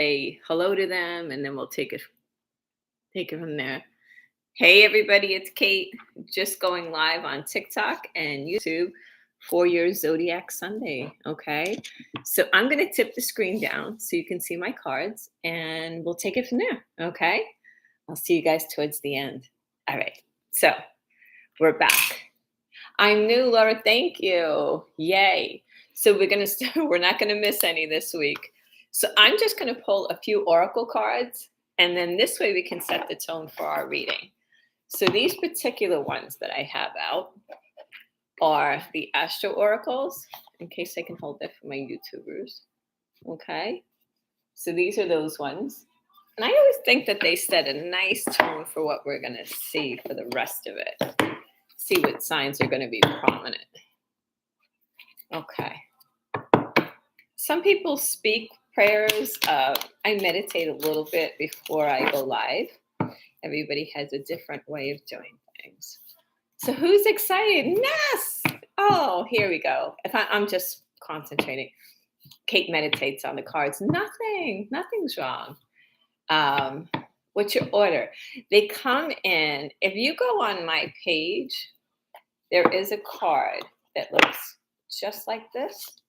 say hello to them, and then we'll take it from there. Hey everybody, it's Kate, just going live on TikTok and YouTube for your Zodiac Sunday. Okay, so I'm going to tip the screen down so you can see my cards, and we'll take it from there. Okay, I'll see you guys towards the end. All right, so we're back. I'm new, Laura. Thank you. Yay. So we're gonna we're not gonna miss any this week. So I'm just gonna pull a few oracle cards, and then this way we can set the tone for our reading. So these particular ones that I have out are the Astro Oracles, in case I can hold that for my YouTubers. Okay. So these are those ones. And I always think that they set a nice tone for what we're gonna see for the rest of it. See what signs are going to be prominent. Okay. Some people speak prayers. I meditate a little bit before I go live. Everybody has a different way of doing things. So who's excited? Yes. Oh, here we go. I'm just concentrating. Kate meditates on the cards. Nothing's wrong. What's your order? They come in. If you go on my page, there is a card that looks just like this.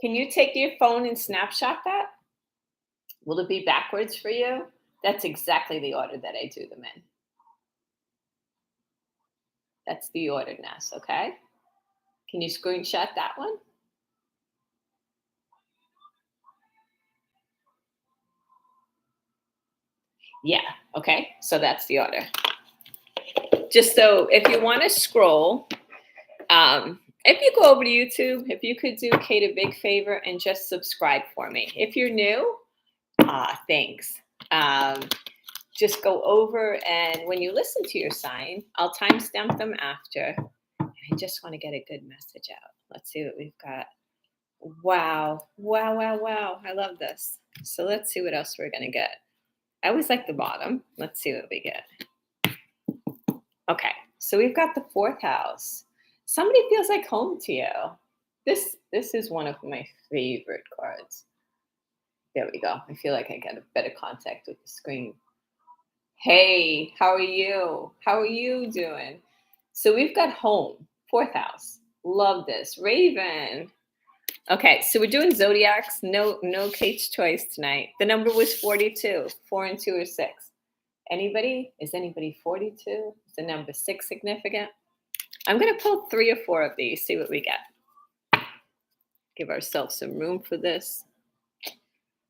Can you take your phone and snapshot that? Will it be backwards for you? That's exactly the order that I do them in. That's the order, Ness, okay? Can you screenshot that one? Yeah, okay, so that's the order. Just so if you want to scroll, if you go over to YouTube, if you could do Kate a big favor and just subscribe for me. If you're new, thanks. Just go over, and when you listen to your sign, I'll timestamp them after. I just want to get a good message out. Let's see what we've got. Wow. I love this. So let's see what else we're going to get. I always like the bottom. Let's see what we get. Okay, so we've got the fourth house. Somebody feels like home to you. This is one of my favorite cards. There we go. I feel like I got a better contact with the screen. Hey, how are you? How are you doing? So we've got home, fourth house. Love this. Raven. Okay, so we're doing zodiacs. No Kate's choice tonight. The number was 42. 4 and 2 are 6. Anybody? Is anybody 42? Is the number 6 significant? I'm going to pull 3 or 4 of these, see what we get. Give ourselves some room for this.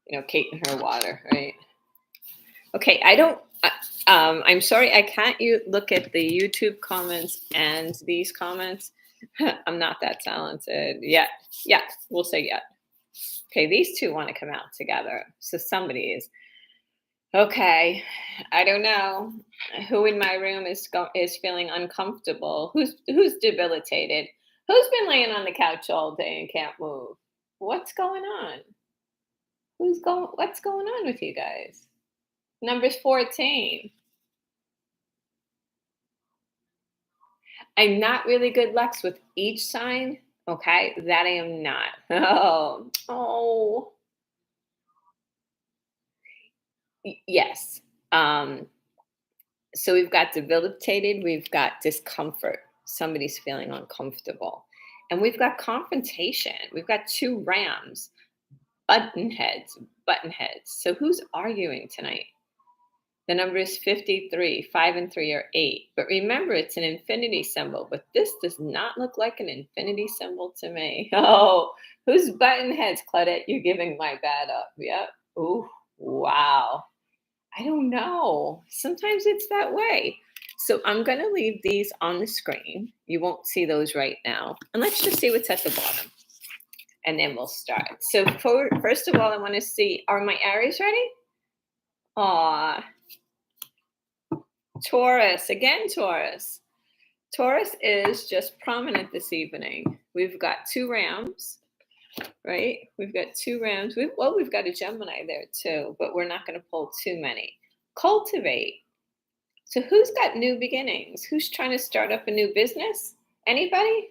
You know, Kate and her water, right? Okay, I'm sorry, I can't look at the YouTube comments and these comments. I'm not that talented yet. Yeah, we'll say yet. Okay, these two want to come out together. So somebody is. Okay, I don't know who in my room is feeling uncomfortable. Who's debilitated? Who's been laying on the couch all day and can't move? What's going on? What's going on with you guys? Number's 14. I'm not really good, Lex, with each sign. Okay, that I am not. Oh. Yes. So we've got debilitated, we've got discomfort. Somebody's feeling uncomfortable. And we've got confrontation. We've got 2 rams, button heads. So who's arguing tonight? The number is 53. 5 and 3 are 8. But remember, it's an infinity symbol. But this does not look like an infinity symbol to me. Oh, who's button heads, Claudette? You're giving my bad up. Yep. Ooh, wow. I don't know. Sometimes it's that way. So I'm going to leave these on the screen. You won't see those right now. And let's just see what's at the bottom. And then we'll start. So first of all, I want to see, are my Aries ready? Aw. Taurus. Again, Taurus. Taurus is just prominent this evening. We've got 2 rams. Right? We've got 2 rams. We've got a Gemini there too, but we're not going to pull too many. Cultivate. So who's got new beginnings? Who's trying to start up a new business? Anybody?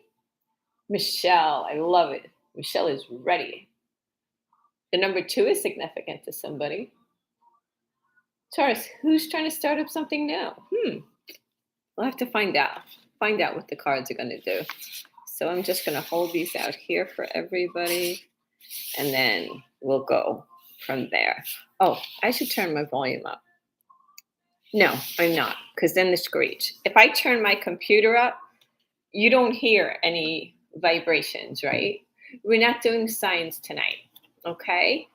Michelle. I love it. Michelle is ready. The number 2 is significant to somebody. Taurus, who's trying to start up something new? We'll have to find out. Find out what the cards are going to do. So I'm just going to hold these out here for everybody, and then we'll go from there. Oh, I should turn my volume up. No, I'm not, because then the screech. If I turn my computer up, you don't hear any vibrations, right? We're not doing signs tonight, okay?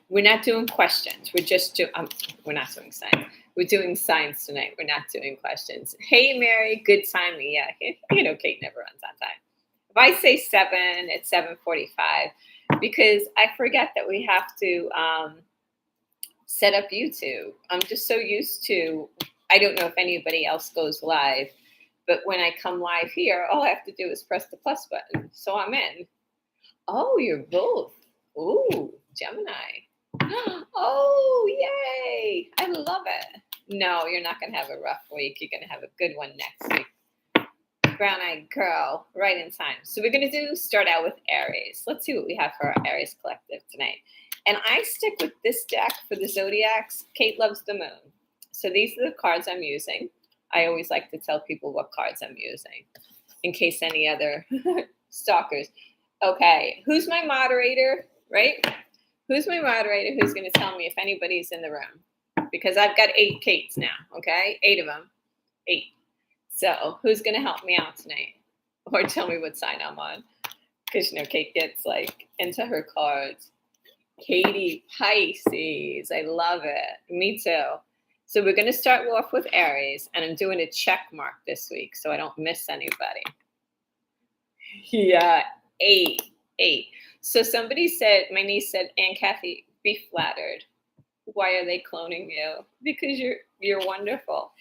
We're not doing questions. We're not doing signs. We're doing signs tonight. We're not doing questions. Hey, Mary, good timing. Yeah, Kate never runs on time. If I say 7, it's 7:45 because I forget that we have to set up YouTube. I'm just so used to. I don't know if anybody else goes live, but when I come live here, all I have to do is press the plus button, so I'm in. Oh, you're both. Ooh, Gemini. Oh, yay! I love it. No, you're not going to have a rough week. You're going to have a good one next week. Brown eyed girl, right in time. So we're going to start out with Aries. Let's see what we have for our Aries collective tonight. And I stick with this deck for the Zodiacs. Kate loves the moon. So these are the cards I'm using. I always like to tell people what cards I'm using in case any other stalkers. Okay, who's my moderator, right? Who's my moderator who's going to tell me if anybody's in the room? Because I've got 8 Kates now, okay? 8 of them. 8. So who's going to help me out tonight? Or tell me what sign I'm on? Because, Kate gets, into her cards. Katie, Pisces. I love it. Me too. So we're going to start off with Aries, and I'm doing a check mark this week so I don't miss anybody. Yeah, 8. So somebody said, my niece said, Aunt Kathy, be flattered. Why are they cloning you? Because you're wonderful.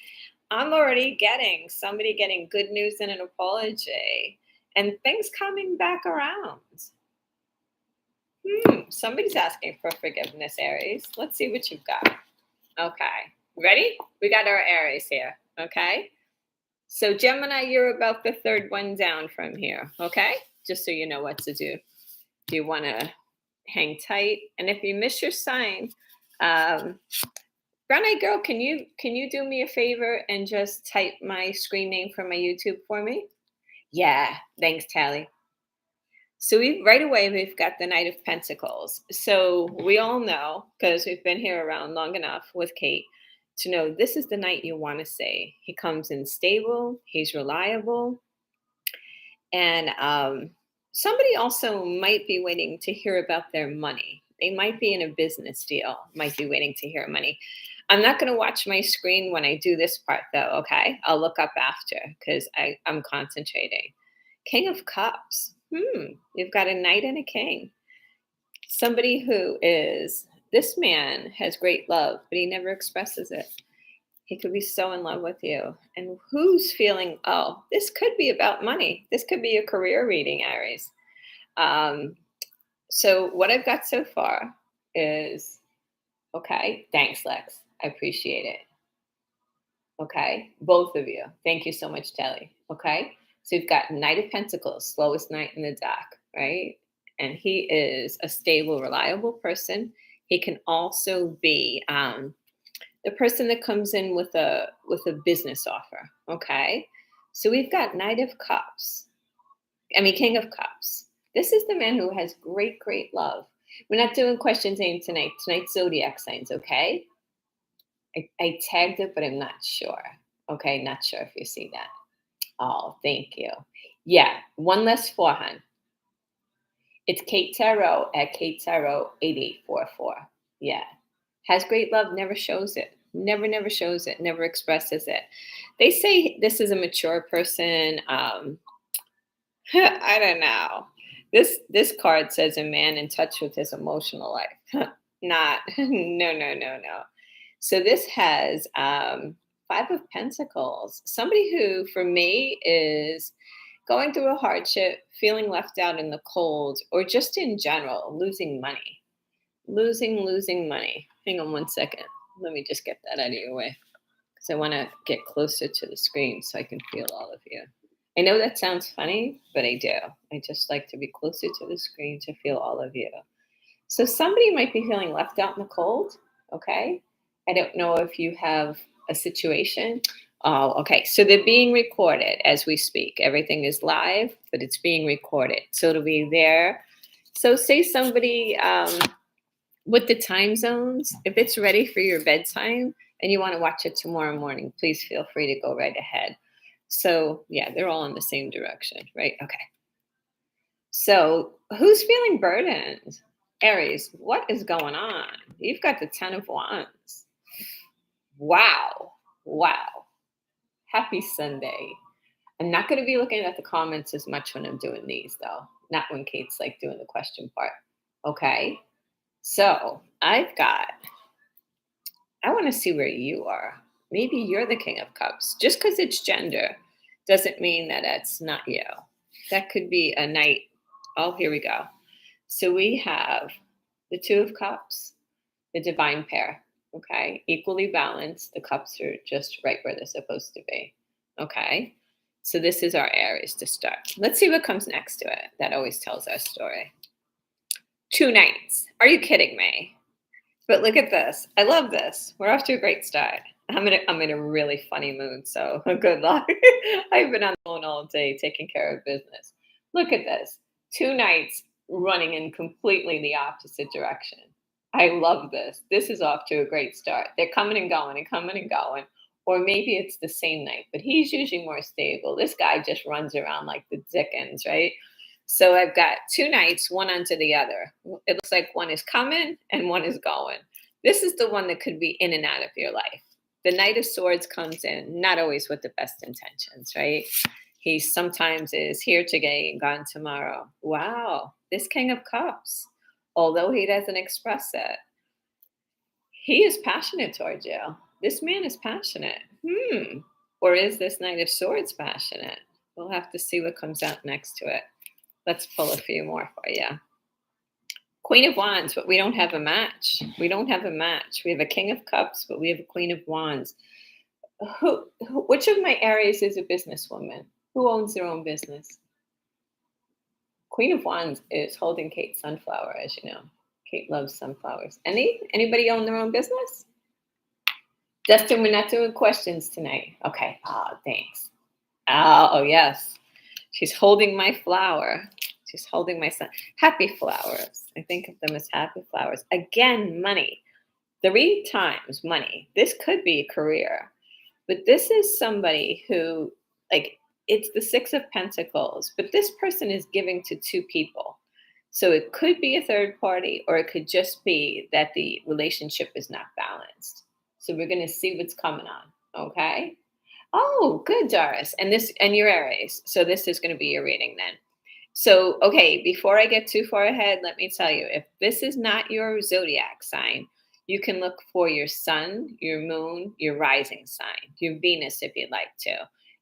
I'm already getting somebody getting good news and an apology and things coming back around. Somebody's asking for forgiveness, Aries. Let's see what you've got. Okay. Ready? We got our Aries here. Okay. So Gemini, you're about the 3rd one down from here. Okay. Just so you know what to do. Do you want to hang tight? And if you miss your sign, brown eyed girl, can you do me a favor and just type my screen name for my YouTube for me? Yeah, thanks, Tally. So right away we've got the Knight of Pentacles. So we all know, because we've been here around long enough with Kate, to know this is the knight you want to see. He comes in stable, he's reliable, and somebody also might be waiting to hear about their money. They might be in a business deal, might be waiting to hear money. I'm not going to watch my screen when I do this part, though, okay? I'll look up after because I'm concentrating. King of Cups. You've got a knight and a king. Somebody who is, this man has great love, but he never expresses it. He could be so in love with you. And who's feeling, oh, this could be about money. This could be a career reading, Aries. So what I've got so far is, okay, thanks, Lex. I appreciate it. Okay, both of you. Thank you so much, Telly. Okay, so you've got Knight of Pentacles, slowest knight in the deck, right? And he is a stable, reliable person. He can also be the person that comes in with a business offer. Okay, so we've got Knight of Cups. King of Cups. This is the man who has great, great love. We're not doing questions aimed tonight. Tonight's Zodiac Signs, okay? I tagged it, but I'm not sure. Okay, not sure if you see that. Oh, thank you. Yeah, one less 4, hun. It's Kate Tarot at Kate Tarot 8844. Yeah. Has great love, never shows it. Never shows it, never expresses it. They say this is a mature person. I don't know. This card says a man in touch with his emotional life. Not, no. So this has 5 of Pentacles. Somebody who, for me, is going through a hardship, feeling left out in the cold, or just in general, losing money. Losing money. Hang on one second. Let me just get that out of your way because I want to get closer to the screen so I can feel all of you. I know that sounds funny, but I do. I just like to be closer to the screen to feel all of you. So somebody might be feeling left out in the cold. Okay. I don't know if you have a situation. Oh, okay. So they're being recorded as we speak. Everything is live, but it's being recorded. So it'll be there. So say somebody with the time zones, if it's ready for your bedtime and you want to watch it tomorrow morning, please feel free to go right ahead. So yeah, they're all in the same direction, right? Okay. So, who's feeling burdened? Aries, what is going on? You've got the 10 of Wands. Wow. Wow. Happy Sunday. I'm not going to be looking at the comments as much when I'm doing these, though. Not when Kate's like doing the question part. Okay. So, I want to see where you are. Maybe you're the King of Cups. Just because it's gender doesn't mean that it's not you. That could be a night. Oh, here we go. So we have the Two of Cups, the divine pair. Okay. Equally balanced. The cups are just right where they're supposed to be. Okay. So this is our Aries to start. Let's see what comes next to it. That always tells our story. Two Knights. Are you kidding me? But look at this. I love this. We're off to a great start. I'm in a really funny mood, so good luck. I've been on the phone all day taking care of business. Look at this. Two Knights running in completely the opposite direction. I love this. This is off to a great start. They're coming and going and coming and going. Or maybe it's the same Knight, but he's usually more stable. This guy just runs around like the Dickens, right? So I've got two Knights, one onto the other. It looks like one is coming and one is going. This is the one that could be in and out of your life. The Knight of Swords comes in, not always with the best intentions, right? He sometimes is here today and gone tomorrow. Wow, this King of Cups, although he doesn't express it, he is passionate towards you. This man is passionate. Or is this Knight of Swords passionate? We'll have to see what comes out next to it. Let's pull a few more for you. Queen of Wands, but we don't have a match. We don't have a match. We have a King of Cups, but we have a Queen of Wands. Which of my Aries is a businesswoman? Who owns their own business? Queen of Wands is holding Kate's sunflower, as you know. Kate loves sunflowers. Anybody own their own business? Dustin, we're not doing questions tonight. Okay. Oh, thanks. Oh, yes. She's holding my flower. She's holding my son. Happy flowers. I think of them as happy flowers. Again, money. 3 times money. This could be a career. But this is somebody who, like, it's the 6 of Pentacles, but this person is giving to 2 people. So it could be a third party, or it could just be that the relationship is not balanced. So we're going to see what's coming on. Okay. Oh, good, Doris. And your Aries. So this is going to be your reading then. So, okay, before I get too far ahead, let me tell you, if this is not your zodiac sign, you can look for your sun, your moon, your rising sign, your Venus if you'd like to.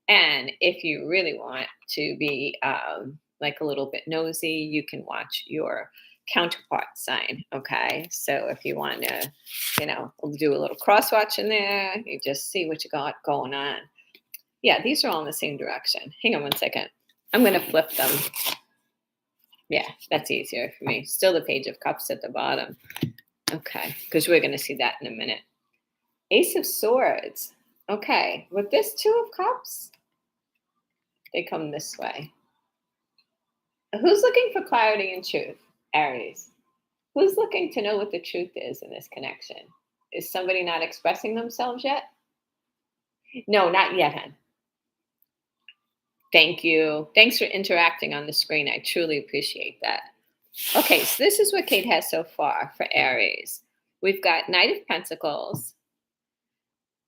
And if you really want to be like a little bit nosy, you can watch your counterpart sign. Okay. So if you want to, do a little cross watch in there, you just see what you got going on. Yeah, these are all in the same direction. Hang on one second. I'm going to flip them. Yeah, that's easier for me. Still the Page of Cups at the bottom. Okay, because we're going to see that in a minute. Ace of Swords. Okay, with this 2 of Cups, they come this way. Who's looking for clarity and truth? Aries. Who's looking to know what the truth is in this connection? Is somebody not expressing themselves yet? No, not yet, hon. Thank you. Thanks for interacting on the screen. I truly appreciate that. Okay, so this is what Kate has so far for Aries. We've got Knight of Pentacles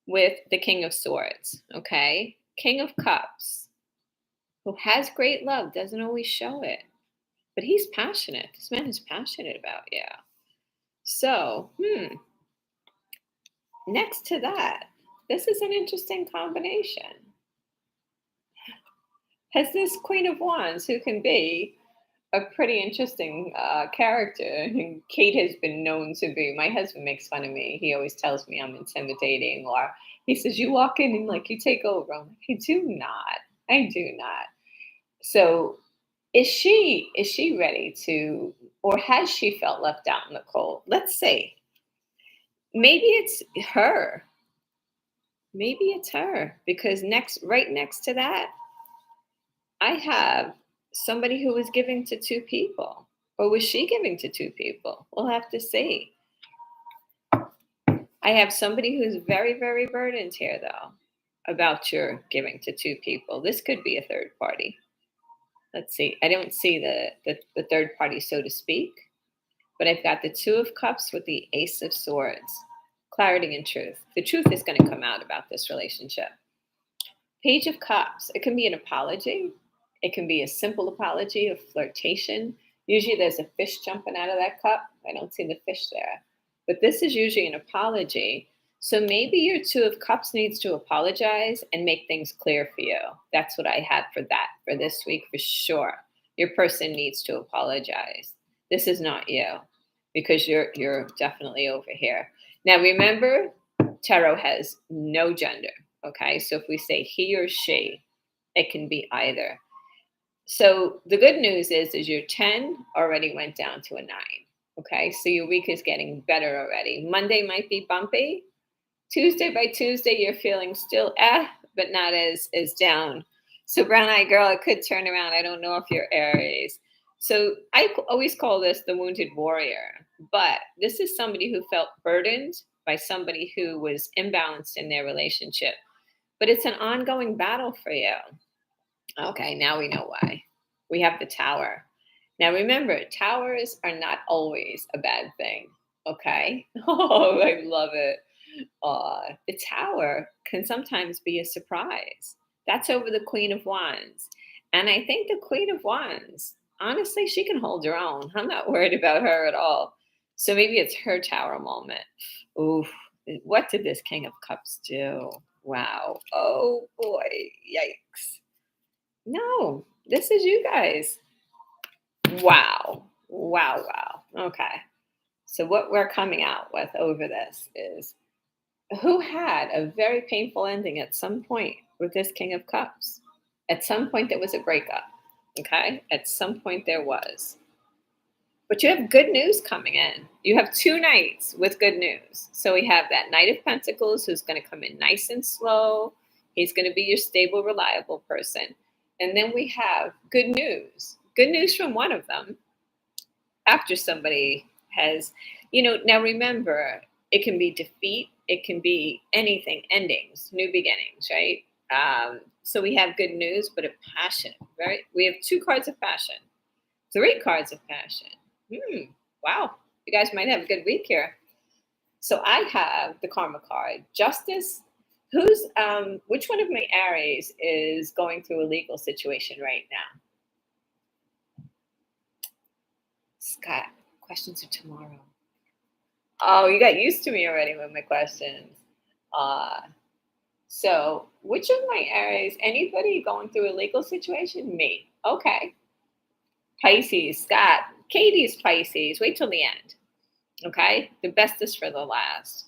with the King of Swords, okay? King of Cups, who has great love, doesn't always show it, but he's passionate. This man is passionate about you. So, next to that, this is an interesting combination. Has this Queen of Wands, who can be a pretty interesting character. Kate has been known to be. My husband makes fun of me. He always tells me I'm intimidating, or he says, you walk in and like you take over. I'm like, I do not. So is she ready to, or has she felt left out in the cold? Let's see. Maybe it's her. Maybe it's her because right next to that, I have somebody who was giving to two people. Or was she giving to two people? We'll have to see. I have somebody who's very, very burdened here, though, about your giving to two people. This could be a third party. Let's see. I don't see the third party, so to speak, but I've got the Two of Cups with the Ace of Swords. Clarity and truth. The truth is going to come out about this relationship. Page of Cups. It can be an apology. It can be a simple apology, a flirtation. Usually there's a fish jumping out of that cup. I don't see the fish there. But this is usually an apology. So maybe your Two of Cups needs to apologize and make things clear for you. That's what I had for that for this week for sure. Your person needs to apologize. This is not you because you're definitely over here. Now remember, tarot has no gender. Okay, so if we say he or she, it can be either. So the good news is your 10 already went down to a 9. Okay, so your week is getting better already. Monday might be bumpy. Tuesday by Tuesday, you're feeling still but not as down. So brown eyed girl, it could turn around. I don't know if you're Aries. So I always call this the wounded warrior, but this is somebody who felt burdened by somebody who was imbalanced in their relationship. But it's an ongoing battle for you. Okay, now we know why. We have the tower. Now remember, towers are not always a bad thing. Okay? Oh, I love it. The tower can sometimes be a surprise. That's over the Queen of Wands. And I think the Queen of Wands, honestly, she can hold her own. I'm not worried about her at all. So maybe it's her tower moment. Oof. What did this King of Cups do? Wow. Oh boy. Yikes. No, this is you guys. Wow. Wow. Wow. Okay. So what we're coming out with over this is who had a very painful ending at some point with this King of Cups. At some point, there was a breakup. Okay. At some point, there was. But you have good news coming in. You have 2 nights with good news. So we have that Knight of Pentacles who's going to come in nice and slow. He's going to be your stable, reliable person. And then we have good news. Good news from one of them after somebody has, now remember, it can be defeat. It can be anything, endings, new beginnings, right? So we have good news, but a passion, right? We have 2 cards of passion, 3 cards of passion. Wow, you guys might have a good week here. So I have the Karma card, Justice. Which one of my Aries is going through a legal situation right now? Scott, questions are tomorrow. Oh, you got used to me already with my questions. So which of my Aries, anybody going through a legal situation? Me. Okay. Pisces, Scott. Katie's Pisces. Wait till the end. Okay. The best is for the last.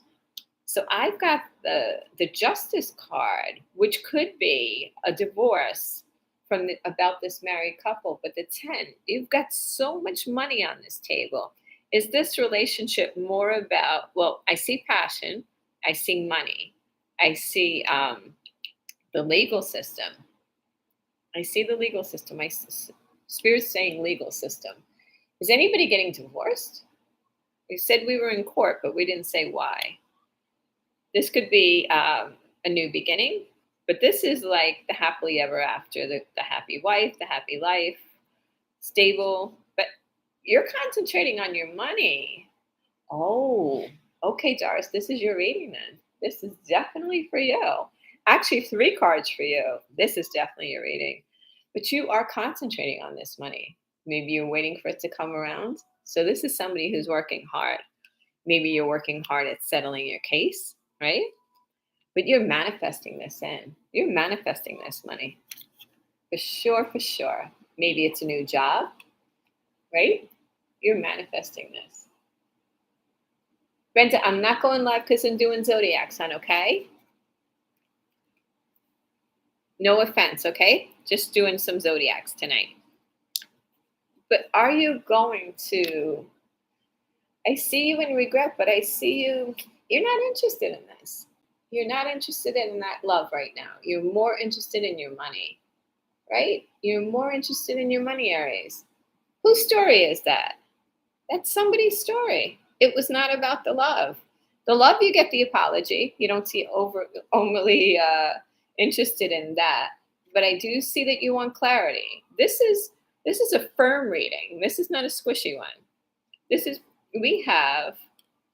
So I've got the Justice card, which could be a divorce about this married couple. But the 10, you've got so much money on this table. Is this relationship more about, well, I see passion, I see money, I see the legal system. I see the legal system. My spirit's saying legal system. Is anybody getting divorced? We said we were in court, but we didn't say why. This could be a new beginning, but this is like the happily ever after, the happy wife, the happy life, stable. But you're concentrating on your money. Oh, okay, Doris, this is your reading then. This is definitely for you. Actually, 3 cards for you. This is definitely your reading. But you are concentrating on this money. Maybe you're waiting for it to come around. So this is somebody who's working hard. Maybe you're working hard at settling your case, right? But you're manifesting this in. You're manifesting this money. For sure, for sure. Maybe it's a new job, right? You're manifesting this. Brenda, I'm not going live because I'm doing Zodiac Sign, okay? No offense, okay? just doing some zodiacs tonight. But are you going to? I see you in regret, but I see you. You're not interested in this. You're not interested in that love right now. You're more interested in your money, right? You're more interested in your money, Aries. Whose story is that? That's somebody's story. It was not about the love. The love, you get the apology. You don't see overly interested in that. But I do see that you want clarity. This is a firm reading. This is not a squishy one. We have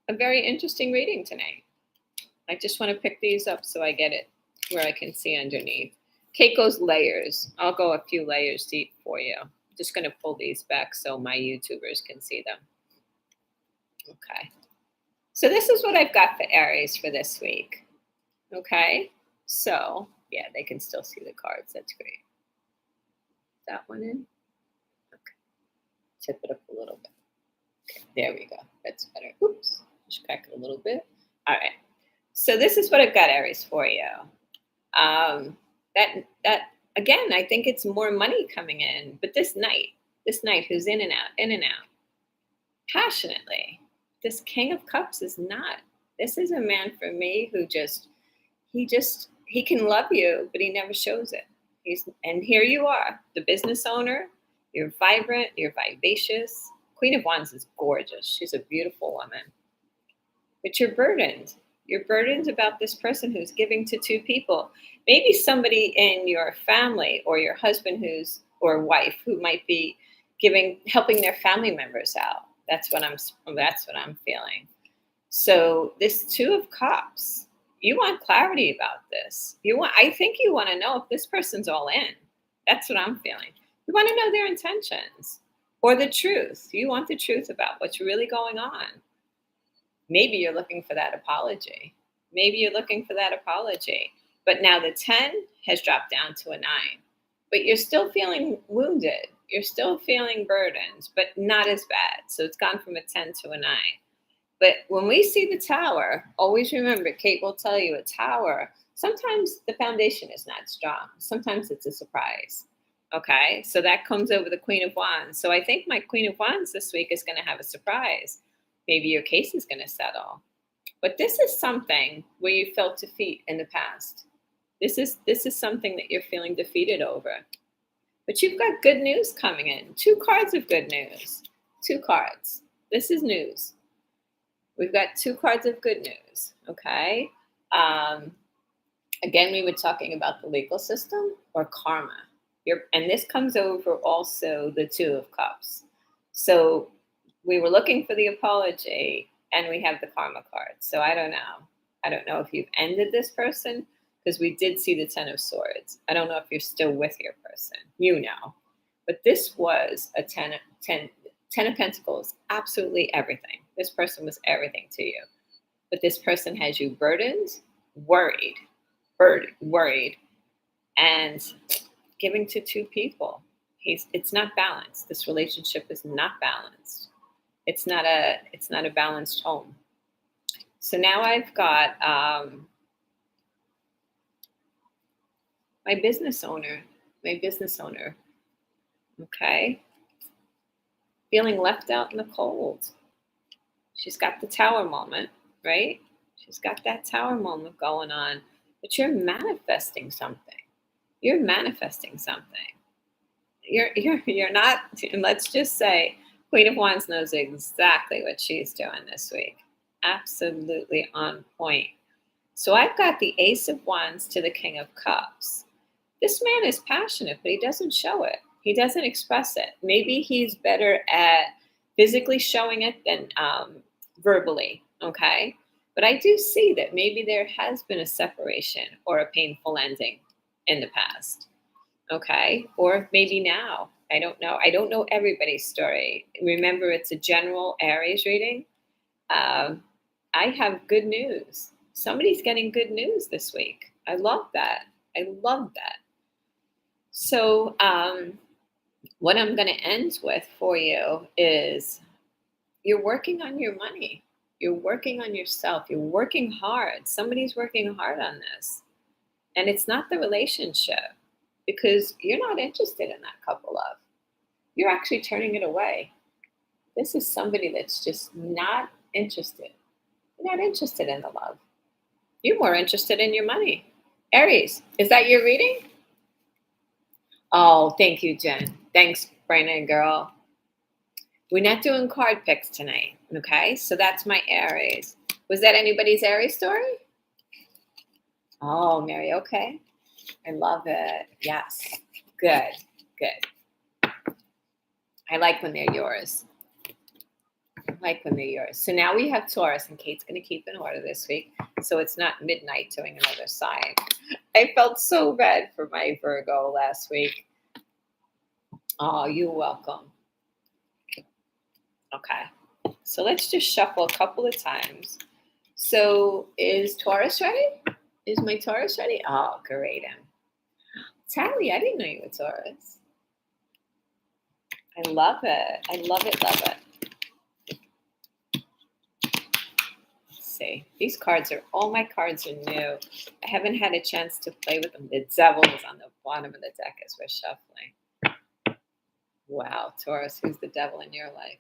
a very interesting reading tonight. I just want to pick these up so I get it where I can see underneath. Kate goes layers. I'll go a few layers deep for you. I'm just going to pull these back so my YouTubers can see them. Okay. So this is what I've got for Aries for this week. Okay. So, yeah, they can still see the cards. That's great. That one in. Okay. Tip it up a little bit. Okay, there we go. That's better. Oops. Just crack it a little bit. All right. So this is what I've got, Aries, for you. That again, I think it's more money coming in, but this knight who's in and out, passionately. This King of Cups is not. This is a man for me who he can love you, but he never shows it. And here you are, the business owner. You're vibrant. You're vivacious. Queen of Wands is gorgeous. She's a beautiful woman. But you're burdened. You're burdened about this person who's giving to two people. Maybe somebody in your family or your husband or wife who might be helping their family members out. That's what I'm feeling. So this Two of Cups, you want clarity about this. I think you want to know if this person's all in. That's what I'm feeling. You want to know their intentions or the truth. You want the truth about what's really going on. Maybe you're looking for that apology. But now the 10 has dropped down to a 9. But you're still feeling wounded. You're still feeling burdened, but not as bad. So it's gone from a 10 to a 9. But when we see the Tower, always remember, Kate will tell you, a Tower, sometimes the foundation is not strong. Sometimes it's a surprise. Okay, so that comes over the Queen of Wands. So I think my Queen of Wands this week is going to have a surprise. Maybe your case is going to settle. But this is something where you felt defeat in the past. This is something that you're feeling defeated over. But you've got good news coming in. 2 cards of good news. 2 cards. This is news. We've got 2 cards of good news. Okay. Again, we were talking about the legal system or karma. And this comes over also the 2 of Cups. So we were looking for the apology and we have the karma card. So I don't know. I don't know if you've ended this person because we did see the 10 of Swords. I don't know if you're still with your person. You know. But this was a 10 of Pentacles, absolutely everything. This person was everything to you. But this person has you burdened, worried, and giving to 2 people. It's not balanced. This relationship is not balanced. It's not a balanced home. So now I've got my business owner. Okay. Feeling left out in the cold. She's got the Tower moment, right? She's got that Tower moment going on, but you're manifesting something. You're not, and let's just say Queen of Wands knows exactly what she's doing this week. Absolutely on point. So I've got the Ace of Wands to the King of Cups. This man is passionate, but he doesn't show it. He doesn't express it. Maybe he's better at physically showing it than verbally, okay? But I do see that maybe there has been a separation or a painful ending in the past, okay? Or maybe now. I don't know. I don't know everybody's story. Remember, it's a general Aries reading. I have good news. Somebody's getting good news this week. I love that. So what I'm going to end with for you is you're working on your money. You're working on yourself. You're working hard. Somebody's working hard on this. And it's not the relationship. because you're not interested in that couple love. You're actually turning it away. This is somebody that's just not interested. You're not interested in the love. You're more interested in your money. Aries, is that your reading? Oh, thank you, Jen. Thanks, Brandon girl. We're not doing card picks tonight, okay? So that's my Aries. Was that anybody's Aries story? Oh, Mary, okay. I love it. Yes. Good, good. I like when they're yours. I like when they're yours. So now we have Taurus, and Kate's going to keep in order this week, so it's not midnight doing another sign. I felt so bad for my Virgo last week. Oh, you're welcome. Okay. So let's just shuffle a couple of times. So is Taurus ready? Is my Taurus ready? Oh, great. Tally, I didn't know you were Taurus. I love it. I love it, love it. Let's see. These cards are, all my cards are new. I haven't had a chance to play with them. The devil is on the bottom of the deck as we're shuffling. Wow, Taurus, who's the devil in your life?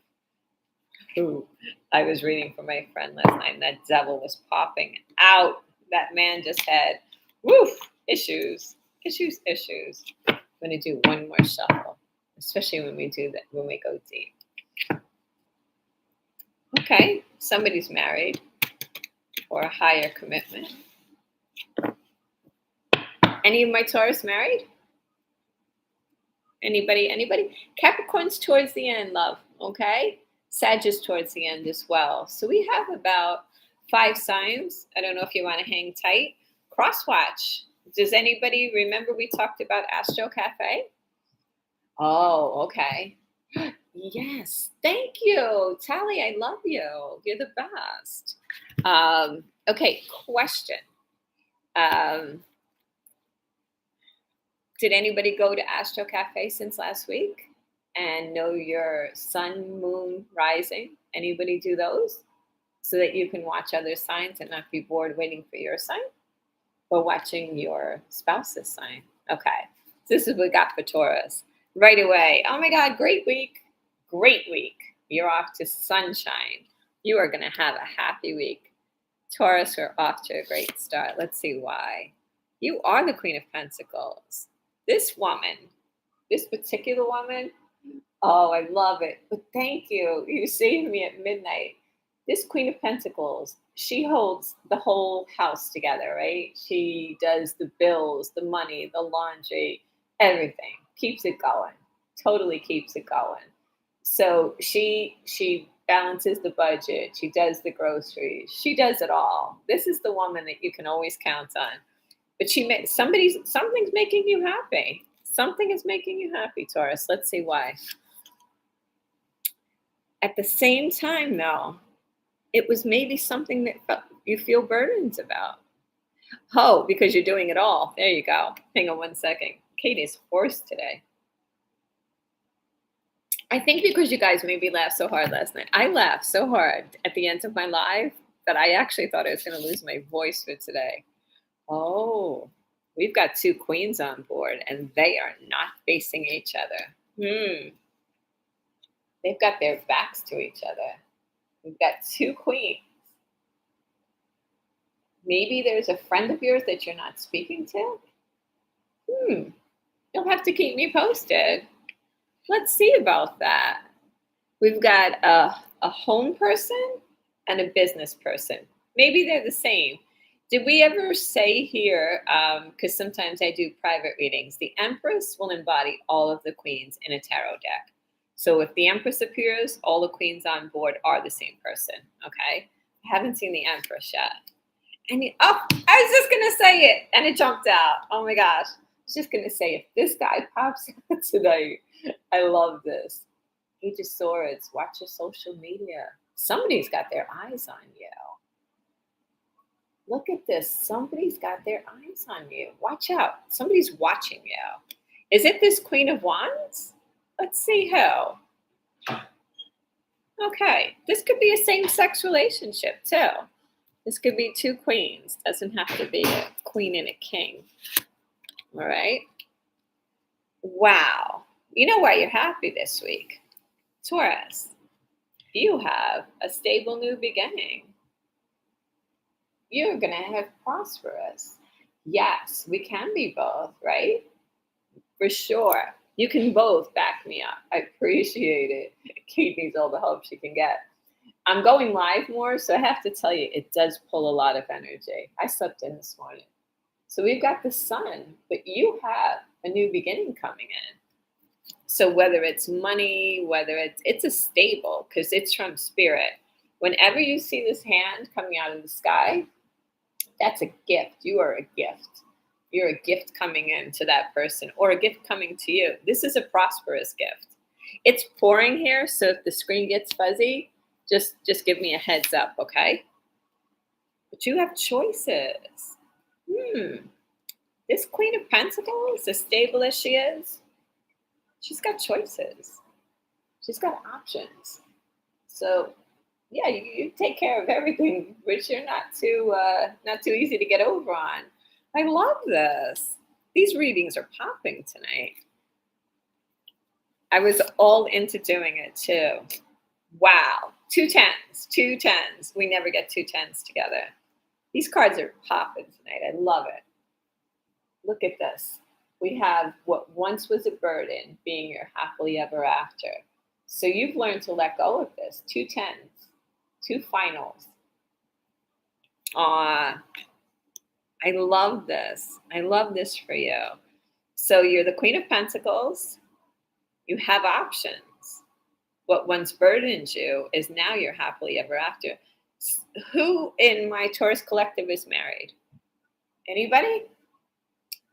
Ooh, I was reading for my friend last night, and that devil was popping out. That man just had, woof, issues. I'm going to do one more shuffle, especially when we do that, when we go deep. Okay, somebody's married or a higher commitment. Any of my Taurus married? Anybody? Capricorn's towards the end, love, okay? Sag is towards the end as well. So we have about 5 signs. I don't know if you want to hang tight. Crosswatch. Does anybody remember we talked about Astro Cafe? Oh, okay. Yes. Thank you. Tally, I love you. You're the best. Okay, question. Did anybody go to Astro Cafe since last week and know your sun, moon, rising? Anybody do those? So that you can watch other signs and not be bored waiting for your sign? Or watching your spouse's sign? Okay. This is what we got for Taurus. Right away. Oh my God, great week. Great week. You're off to sunshine. You are going to have a happy week. Taurus, we're off to a great start. Let's see why. You are the Queen of Pentacles. This woman, this particular woman, oh, I love it. But thank you. You saved me at midnight. This Queen of Pentacles, she holds the whole house together, right? She does the bills, the money, the laundry, everything. Keeps it going. Totally keeps it going. So she balances the budget. She does the groceries. She does it all. This is the woman that you can always count on. But something's making you happy. Something is making you happy, Taurus. Let's see why. At the same time, though, it was maybe something that you feel burdened about. Oh, because you're doing it all. There you go. Hang on one second. Kate is hoarse today. I think because you guys made me laugh so hard last night. I laughed so hard at the end of my live that I actually thought I was going to lose my voice for today. Oh, we've got 2 queens on board, and they are not facing each other. They've got their backs to each other. We've got 2 queens. Maybe there's a friend of yours that you're not speaking to. You'll have to keep me posted. Let's see about that. We've got a home person and a business person. Maybe they're the same. Did we ever say here, because sometimes I do private readings, the Empress will embody all of the queens in a tarot deck. So if the Empress appears, all the queens on board are the same person, okay? I haven't seen the Empress yet. And I was just going to say it, and it jumped out. Oh my gosh. I was just going to say, if this guy pops out tonight, I love this. Page of Swords, watch your social media. Somebody's got their eyes on you. Look at this. Somebody's got their eyes on you. Watch out. Somebody's watching you. Is it this Queen of Wands? Let's see who. Okay. This could be a same-sex relationship, too. This could be 2 queens. Doesn't have to be a queen and a king. All right. Wow. You know why you're happy this week? Taurus, you have a stable new beginning. You're going to have prosperous. Yes, we can be both, right? For sure. You can both back me up. I appreciate it. Kate needs all the help she can get. I'm going live more, so I have to tell you, it does pull a lot of energy. I slept in this morning. So we've got the sun, but you have a new beginning coming in. So whether it's money, whether it's a stable, because it's from spirit. Whenever you see this hand coming out of the sky, that's a gift. You are a gift. You're a gift coming in to that person or a gift coming to you. This is a prosperous gift. It's pouring here, so if the screen gets fuzzy, just give me a heads up, okay? But you have choices. Hmm. This Queen of Pentacles, as stable as she is, she's got choices. She's got options. So yeah, you take care of everything, which you're not too easy to get over on. I love this. These readings are popping tonight. I was all into doing it too. Wow. Two tens, two tens. We never get two tens together. These cards are popping tonight. I love it. Look at this. We have what once was a burden being your happily ever after. So you've learned to let go of this. Two tens, two finals. Aw, I love this. I love this for you. So you're the Queen of Pentacles. You have options. What once burdened you is now you're happily ever after. Who in my Taurus collective is married? Anybody?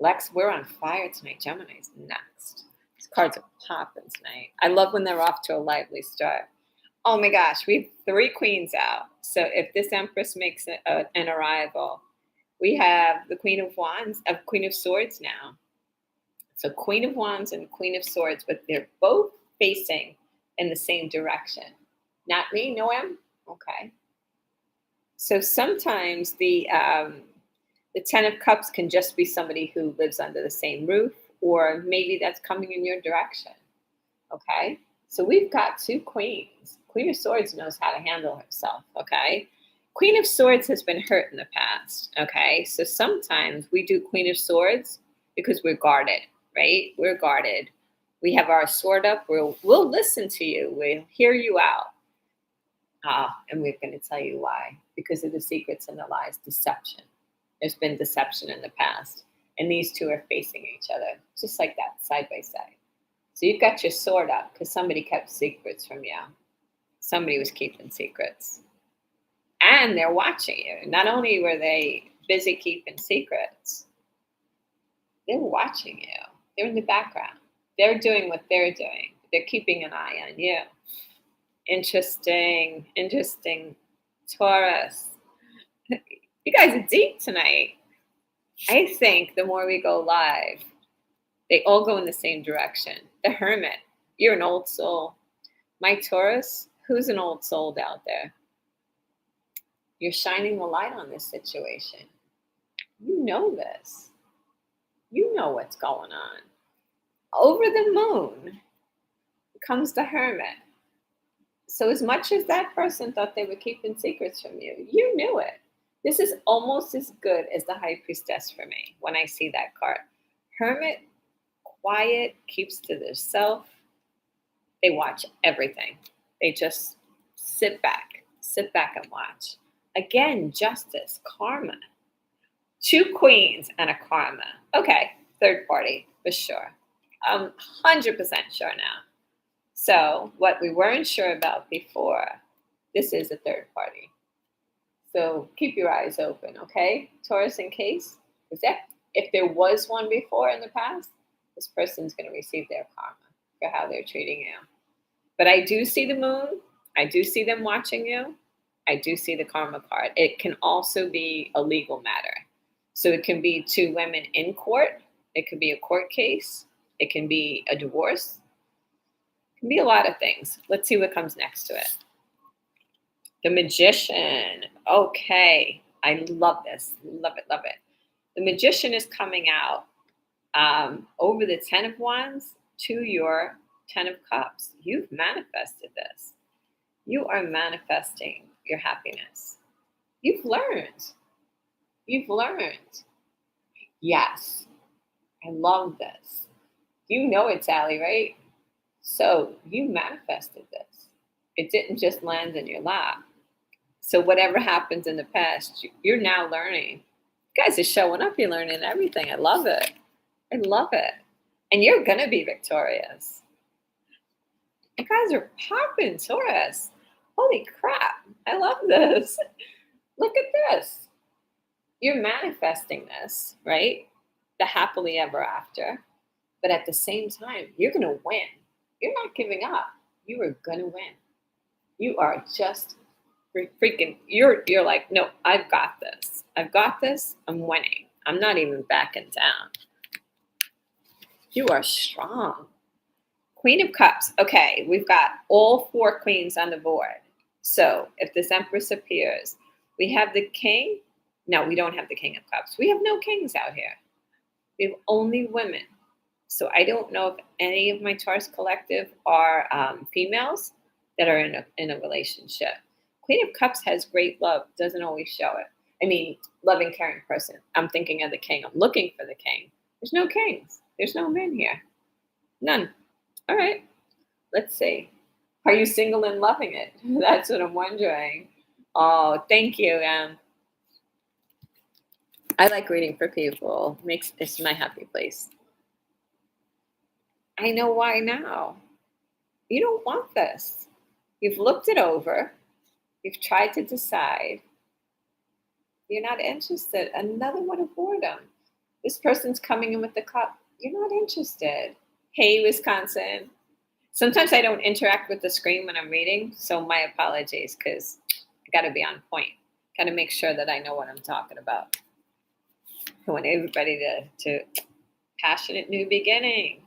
Lex, we're on fire tonight. Gemini's next. These cards are popping tonight. I love when they're off to a lively start. Oh my gosh, we have three queens out. So if this Empress makes an arrival, we have the Queen of Wands, Queen of Swords now. So Queen of Wands and Queen of Swords, but they're both facing in the same direction. Not me, no M? Okay. So sometimes the Ten of Cups can just be somebody who lives under the same roof, or maybe that's coming in your direction. Okay. So we've got two queens. Queen of Swords knows how to handle herself. Okay. Queen of Swords has been hurt in the past. Okay. So sometimes we do Queen of Swords because we're guarded, right? We're guarded. We have our sword up. We'll listen to you. We'll hear you out. And we're going to tell you why. Because of the secrets and the lies, deception. There's been deception in the past. And these two are facing each other, just like that, side by side. So you've got your sword up because somebody kept secrets from you. Somebody was keeping secrets. And they're watching you. Not only were they busy keeping secrets, they're watching you. They're in the background. They're doing what they're doing. They're keeping an eye on you. Interesting, interesting. Taurus. You guys are deep tonight. I think the more we go live, they all go in the same direction. The Hermit, you're an old soul. My Taurus, who's an old soul out there? You're shining the light on this situation. You know this. You know what's going on. Over the moon comes the Hermit. So as much as that person thought they were keeping secrets from you, you knew it. This is almost as good as the High Priestess for me when I see that card. Hermit, quiet, keeps to themselves. They watch everything. They just sit back and watch. Again, justice, karma. Two queens and a karma. Okay, third party, for sure. 100% sure now. So what we weren't sure about before, this is a third party. So keep your eyes open, okay? Taurus, in case. If there was one before in the past, this person's going to receive their karma for how they're treating you. But I do see the moon. I do see them watching you. I do see the karma card. It can also be a legal matter. So it can be two women in court. It could be a court case. It can be a divorce. It can be a lot of things. Let's see what comes next to it. The Magician. Okay. I love this. Love it, love it. The Magician is coming out. Over the 10 of Wands to your 10 of Cups. You've manifested this. You are manifesting your happiness. You've learned. You've learned. Yes, I love this. You know it, Sally, right? So you manifested this. It didn't just land in your lap. So whatever happens in the past, you're now learning. You guys are showing up. You're learning everything. I love it. I love it. And you're going to be victorious. You guys are popping, Taurus. Holy crap. I love this. Look at this. You're manifesting this, right? The happily ever after. But at the same time, you're going to win. You're not giving up. You are going to win. You are just freaking, you're like, no, I've got this. I've got this. I'm winning. I'm not even backing down. You are strong. Queen of Cups. Okay, we've got all 4 queens on the board. So if this Empress appears, we have the King. No, we don't have the King of Cups. We have no kings out here. We have only women. So I don't know if any of my Taurus collective are females that are in a relationship. Queen of Cups has great love, doesn't always show it. I mean, loving, caring person. I'm thinking of the King. I'm looking for the King. There's no kings. There's no men here. None. All right. Let's see. Are you single and loving it? That's what I'm wondering. Oh, thank you. I like reading for people. It's my happy place. I know why now. You don't want this. You've looked it over. You've tried to decide. You're not interested. Another one of boredom. This person's coming in with the cup. You're not interested. Hey, Wisconsin. Sometimes I don't interact with the screen when I'm reading, so my apologies, because I got to be on point. Got to make sure that I know what I'm talking about. I want everybody to passionate new beginning.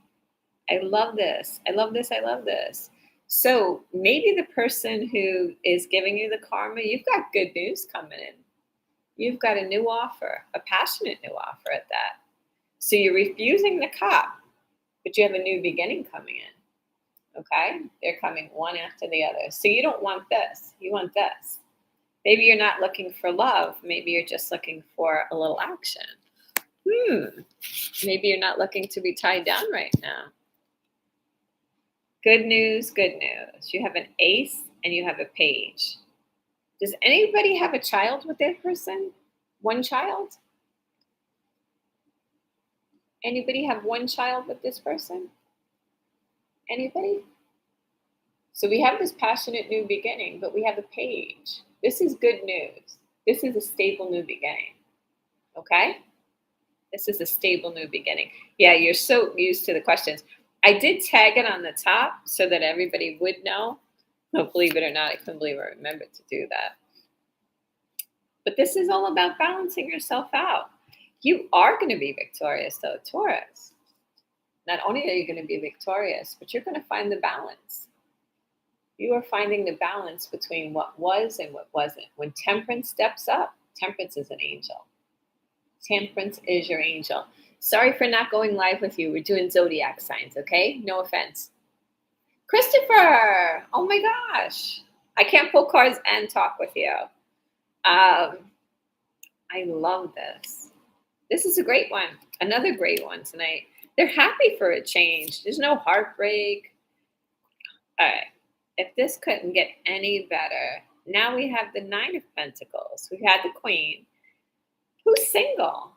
I love this. I love this. I love this. So maybe the person who is giving you the karma, you've got good news coming in. You've got a new offer, a passionate new offer at that. So you're refusing the cup, but you have a new beginning coming in. Okay? They're coming one after the other. So you don't want this. You want this. Maybe you're not looking for love. Maybe you're just looking for a little action. Maybe you're not looking to be tied down right now. Good news, good news. You have an ace and you have a page. Does anybody have a child with their person? One child? Anybody have one child with this person? Anybody? So we have this passionate new beginning, but we have a page. This is good news. This is a stable new beginning. Okay? This is a stable new beginning. Yeah, you're so used to the questions. I did tag it on the top so that everybody would know. Oh, believe it or not, I couldn't believe I remembered to do that. But this is all about balancing yourself out. You are going to be victorious, though, Taurus. Not only are you going to be victorious, but you're going to find the balance. You are finding the balance between what was and what wasn't. When Temperance steps up, Temperance is an angel. Temperance is your angel. Sorry for not going live with you. We're doing Zodiac Signs, okay? No offense. Christopher! Oh my gosh. I can't pull cards and talk with you. I love this. This is a great one. Another great one tonight. They're happy for a change. There's no heartbreak. All right. If this couldn't get any better, now we have the Nine of Pentacles. We had the Queen. Who's single?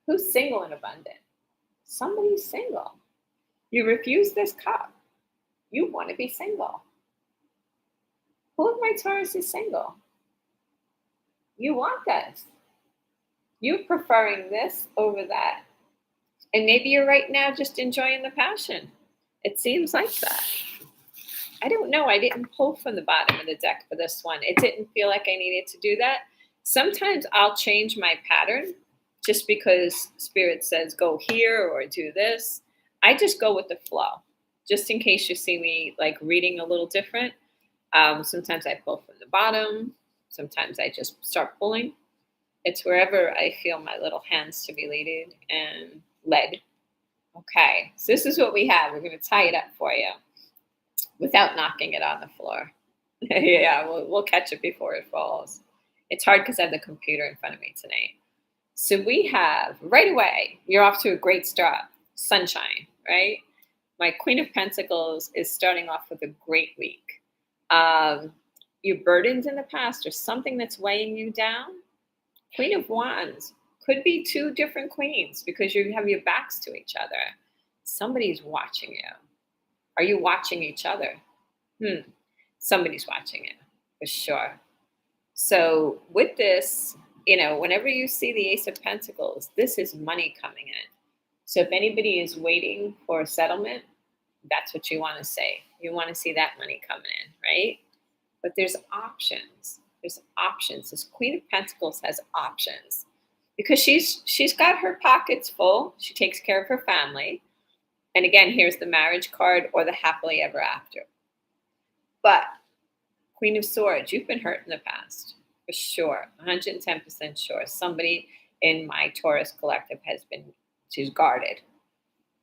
Who's single and abundant? Somebody's single. You refuse this cup. You want to be single. Who of my Taurus is single? You want this. You're preferring this over that. And maybe you're right now just enjoying the passion. It seems like that. I don't know. I didn't pull from the bottom of the deck for this one. It didn't feel like I needed to do that. Sometimes I'll change my pattern just because Spirit says go here or do this. I just go with the flow. Just in case you see me like reading a little different. Sometimes I pull from the bottom. Sometimes I just start pulling. It's wherever I feel my little hands to be led. Okay, so this is what we have. We're going to tie it up for you without knocking it on the floor. Yeah, we'll catch it before it falls. It's hard because I have the computer in front of me tonight. So we have right away, you're off to a great start. Sunshine, right? My Queen of Pentacles is starting off with a great week. Your burdens in the past or something that's weighing you down. Queen of Wands could be two different queens because you have your backs to each other. Somebody's watching you. Are you watching each other? Somebody's watching you for sure. So with this, whenever you see the Ace of Pentacles, this is money coming in. So if anybody is waiting for a settlement, that's what you want to say. You want to see that money coming in, right? But there's options. There's options. This Queen of Pentacles has options because she's got her pockets full. She takes care of her family. And again, here's the marriage card or the happily ever after. But Queen of Swords, you've been hurt in the past, for sure, 110% sure. Somebody in my Taurus collective she's guarded.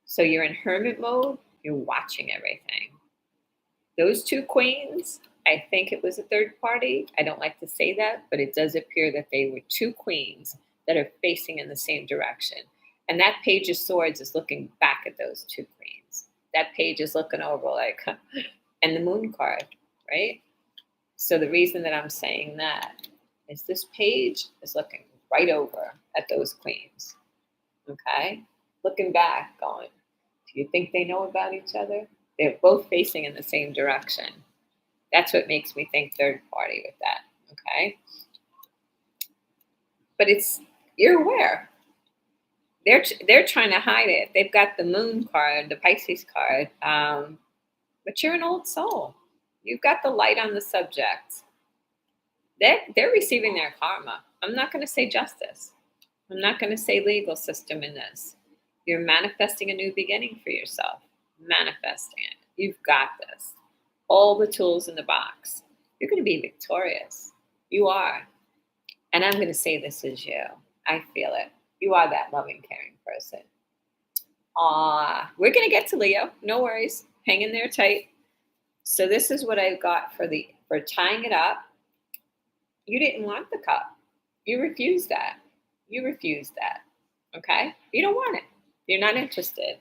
So you're in hermit mode, you're watching everything. Those two queens, I think it was a third party. I don't like to say that, but it does appear that they were two queens that are facing in the same direction. And that Page of Swords is looking back at those two queens. That page is looking over like, and the Moon card, right? So the reason that I'm saying that is this page is looking right over at those queens, okay? Looking back, going, do you think they know about each other? They're both facing in the same direction. That's what makes me think third party with that, okay? But you're aware. They're trying to hide it. They've got the Moon card, the Pisces card, but you're an old soul. You've got the light on the subject. They're receiving their karma. I'm not going to say justice. I'm not going to say legal system in this. You're manifesting a new beginning for yourself. Manifesting it. You've got this. All the tools in the box. You're going to be victorious. You are. And I'm going to say this is you. I feel it. You are that loving, caring person. We're going to get to Leo. No worries. Hang in there tight. So this is what I got for tying it up. You didn't want the cup. You refused that. You refused that. Okay? You don't want it. You're not interested.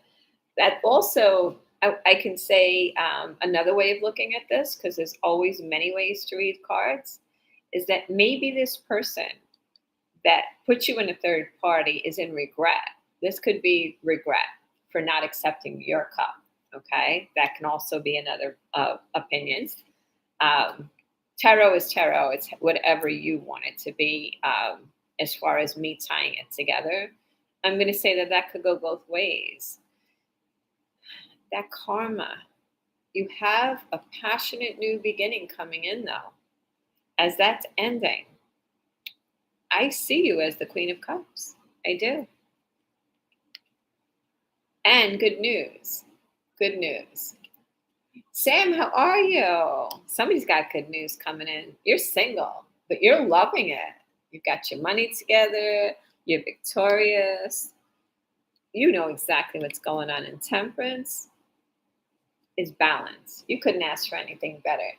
That also, I can say another way of looking at this, because there's always many ways to read cards, is that maybe this person that puts you in a third party is in regret. This could be regret for not accepting your cup. Okay? That can also be another opinion. Tarot is tarot. It's whatever you want it to be as far as me tying it together. I'm going to say that could go both ways. That karma. You have a passionate new beginning coming in, though. As that's ending, I see you as the Queen of Cups. I do. And good news. Good news. Sam, how are you? Somebody's got good news coming in. You're single, but you're loving it. You've got your money together. You're victorious. You know exactly what's going on in Temperance. Is balance. You couldn't ask for anything better.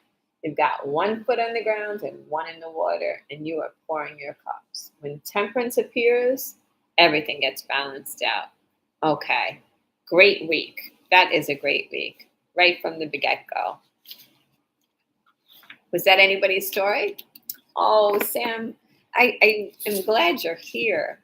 You've got one foot on the ground and one in the water, and you are pouring your cups. When Temperance appears, everything gets balanced out. Okay, great week. That is a great week, right from the get-go. Was that anybody's story? Oh, Sam, I am glad you're here.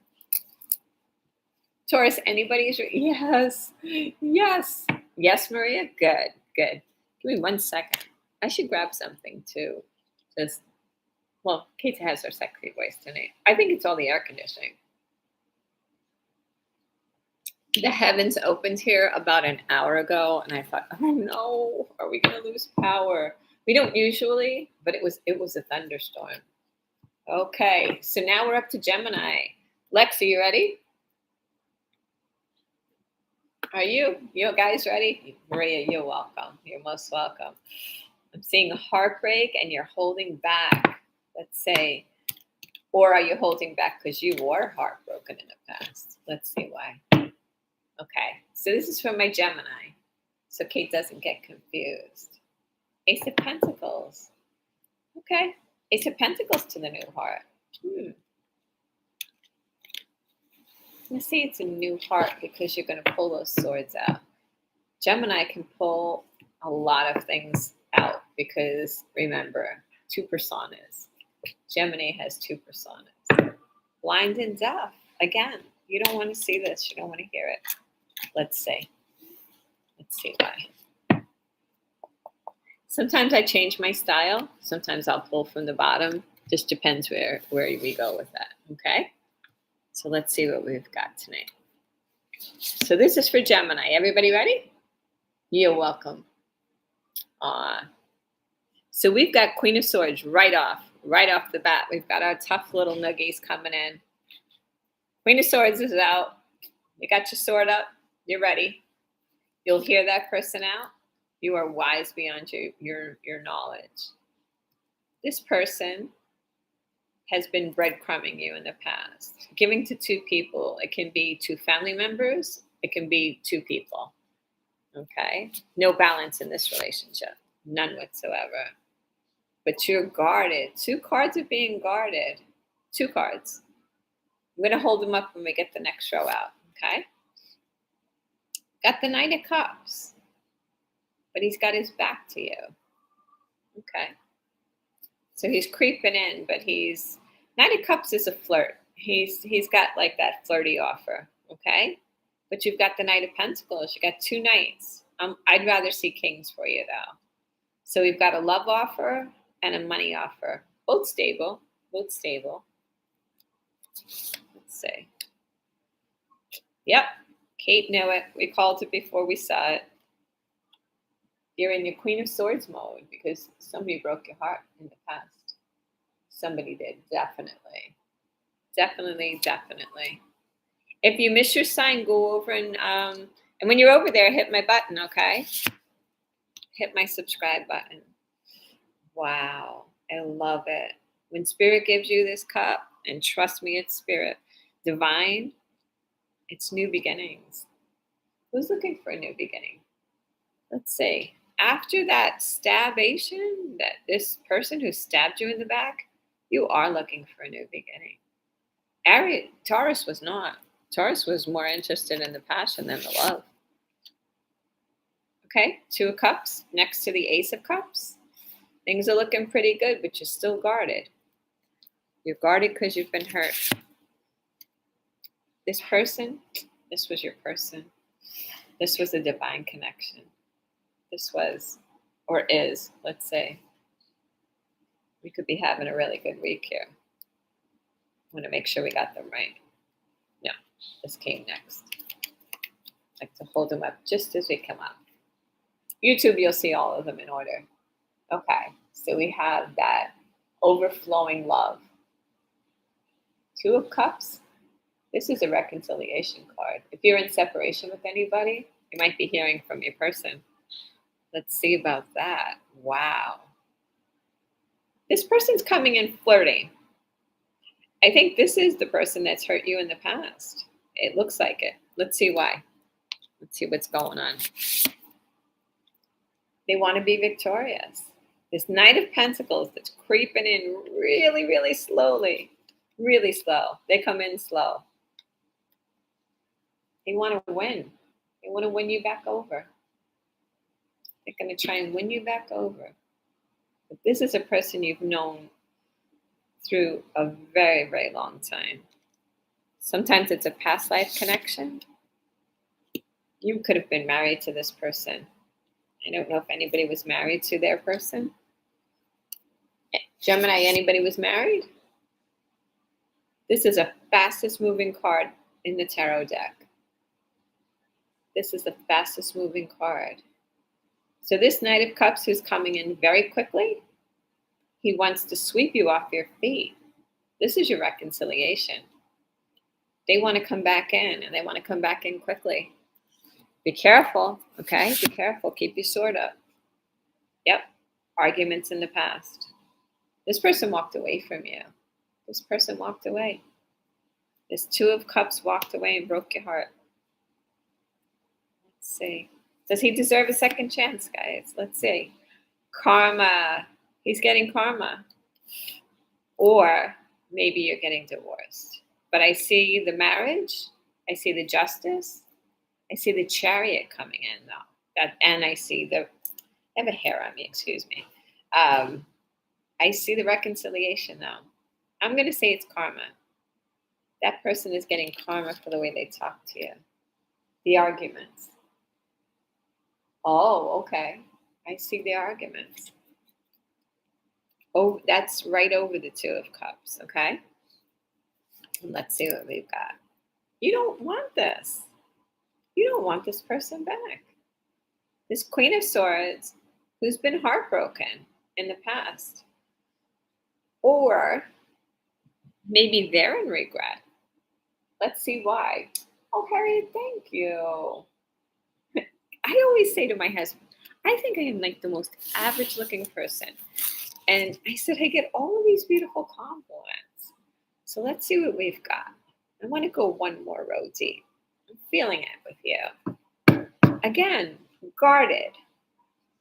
Taurus, anybody's? Yes, yes. Yes, Maria? Good, good. Give me 1 second. I should grab something too. Kate has her sexy voice tonight. I think it's all the air conditioning. The heavens opened here about an hour ago, and I thought, oh no, are we going to lose power? We don't usually, but it was a thunderstorm. Okay, so now we're up to Gemini. Lex, are you ready? Are you guys ready? Maria, you're welcome. You're most welcome. I'm seeing a heartbreak and you're holding back, let's say. Or are you holding back because you were heartbroken in the past? Let's see why. Okay, so this is from my Gemini, so Kate doesn't get confused. Ace of Pentacles. Okay, Ace of Pentacles to the new heart. Let's see, it's a new heart because you're going to pull those swords out. Gemini can pull a lot of things out because, remember, two personas. Gemini has two personas. Blind and deaf. Again, you don't want to see this. You don't want to hear it. Let's see. Let's see why. Sometimes I change my style. Sometimes I'll pull from the bottom. Just depends where we go with that. Okay? So let's see what we've got tonight. So this is for Gemini. Everybody ready? You're welcome. So we've got Queen of Swords right off the bat. We've got our tough little nuggies coming in. Queen of Swords is out. You got your sword up. You're ready. You'll hear that person out. You are wise beyond your knowledge. This person has been breadcrumbing you in the past, giving to two people. It can be two family members. It can be two people. Okay? No balance in this relationship. None whatsoever. But you're guarded. Two cards are being guarded. Two cards. I'm going to hold them up when we get the next row out. Okay? Got the Knight of Cups. But he's got his back to you. Okay? So he's creeping in, but Knight of Cups is a flirt. He's got like that flirty offer, okay? But you've got the Knight of Pentacles. You got two knights. I'd rather see kings for you though. So we've got a love offer and a money offer. Both stable. Both stable. Let's see. Yep. Kate knew it. We called it before we saw it. You're in your Queen of Swords mode because somebody broke your heart in the past. Somebody did, definitely. Definitely. If you miss your sign, go over and when you're over there, hit my button, okay? Hit my subscribe button. Wow, I love it. When Spirit gives you this cup, and trust me, it's Spirit, divine, it's new beginnings. Who's looking for a new beginning? Let's see. After that stabation, that this person who stabbed you in the back, you are looking for a new beginning. Taurus was not. Taurus was more interested in the passion than the love. Okay, Two of Cups next to the Ace of Cups. Things are looking pretty good, but you're still guarded. You're guarded because you've been hurt. This person, this was your person. This was a divine connection. This was, or is, let's say. We could be having a really good week here. I want to make sure we got them right. No, this came next. I like to hold them up just as we come up. YouTube, you'll see all of them in order. Okay, so we have that overflowing love. Two of Cups. This is a reconciliation card. If you're in separation with anybody, you might be hearing from your person. Let's see about that. Wow. This person's coming in flirting. I think this is the person that's hurt you in the past. It looks like it. Let's see why. Let's see what's going on. They want to be victorious. This Knight of Pentacles that's creeping in really, really slowly. Really slow. They come in slow. They want to win. They want to win you back over. They're going to try and win you back over. But this is a person you've known through a very, very long time. Sometimes it's a past life connection. You could have been married to this person. I don't know if anybody was married to their person. Gemini, anybody was married? This is a fastest moving card in the tarot deck. This is the fastest moving card. So this Knight of Cups who's coming in very quickly, he wants to sweep you off your feet. This is your reconciliation. They want to come back in, and they want to come back in quickly. Be careful, okay? Be careful. Keep your sword up. Yep. Arguments in the past. This person walked away from you. This person walked away. This Two of Cups walked away and broke your heart. Let's see. Does he deserve a second chance, guys? Let's see. Karma. He's getting karma. Or maybe you're getting divorced. But I see the marriage. I see the justice. I see the chariot coming in, though. And I see I have a hair on me, excuse me. I see the reconciliation, though. I'm going to say it's karma. That person is getting karma for the way they talk to you. The arguments. Oh, okay. I see the arguments. Oh, that's right over the Two of Cups, okay? Let's see what we've got. You don't want this. You don't want this person back. This Queen of Swords who's been heartbroken in the past. Or maybe they're in regret. Let's see why. Oh, Harriet, thank you. I always say to my husband, I think I am like the most average looking person. And I said, I get all of these beautiful compliments. So let's see what we've got. I want to go one more row deep. I'm feeling it with you. Again, guarded.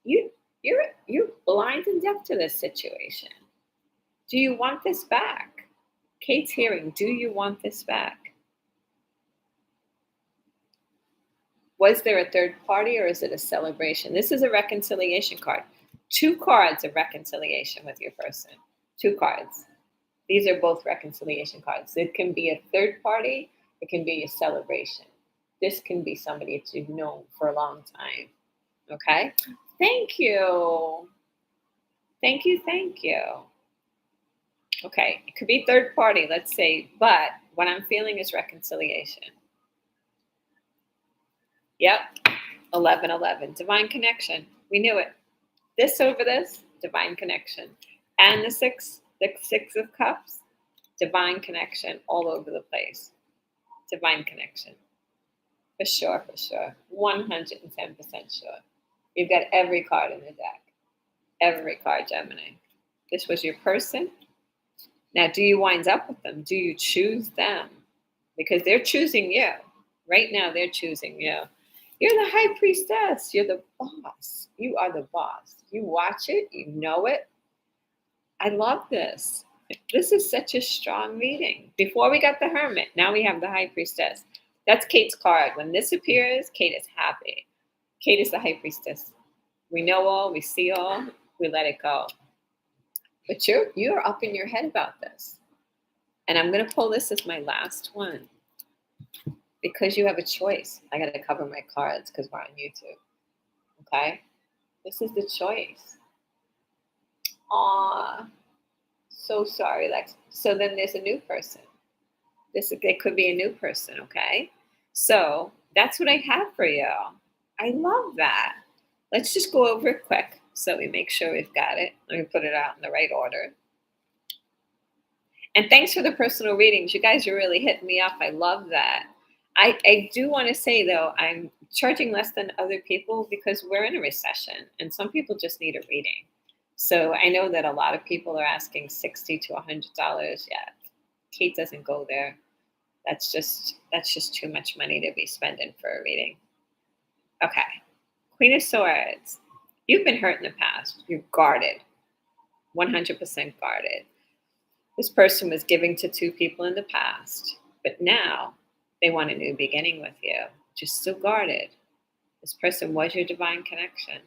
You're blind and deaf to this situation. Do you want this back? Kate's hearing, do you want this back? Was there a third party or is it a celebration? This is a reconciliation card. 2 cards of reconciliation with your person. 2 cards. These are both reconciliation cards. It can be a third party. It can be a celebration. This can be somebody that you've known for a long time. Okay? Thank you. Thank you. Thank you. Okay. It could be third party, let's say, but what I'm feeling is reconciliation. Yep. 1111. Divine connection. We knew it. This over this, divine connection. And the six of cups, divine connection all over the place. Divine connection. For sure, for sure. 110% sure. You've got every card in the deck. Every card, Gemini. This was your person. Now, do you wind up with them? Do you choose them? Because they're choosing you. Right now, they're choosing you. You're the high priestess. You're the boss. You are the boss. You watch it. You know it. I love this. This is such a strong reading. Before we got the hermit, now we have the high priestess. That's Kate's card. When this appears, Kate is happy. Kate is the high priestess. We know all. We see all. We let it go. But you're up in your head about this. And I'm going to pull this as my last one. Because you have a choice. I got to cover my cards because we're on YouTube. Okay? This is the choice. Aw. So sorry, Lex. So then there's a new person. It could be a new person, okay? So that's what I have for you. I love that. Let's just go over it quick so we make sure we've got it. Let me put it out in the right order. And thanks for the personal readings. You guys are really hitting me up. I love that. I do want to say, though, I'm charging less than other people because we're in a recession and some people just need a reading. So I know that a lot of people are asking $60 to $100. Yeah, Kate doesn't go there. That's just too much money to be spending for a reading. Okay. Queen of Swords. You've been hurt in the past. You're guarded. 100% guarded. This person was giving to 2 people in the past, but now they want a new beginning with you. Just still guarded. This person was your divine connection.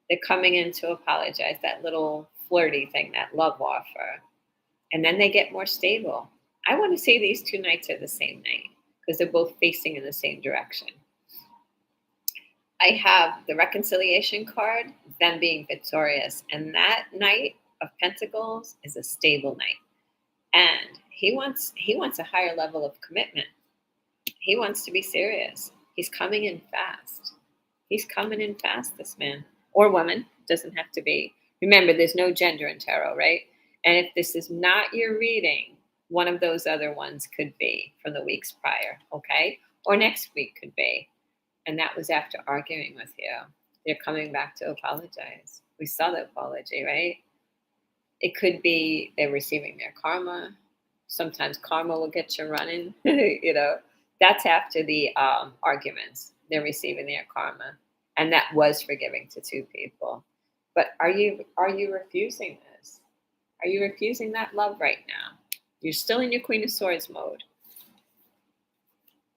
They're coming in to apologize, that little flirty thing, that love offer. And then they get more stable. I want to say these 2 nights are the same night because they're both facing in the same direction. I have the reconciliation card, them being victorious. And that Knight of Pentacles is a stable night. And he wants a higher level of commitment. He wants to be serious. He's coming in fast. He's coming in fast, this man. Or woman. Doesn't have to be. Remember, there's no gender in tarot, right? And if this is not your reading, one of those other ones could be from the weeks prior, okay? Or next week could be. And that was after arguing with you. They're coming back to apologize. We saw the apology, right? It could be they're receiving their karma. Sometimes karma will get you running, you know. That's after the arguments. they're receiving their karma. And that was forgiving to two people. But are you refusing this? Are you refusing that love right now? You're still in your Queen of Swords mode.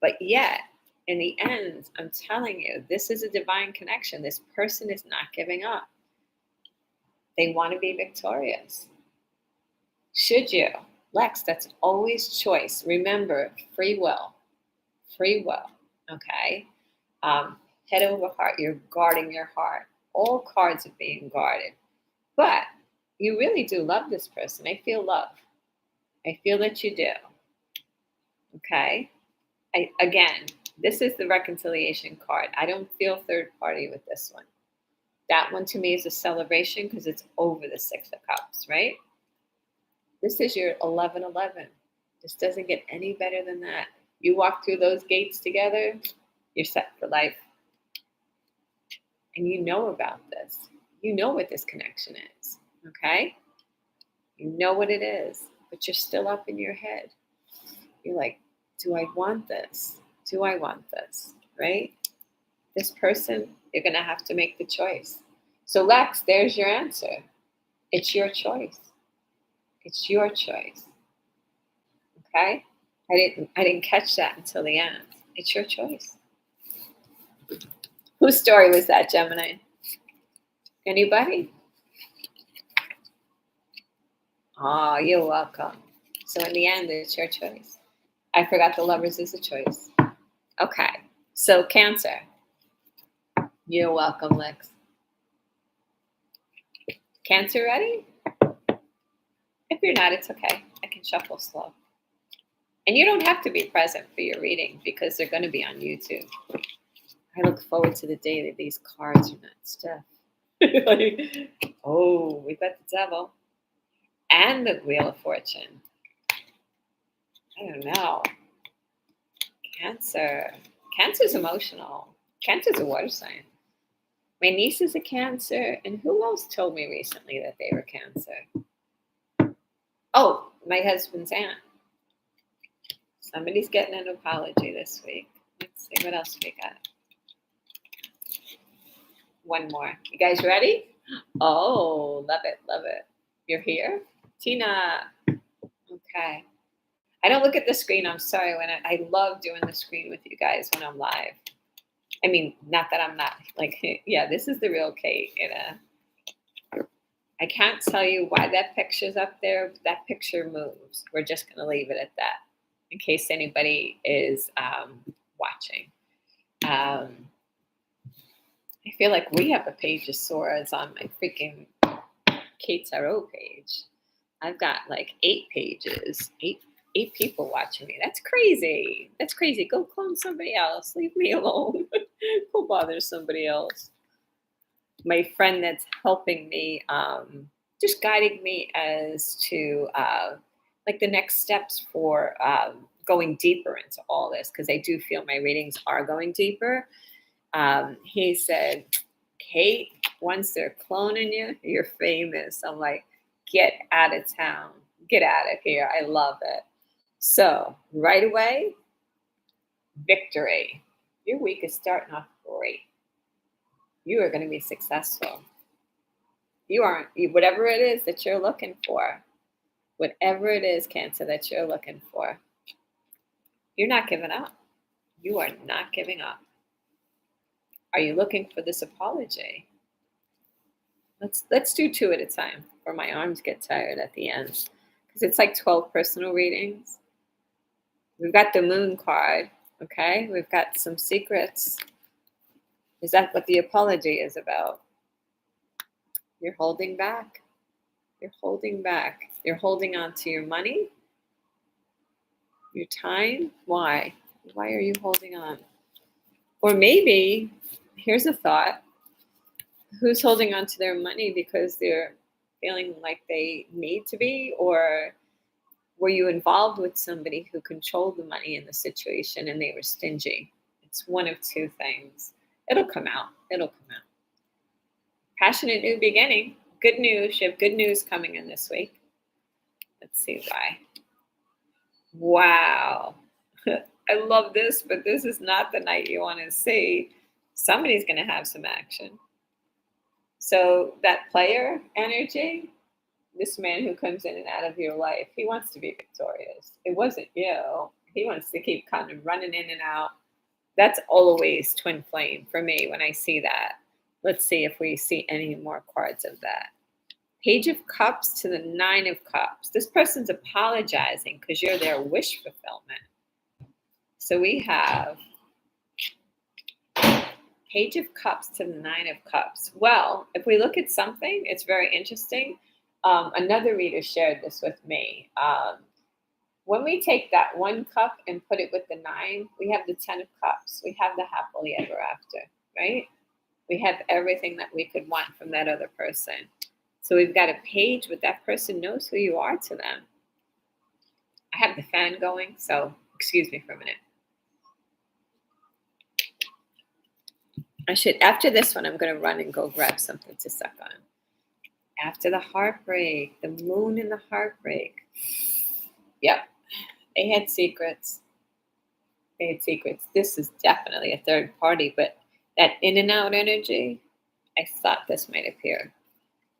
But yet, in the end, I'm telling you, this is a divine connection. This person is not giving up. They want to be victorious. Should you? Lex, that's always choice. Remember, free will. Free will. Okay? Head over heart. You're guarding your heart. All cards are being guarded. But you really do love this person. I feel love. I feel that you do. Okay? Again, this is the reconciliation card. I don't feel third party with this one. That one to me is a celebration because it's over the Six of Cups, right? This is your 11-11. This doesn't get any better than that. You walk through those gates together, you're set for life. And you know about this. You know what this connection is, okay? You know what it is, but you're still up in your head. You're like, do I want this? Do I want this, right? This person, you're going to have to make the choice. So Lex, there's your answer. It's your choice. It's your choice. Okay? I didn't catch that until the end. It's your choice. Whose story was that, Gemini? Anybody? Oh, you're welcome. So in the end, it's your choice. I forgot the Lovers is a choice. Okay. So Cancer. You're welcome, Lex. Cancer ready? If you're not, it's okay. I can shuffle slow. And you don't have to be present for your reading because they're going to be on YouTube. I look forward to the day that these cards are not stiff. Oh, we've got the Devil and the Wheel of Fortune. I don't know. Cancer. Cancer's emotional. Cancer's a water sign. My niece is a Cancer, and who else told me recently that they were Cancer? Oh, my husband's aunt. Somebody's getting an apology this week. Let's see what else we got. One more. You guys ready? Oh, love it, love it. You're here? Tina. Okay. I don't look at the screen. I'm sorry. I love doing the screen with you guys when I'm live. I mean, not that I'm not like, yeah, this is the real Kate. I can't tell you why that picture's up there. But that picture moves. We're just going to leave it at that in case anybody is watching. I feel like we have a page of swords on my freaking Kate Tarot page. I've got like 8 pages, eight people watching me. That's crazy. That's crazy. Go clone somebody else. Leave me alone. Go bother somebody else. My friend that's helping me, just guiding me as to like the next steps for going deeper into all this, because I do feel my readings are going deeper. He said, Kate, once they're cloning you, you're famous. I'm like, get out of town. Get out of here. I love it. So right away, victory. Your week is starting off great. You are going to be successful. You aren't, whatever it is that you're looking for, whatever it is, Cancer, that you're looking for, you're not giving up. You are not giving up. Are you looking for this apology? Let's do 2 at a time, or my arms get tired at the end, because it's like 12 personal readings. We've got the Moon card, okay? We've got some secrets. Is that what the apology is about? You're holding back. You're holding back. You're holding on to your money, your time. Why? Why are you holding on? Or maybe, here's a thought. Who's holding on to their money because they're feeling like they need to be, or were you involved with somebody who controlled the money in the situation and they were stingy? It's one of 2 things. It'll come out. It'll come out. Passionate new beginning. Good news. You have good news coming in this week. Let's see why. Wow. I love this, but this is not the night you want to see. Somebody's going to have some action. So that player energy, this man who comes in and out of your life, he wants to be victorious. It wasn't you. He wants to keep kind of running in and out. That's always twin flame for me when I see that. Let's see if we see any more cards of that. Page of Cups to the Nine of Cups. This person's apologizing because you're their wish fulfillment. So we have Page of Cups to the Nine of Cups. Well, if we look at something, it's very interesting. Another reader shared this with me. When we take that one cup and put it with the nine, we have the 10 of Cups. We have the happily ever after, right? We have everything that we could want from that other person. So we've got a page, but that person knows who you are to them. I have the fan going, so excuse me for a minute. After this one, I'm going to run and go grab something to suck on. After the heartbreak, the moon and the heartbreak. Yep, they had secrets. They had secrets. This is definitely a third party, but that in and out energy, I thought this might appear.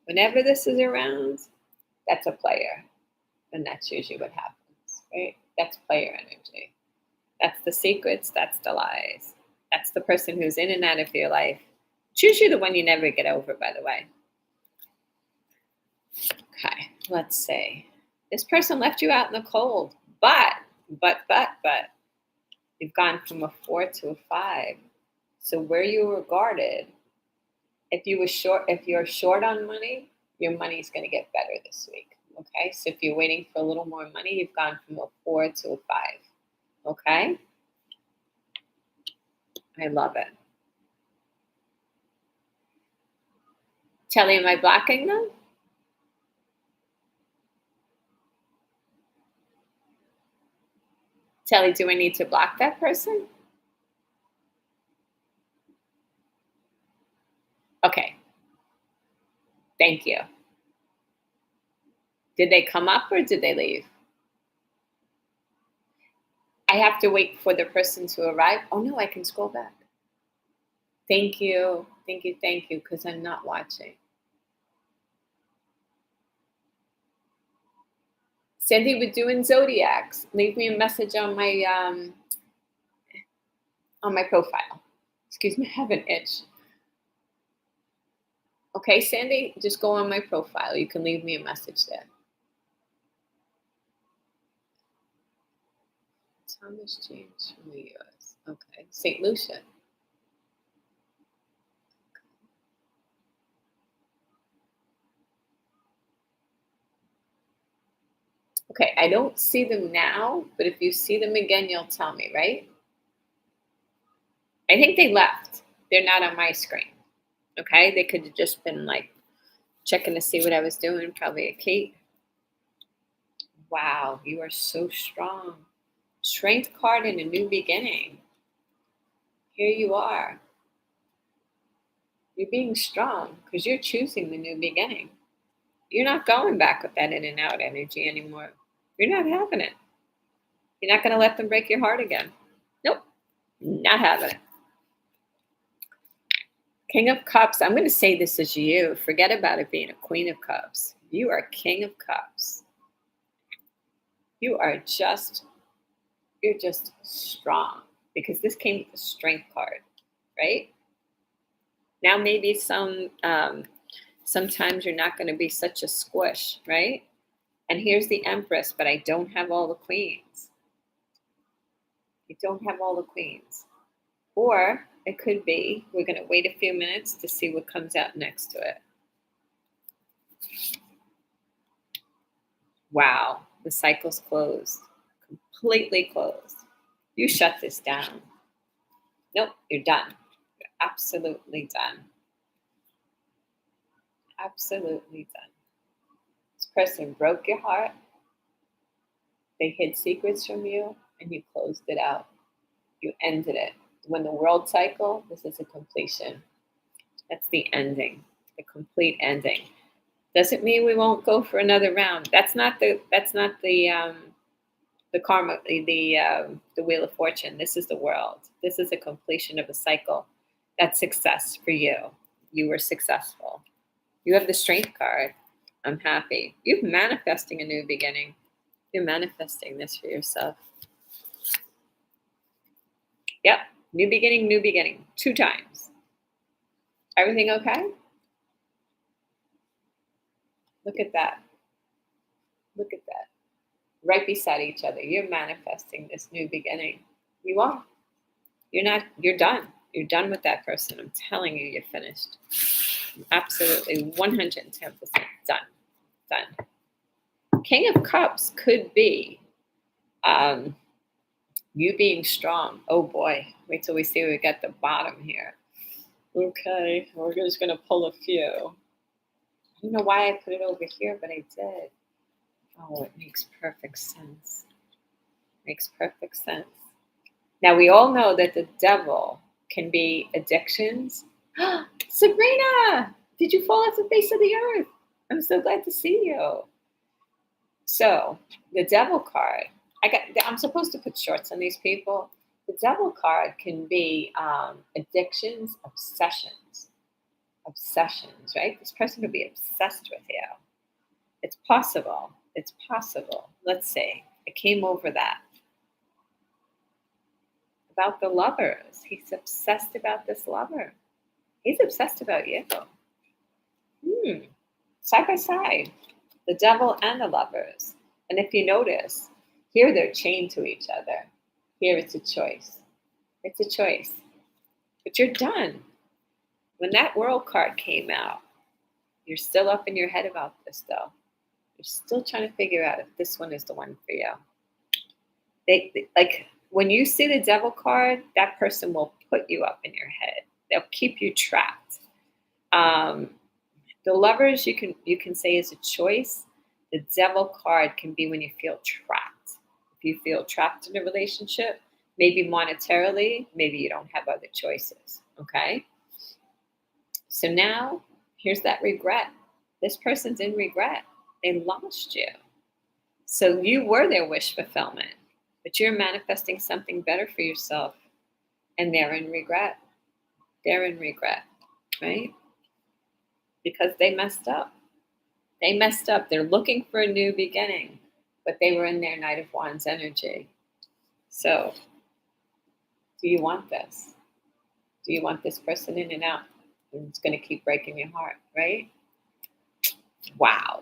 Whenever this is around, that's a player. And that's usually what happens, right? That's player energy. That's the secrets, that's the lies. That's the person who's in and out of your life. It's usually the one you never get over, by the way. Okay, let's see. This person left you out in the cold, but, you've gone from a 4 to a 5. So where you were guarded, if you're short on money, your money's going to get better this week. Okay, so if you're waiting for a little more money, you've gone from a 4 to a 5. Okay, I love it. Telly, am I blocking them? Telly, do I need to block that person? Okay. Thank you. Did they come up or did they leave? I have to wait for the person to arrive. Oh no, I can scroll back. Thank you. Thank you. Thank you. Because I'm not watching. Cindy, we're doing Zodiacs. Leave me a message on my profile. Excuse me, I have an itch. Okay, Sandy, just go on my profile. You can leave me a message there. Thomas James from the U.S. Okay, St. Lucia. Okay, I don't see them now, but if you see them again, you'll tell me, right? I think they left. They're not on my screen. Okay, they could have just been like checking to see what I was doing, probably a Kate. Wow, you are so strong. Strength card in a new beginning. Here you are. You're being strong because you're choosing the new beginning. You're not going back with that in and out energy anymore. You're not having it. You're not going to let them break your heart again. Nope, not having it. King of Cups. I'm going to say this is you. Forget about it being a Queen of Cups. You are King of Cups. You're just strong because this came with the Strength card, right? Now maybe sometimes you're not going to be such a squish, right? And here's the Empress, but I don't have all the queens. I don't have all the queens. Or it could be we're going to wait a few minutes to see what comes out next to it. Wow, the cycle's closed. Completely closed. You shut this down. Nope, you're done. You're absolutely done. Absolutely done. This person broke your heart. They hid secrets from you and you closed it out. You ended it. When the world cycle, this is a completion. That's the ending, the complete ending. Doesn't mean we won't go for another round. That's not the The karma, the wheel of fortune. This is the world. This is a completion of a cycle. That's success for you. You were successful. You have the strength card. I'm happy. You're manifesting a new beginning. You're manifesting this for yourself. Yep. New beginning, new beginning. 2 times. Everything okay? Look at that. Look at that. Right beside each other. You're manifesting this new beginning. You are. You're done. You're done with that person. I'm telling you, you're finished. Absolutely 110% done. Done. King of Cups could be you being strong. Oh boy. Wait till we see we got the bottom here. Okay. We're just going to pull a few. I don't know why I put it over here, but I did. Oh, it makes perfect sense. Makes perfect sense. Now, we all know that the devil can be addictions. Sabrina, did you fall off the face of the earth? I'm so glad to see you. So, the devil card, I'm supposed to put shorts on these people. The devil card can be addictions, obsessions. Obsessions, right? This person could be obsessed with you. It's possible. It's possible. Let's see. I came over that. About the lovers. He's obsessed about this lover. He's obsessed about you. Side by side. The devil and the lovers. And if you notice, here they're chained to each other. Here it's a choice. It's a choice. But you're done. When that world card came out, you're still up in your head about this, though. You're still trying to figure out if this one is the one for you. They like when you see the devil card, that person will put you up in your head. They'll keep you trapped. The lovers you can say is a choice. The devil card can be when you feel trapped. If you feel trapped in a relationship, maybe monetarily, maybe you don't have other choices. Okay. So now here's that regret. This person's in regret. They lost you. So you were their wish fulfillment, but you're manifesting something better for yourself. And they're in regret. They're in regret, right? Because they messed up. They messed up. They're looking for a new beginning, but they were in their Knight of Wands energy. So do you want this? Do you want this person in and out? And it's going to keep breaking your heart, right? Wow.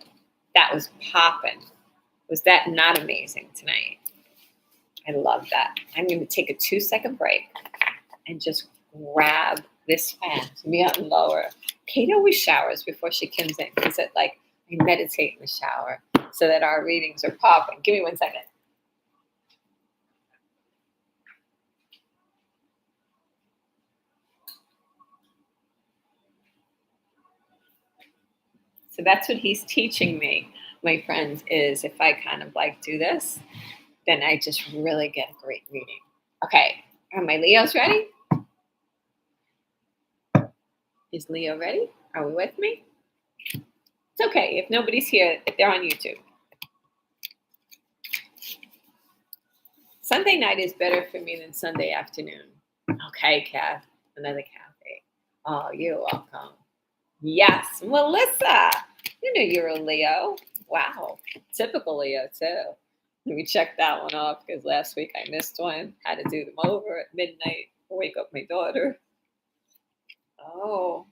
That was popping. Was that not amazing tonight? I love that. I'm going to take a 2-second break and just grab this fan to be out and lower. Kate always showers before she comes in because I meditate in the shower so that our readings are popping. Give me 1 second. So that's what he's teaching me, my friends, is if I kind of do this, then I just really get a great reading. Okay, are my Leos ready? Is Leo ready? Are we with me? It's okay if nobody's here, if they're on YouTube. Sunday night is better for me than Sunday afternoon. Okay, Kath, another Kathy. Oh, you're welcome. Yes, Melissa. You knew you were a Leo. Wow, typical Leo too. Let me check that one off because last week I missed one. Had to do them over at midnight. Wake up my daughter. Oh,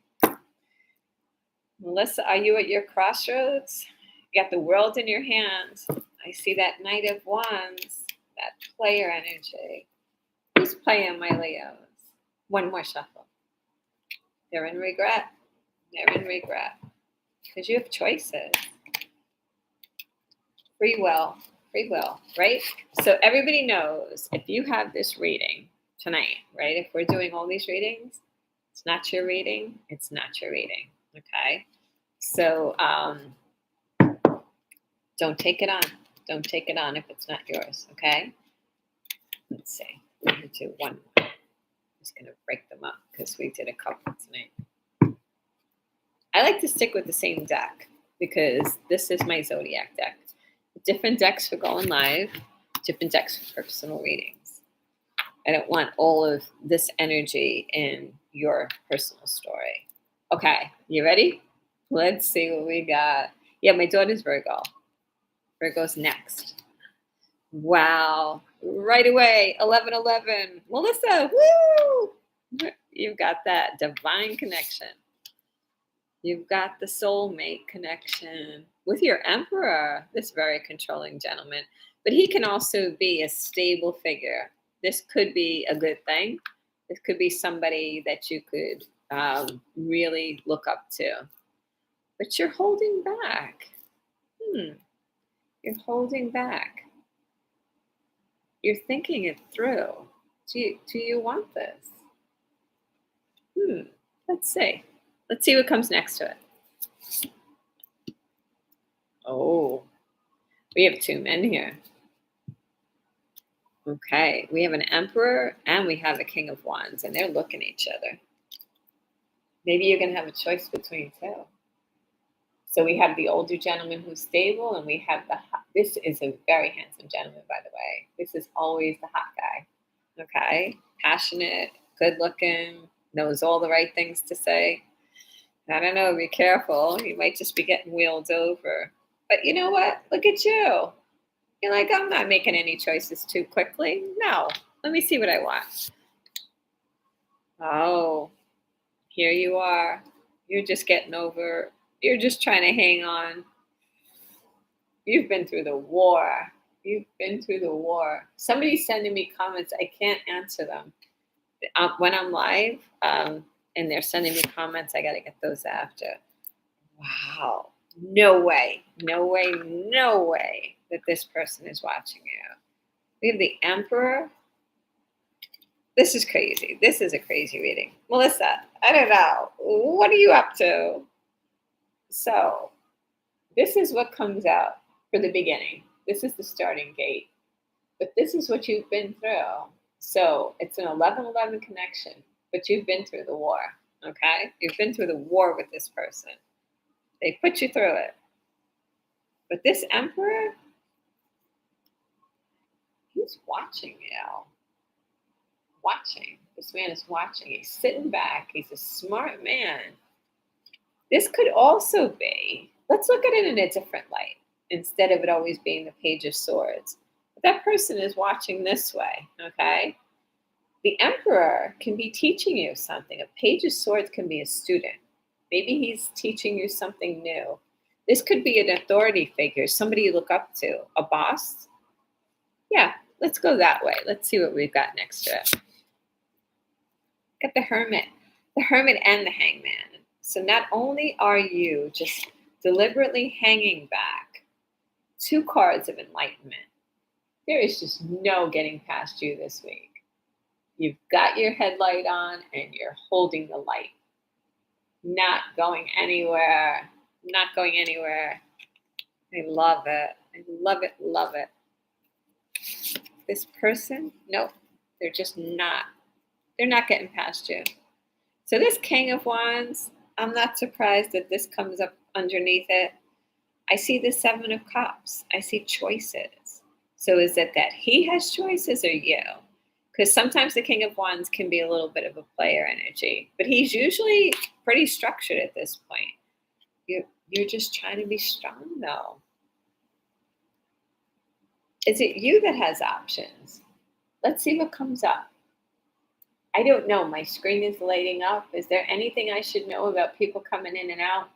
Melissa, are you at your crossroads? You got the world in your hands. I see that Knight of Wands, that player energy. Who's playing my Leos? One more shuffle. They're in regret. They're in regret. Because you have choices. Free will, right? So everybody knows if you have this reading tonight, right? If we're doing all these readings, it's not your reading. It's not your reading, okay? So don't take it on. Don't take it on if it's not yours, okay? Let's see. I'm going to do one more. I'm just going to break them up because we did a couple tonight. I like to stick with the same deck because this is my Zodiac deck. Different decks for going live. different decks for personal readings. I don't want all of this energy in your personal story. Okay, you ready? Let's see what we got. Yeah, my daughter's Virgo. Virgo's next. Wow. Right away, 1111. Melissa, woo! You've got that divine connection. You've got the soulmate connection with your emperor, this very controlling gentleman. But he can also be a stable figure. This could be a good thing. This could be somebody that you could really look up to. But you're holding back. You're holding back. You're thinking it through. Do you want this? Let's see. Let's see what comes next to it. Oh, we have two men here. Okay, we have an emperor and we have a king of wands, and they're looking at each other. Maybe you're going to have a choice between two. So we have the older gentleman who's stable, and we have this is a very handsome gentleman, by the way. This is always the hot guy. Okay, passionate, good looking, knows all the right things to say. I don't know, be careful. You might just be getting wheeled over. But you know what? Look at you. You're like, I'm not making any choices too quickly. No, let me see what I want. Oh, here you are. You're just getting over. You're just trying to hang on. You've been through the war. You've been through the war. Somebody's sending me comments. I can't answer them. When I'm live and they're sending me comments, I got to get those after. Wow. No way that this person is watching you. We have the Emperor. This is crazy. This is a crazy reading. Melissa, I don't know. What are you up to? So, this is what comes out for the beginning. This is the starting gate. But this is what you've been through. So, it's an 11-11 connection, but you've been through the war, okay? You've been through the war with this person. They put you through it. But this emperor, he's watching you. Watching. This man is watching. He's sitting back. He's a smart man. This could also be, let's look at it in a different light, instead of it always being the Page of Swords. But that person is watching this way, okay? The Emperor can be teaching you something. A Page of Swords can be a student. Maybe he's teaching you something new. This could be an authority figure, somebody you look up to, a boss. Yeah, let's go that way. Let's see what we've got next to it. Got the Hermit and the Hangman. So not only are you just deliberately hanging back, two cards of enlightenment. There is just no getting past you this week. You've got your headlight on and you're holding the light. Not going anywhere. Not going anywhere. I love it. I love it. Love it. This person, nope. They're just not. They're not getting past you. So this King of Wands, I'm not surprised that this comes up underneath it. I see the Seven of Cups. I see choices. So is it that he has choices or you? Because sometimes the King of Wands can be a little bit of a player energy, but he's usually pretty structured at this point. You're just trying to be strong, though. Is it you that has options? Let's see what comes up. I don't know. My screen is lighting up. Is there anything I should know about people coming in and out?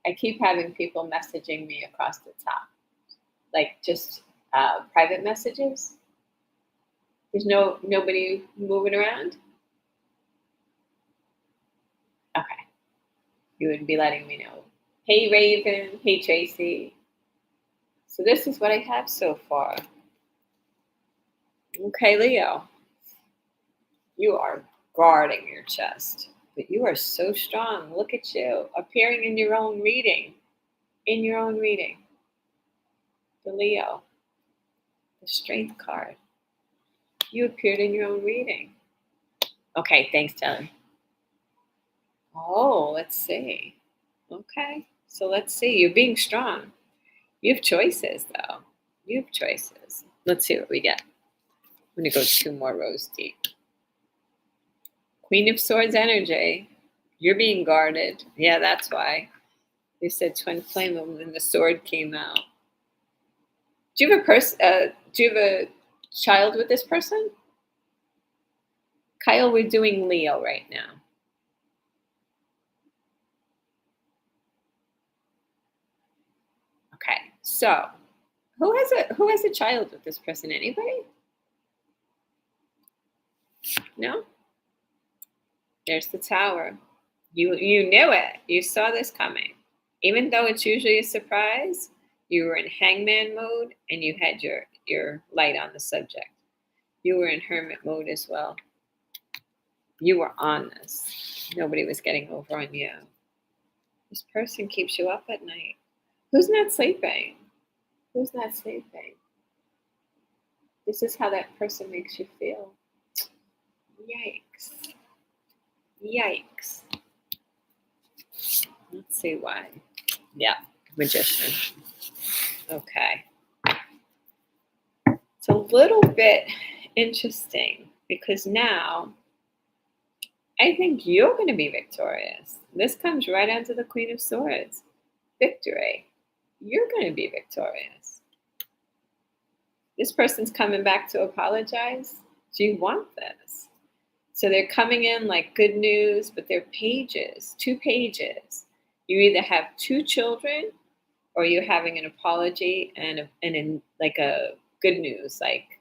I keep having people messaging me across the top, like just private messages. There's nobody moving around? Okay. You would be letting me know. Hey, Raven. Hey, Tracy. So this is what I have so far. Okay, Leo. You are guarding your chest, but you are so strong. Look at you, appearing in your own reading. In your own reading. The Leo. The Strength card. You appeared in your own reading. Okay, thanks, Telly. Oh, let's see. Okay, so let's see. You're being strong. You have choices, though. You have choices. Let's see what we get. I'm going to go 2 more rows deep. Queen of Swords energy. You're being guarded. Yeah, that's why. You said twin flame and then the sword came out. Do you have a child with this person? Kyle, we're doing Leo right now. Okay, so who has a child with this person? Anybody? No? There's the Tower. You knew it. You saw this coming. Even though it's usually a surprise, you were in hangman mode and you had your light on the subject. You were in hermit mode as well. You were on this. Nobody was getting over on you. This person keeps you up at night. Who's not sleeping? Who's not sleeping? This is how that person makes you feel. Yikes. Yikes. Let's see why. Yeah, Magician. Okay. It's a little bit interesting because now I think you're going to be victorious. This comes right onto the Queen of Swords. Victory. You're going to be victorious. This person's coming back to apologize. Do you want this? So they're coming in like good news, but they're pages, 2 pages. You either have 2 children or you're having an apology and a good news, like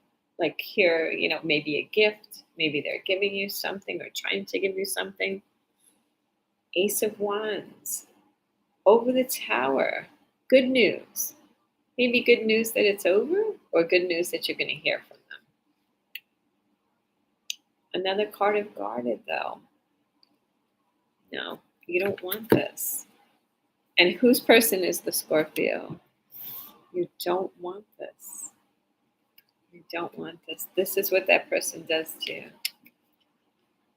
here, maybe a gift, maybe they're giving you something or trying to give you something. Ace of Wands, over the Tower, good news. Maybe good news that it's over or good news that you're going to hear from them. Another card of guarded though. No, you don't want this. And whose person is the Scorpio? You don't want this. You don't want this. This is what that person does to you.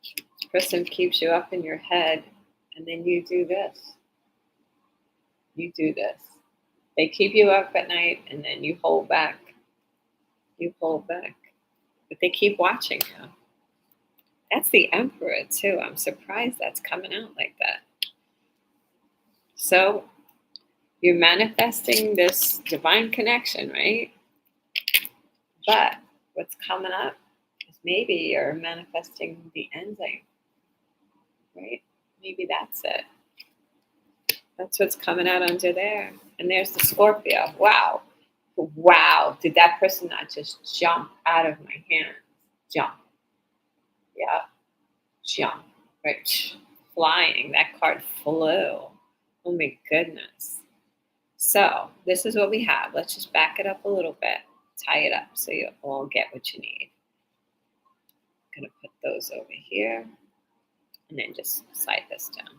This person keeps you up in your head, and then you do this. You do this. They keep you up at night, and then you hold back. You hold back. But they keep watching you. That's the Emperor, too. I'm surprised that's coming out like that. So you're manifesting this divine connection, right? But what's coming up is maybe you're manifesting the ending, right? Maybe that's it. That's what's coming out under there. And there's the Scorpio. Wow. Wow. Did that person not just jump out of my hands? Jump. Yeah. Jump. Right. Flying. That card flew. Oh my goodness. So this is what we have. Let's just back it up a little bit. Tie it up so you all get what you need. I'm going to put those over here and then just slide this down.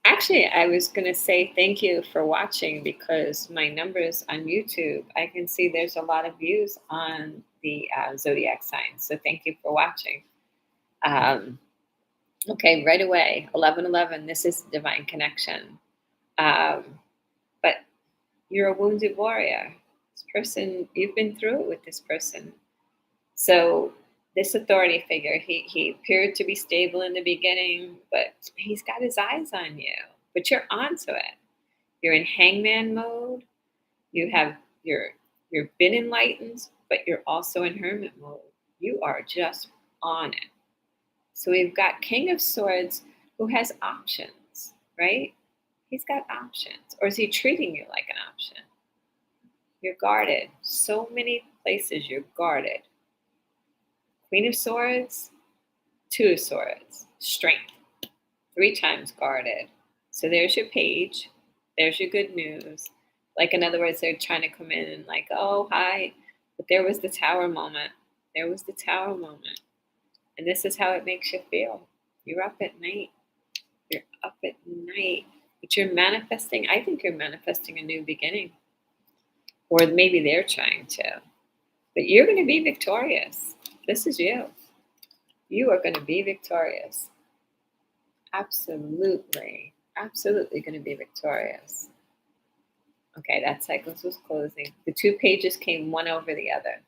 Actually, I was going to say thank you for watching because my numbers on YouTube, I can see there's a lot of views on the Zodiac Signs. So thank you for watching. Okay, right away, 1111, this is divine connection. But you're a wounded warrior. This person, you've been through it with this person. So this authority figure, he appeared to be stable in the beginning, but he's got his eyes on you. But you're onto it. You're in hangman mode. You're been enlightened, but you're also in hermit mode. You are just on it. So we've got King of Swords who has options, right? He's got options. Or is he treating you like an option? You're guarded. So many places you're guarded. Queen of Swords, 2 of Swords, strength, 3 times guarded. So there's your page. There's your good news. Like, in other words, they're trying to come in and like, oh, hi. But there was the Tower moment. There was the Tower moment. And this is how it makes you feel. You're up at night. You're up at night. But you're manifesting, I think you're manifesting a new beginning. Or maybe they're trying to. But you're going to be victorious. This is you. You are going to be victorious. Absolutely. absolutely going to be victorious. Okay, that cycle was closing. The two pages came one over the other.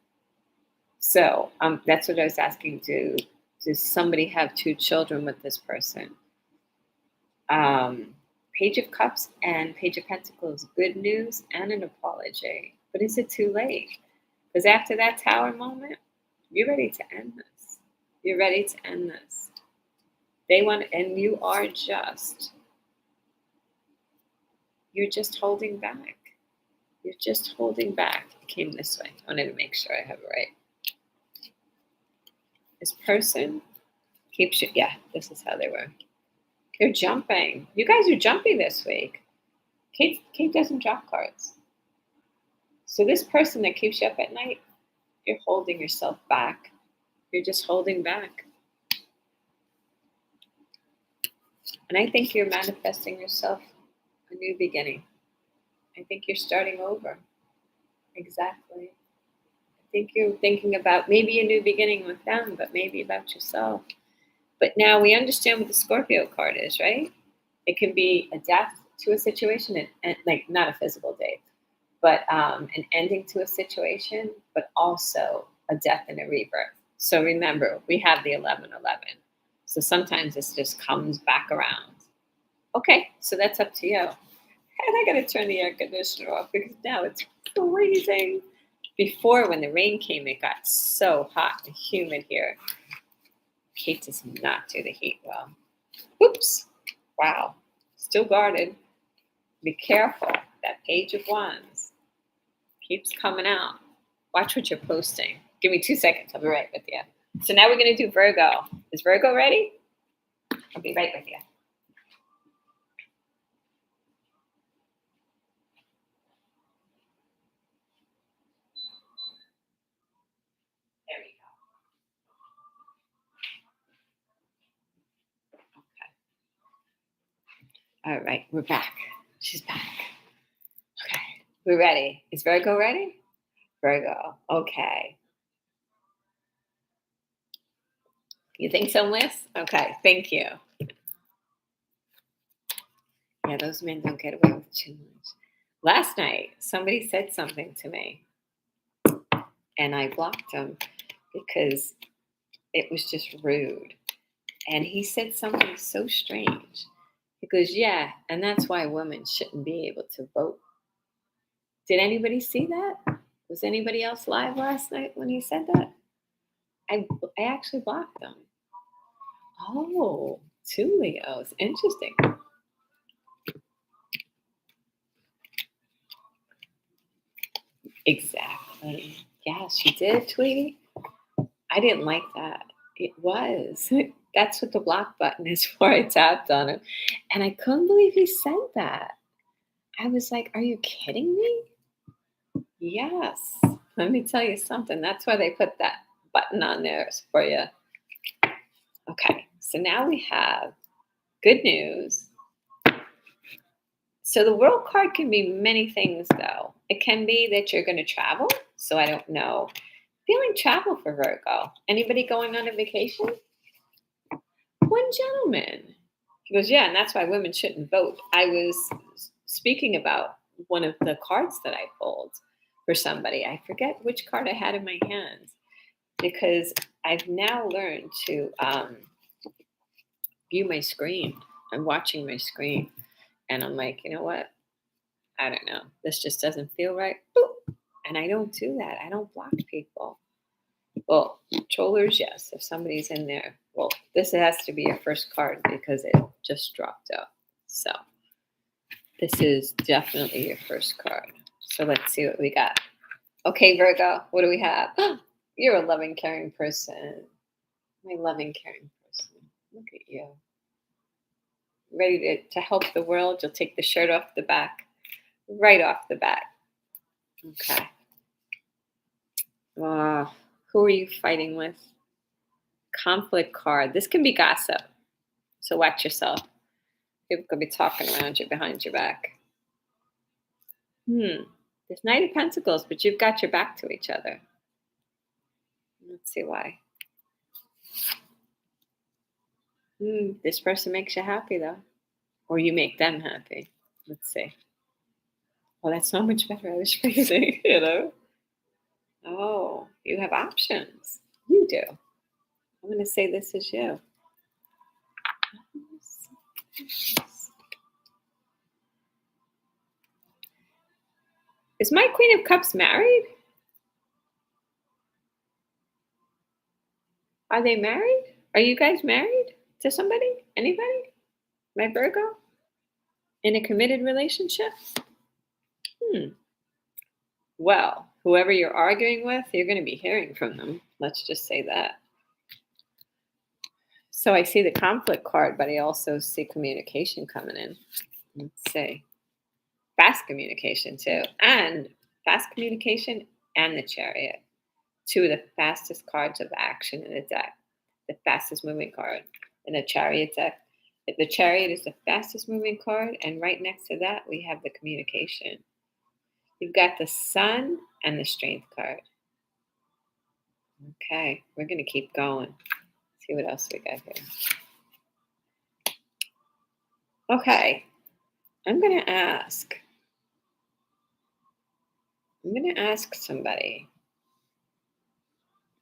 So that's what I was asking. Does somebody have two children with this person? Um, Page of Cups and Page of Pentacles, good news and an apology. But is it too late? Because after that tower moment, you're ready to end this. You're ready to end this. They want, and you are just, you're just holding back. You're just holding back. It came this way. I wanted to make sure I have it right. This person keeps you, yeah, this is how they were. They're jumping. You guys are jumpy this week. Kate doesn't drop cards. So this person that keeps you up at night, you're holding yourself back. You're just holding back. And I think you're manifesting yourself a new beginning. I think you're starting over. Exactly. I think you're thinking about maybe a new beginning with them, but maybe about yourself. But now we understand what the Scorpio card is, right? It can be a death to a situation, and like not a physical death, but an ending to a situation, but also a death and a rebirth. So remember, we have the 1111. So sometimes this just comes back around. Okay, so that's up to you. And I got to turn the air conditioner off because now it's freezing. Before, when the rain came, it got so hot and humid here. Kate does not do the heat well. Oops. Wow. Still guarded. Be careful. That Page of Wands keeps coming out. Watch what you're posting. Give me 2 seconds. I'll be right with you. So now we're going to do Virgo. Is Virgo ready? I'll be right with you. There we go. Okay. All right. We're back. She's back. Okay. We're ready. Is Virgo ready? Virgo. Okay. You think so, Liz? Okay. Thank you. Yeah, those men don't get away with too much. Last night, somebody said something to me, and I blocked him because it was just rude. And he said something so strange. He goes, yeah, and that's why women shouldn't be able to vote. Did anybody see that? Was anybody else live last night when he said that? I actually blocked them. Oh, two Leos. Interesting. Exactly. Yes, you did, Tweety. I didn't like that. It was. That's what the block button is for. I tapped on it. And I couldn't believe he said that. I was like, are you kidding me? Yes. Let me tell you something. That's why they put that button on there for you. Okay. So now we have good news. So the world card can be many things, though. It can be that you're going to travel. So I don't know. Feeling travel for Virgo. Anybody going on a vacation? One gentleman. He goes, yeah, and that's why women shouldn't vote. I was speaking about one of the cards that I pulled for somebody. I forget which card I had in my hands because I've now learned to view my screen. I'm watching my screen and I'm like, you know what? I don't know. This just doesn't feel right. Boop. And I don't do that. I don't block people. Well, trollers, yes. If somebody's in there, well, this has to be your first card because it just dropped out. So this is definitely your first card. So let's see what we got. Okay, Virgo, what do we have? You're a loving, caring person. My loving, caring person. Look at you. Ready to help the world. You'll take the shirt off the back, right off the bat. Okay. Who are you fighting with? Conflict card. This can be gossip. So watch yourself. People could be talking around you behind your back. There's Knight of Pentacles, but you've got your back to each other. Let's see why. This person makes you happy, though. or you make them happy. Let's see. Well, that's so much better. I was phrasing, Oh, you have options. You do. I'm going to say this is you. Is my Queen of Cups married? Are they married? Are you guys married to somebody? Anybody? My Virgo? In a committed relationship? Well, whoever you're arguing with, you're going to be hearing from them. Let's just say that. So I see the conflict card, but I also see communication coming in. Let's see. Fast communication, too. And fast communication and the Chariot. Two of the fastest cards of action in the deck. The fastest moving card in the Chariot deck. The Chariot is the fastest moving card, and right next to that, we have the communication. You've got the Sun and the Strength card. Okay, we're going to keep going. See what else we got here. Okay, I'm going to ask somebody,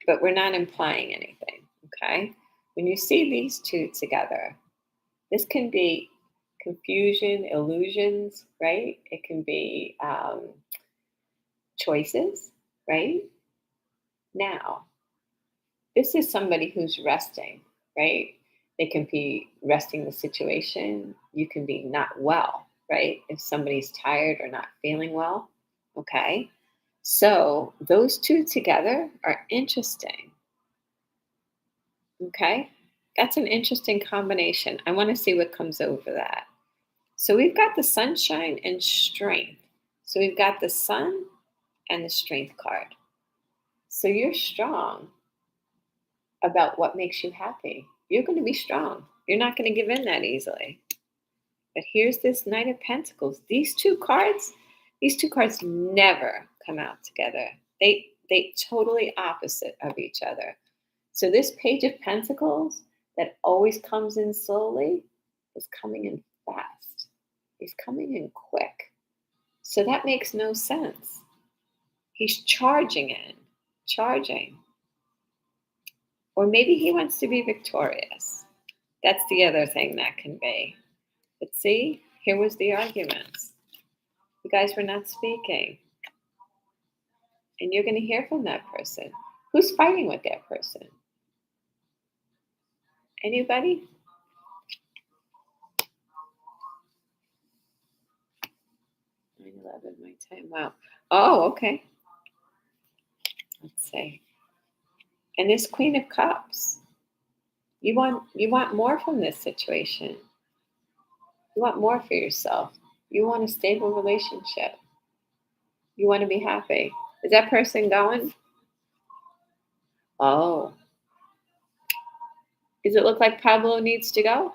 but we're not implying anything, okay? When you see these two together, this can be confusion, illusions, right? It can be choices, right? Now, this is somebody who's resting, right? They can be resting the situation. You can be not well, right? If somebody's tired or not feeling well, okay? So those two together are interesting, okay? That's an interesting combination. I want to see what comes over that. So we've got the sunshine and strength. So we've got the sun and the strength card. So you're strong about what makes you happy. You're going to be strong. You're not going to give in that easily. But here's this Knight of Pentacles. These two cards never come out together. They totally opposite of each other. So this Page of Pentacles that always comes in slowly is coming in fast. He's coming in quick. So that makes no sense. He's charging. Or maybe he wants to be victorious. That's the other thing that can be. But see, here was the arguments. You guys were not speaking. And you're going to hear from that person. Who's fighting with that person? Anybody? Nine 11 my time. Wow. Oh, okay. Let's see. And this Queen of Cups. You want more from this situation. You want more for yourself. You want a stable relationship. You want to be happy. Is that person going? Oh. Does it look like Pablo needs to go?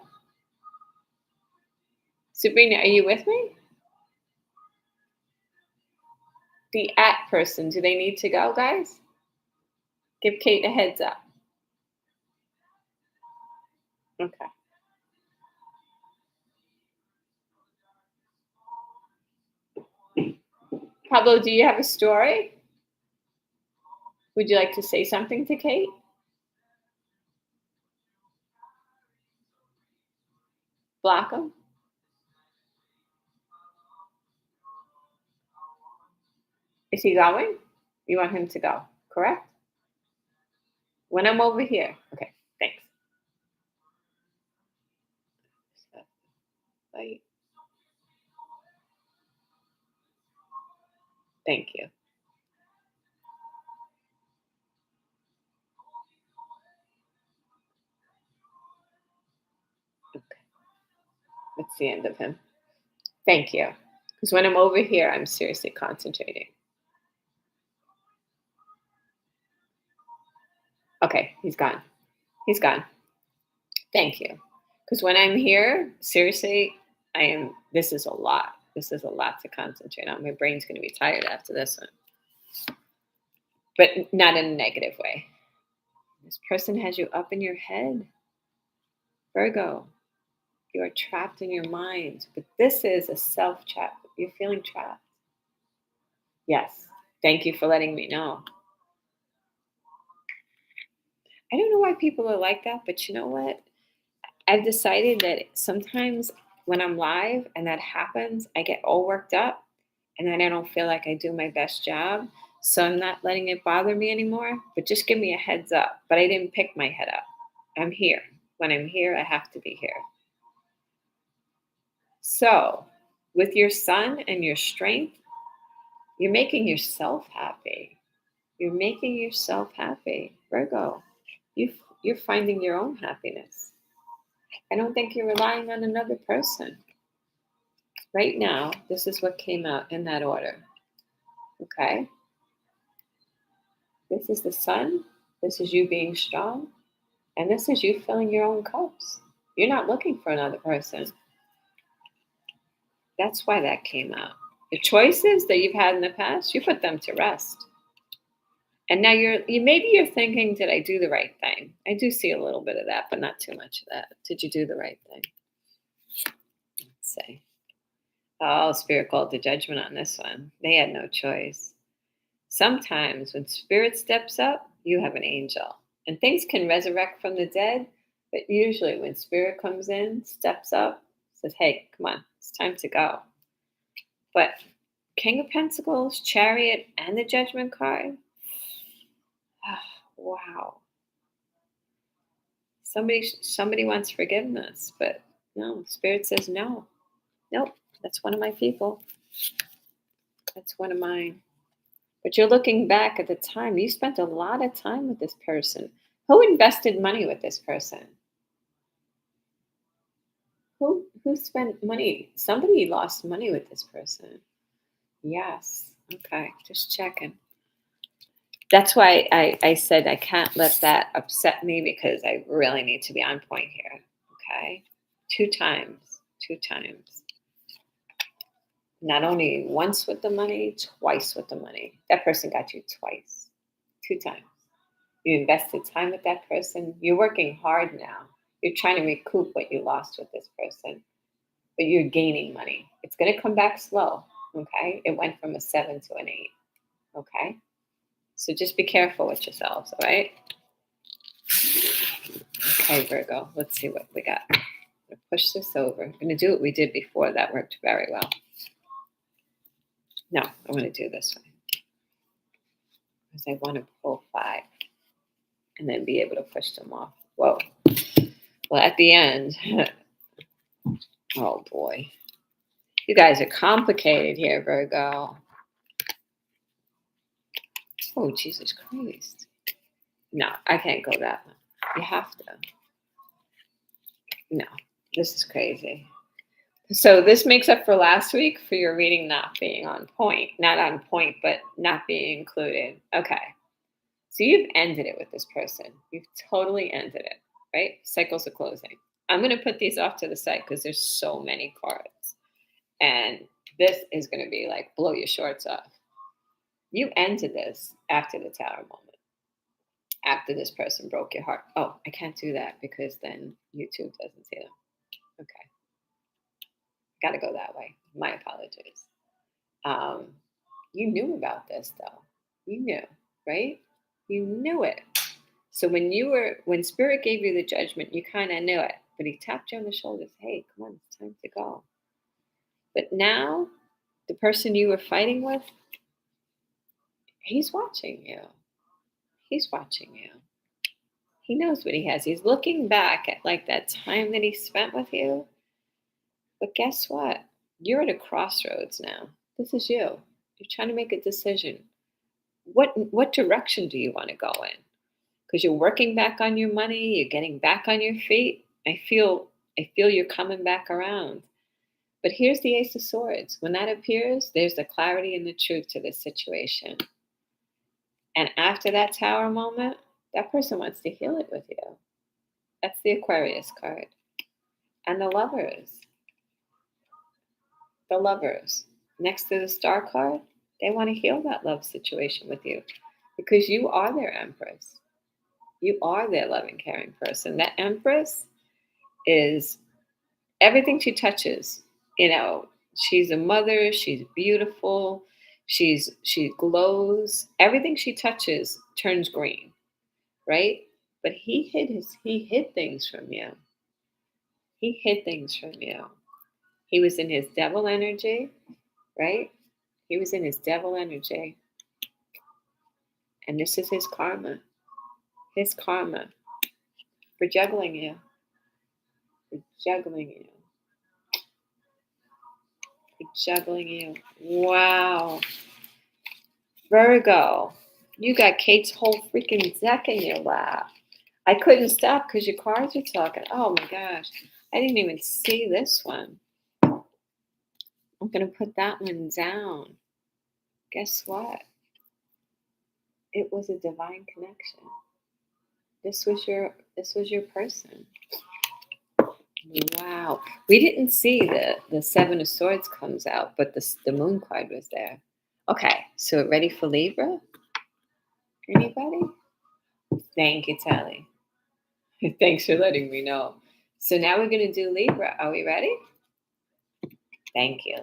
Sabrina, are you with me? The at person, do they need to go, guys? Give Kate a heads up. Okay. Pablo, do you have a story? Would you like to say something to Kate? Block him? Is he going? You want him to go, correct? When I'm over here. Okay, thanks. Bye. Thank you. Okay, that's the end of him. Thank you. Because when I'm over here, I'm seriously concentrating. Okay, he's gone. He's gone. Thank you. Because when I'm here, seriously, this is a lot. This is a lot to concentrate on. My brain's going to be tired after this one. But not in a negative way. This person has you up in your head. Virgo. You are trapped in your mind. But this is a self trap. You're feeling trapped. Yes. Thank you for letting me know. I don't know why people are like that, but you know what? I've decided that sometimes when I'm live and that happens, I get all worked up and then I don't feel like I do my best job. So I'm not letting it bother me anymore, but just give me a heads up. But I didn't pick my head up. I'm here. When I'm here, I have to be here. So, with your sun and your strength, you're making yourself happy. You're making yourself happy. Virgo, you're finding your own happiness. I don't think you're relying on another person. Right now, this is what came out in that order. Okay? This is the sun. This is you being strong. And this is you filling your own cups. You're not looking for another person. That's why that came out. The choices that you've had in the past, you put them to rest. And now you're thinking, did I do the right thing? I do see a little bit of that, but not too much of that. Did you do the right thing? Let's see. Oh, Spirit called the judgment on this one. They had no choice. Sometimes when Spirit steps up, you have an angel. And things can resurrect from the dead, but usually when Spirit comes in, steps up, says, hey, come on, it's time to go. But King of Pentacles, Chariot, and the Judgment card, wow. Somebody wants forgiveness, but no, Spirit says no. Nope, that's one of my people. That's one of mine. But you're looking back at the time. You spent a lot of time with this person. Who invested money with this person? Who spent money? Somebody lost money with this person. Yes. Okay. Just checking. That's why I said I can't let that upset me because I really need to be on point here. Okay. Two times. Two times. Not only once with the money, twice with the money. That person got you twice. Two times. You invested time with that person. You're working hard now. You're trying to recoup what you lost with this person, but you're gaining money. It's going to come back slow. Okay. It went from a 7 to an 8. Okay. So just be careful with yourselves. All right. Okay, Virgo. Let's see what we got. I'm going to push this over. I'm going to do what we did before. That worked very well. No, I'm going to do this way because I want to pull 5 and then be able to push them off. Whoa. Well, at the end, oh boy. You guys are complicated here, Virgo. Oh, Jesus Christ. No, I can't go that one. You have to. No, this is crazy. So this makes up for last week for your reading not being on point. Not on point, but not being included. Okay. So you've ended it with this person. You've totally ended it, right? Cycles are closing. I'm going to put these off to the side because there's so many cards. And this is going to be like blow your shorts off. You ended this after the Tower moment. After this person broke your heart. Oh, I can't do that because then YouTube doesn't see them. Okay. Got to go that way. My apologies. You knew about this though. You knew, right? You knew it. So when Spirit gave you the judgment, you kind of knew it. But he tapped you on the shoulders. Hey, come on, it's time to go. But now, the person you were fighting with, he's watching you. He's watching you. He knows what he has. He's looking back at like that time that he spent with you. But guess what? You're at a crossroads now. This is you. You're trying to make a decision. What direction do you want to go in? Because you're working back on your money, you're getting back on your feet. I feel you're coming back around. But here's the Ace of Swords. When that appears, there's the clarity and the truth to this situation. And after that Tower moment, that person wants to heal it with you. That's the Aquarius card. And the Lovers. The Lovers. Next to the Star card, they want to heal that love situation with you because you are their Empress. You are their loving, caring person. That Empress is everything she touches, you know, she's a mother, she's beautiful, she glows. Everything she touches turns green, right? But he hid things from you. He hid things from you. He was in his devil energy, right? He was in his devil energy. And this is his karma. His karma for juggling you. For juggling you. For juggling you. Wow. Virgo. You got Kate's whole freaking deck in your lap. I couldn't stop because your cards are talking. Oh my gosh. I didn't even see this one. I'm going to put that one down. Guess what? It was a divine connection. This was your person. Wow. We didn't see the Seven of Swords comes out, but the Moon card was there. Okay, so ready for Libra? Anybody? Thank you, Tally. Thanks for letting me know. So now we're going to do Libra. Are we ready? Thank you.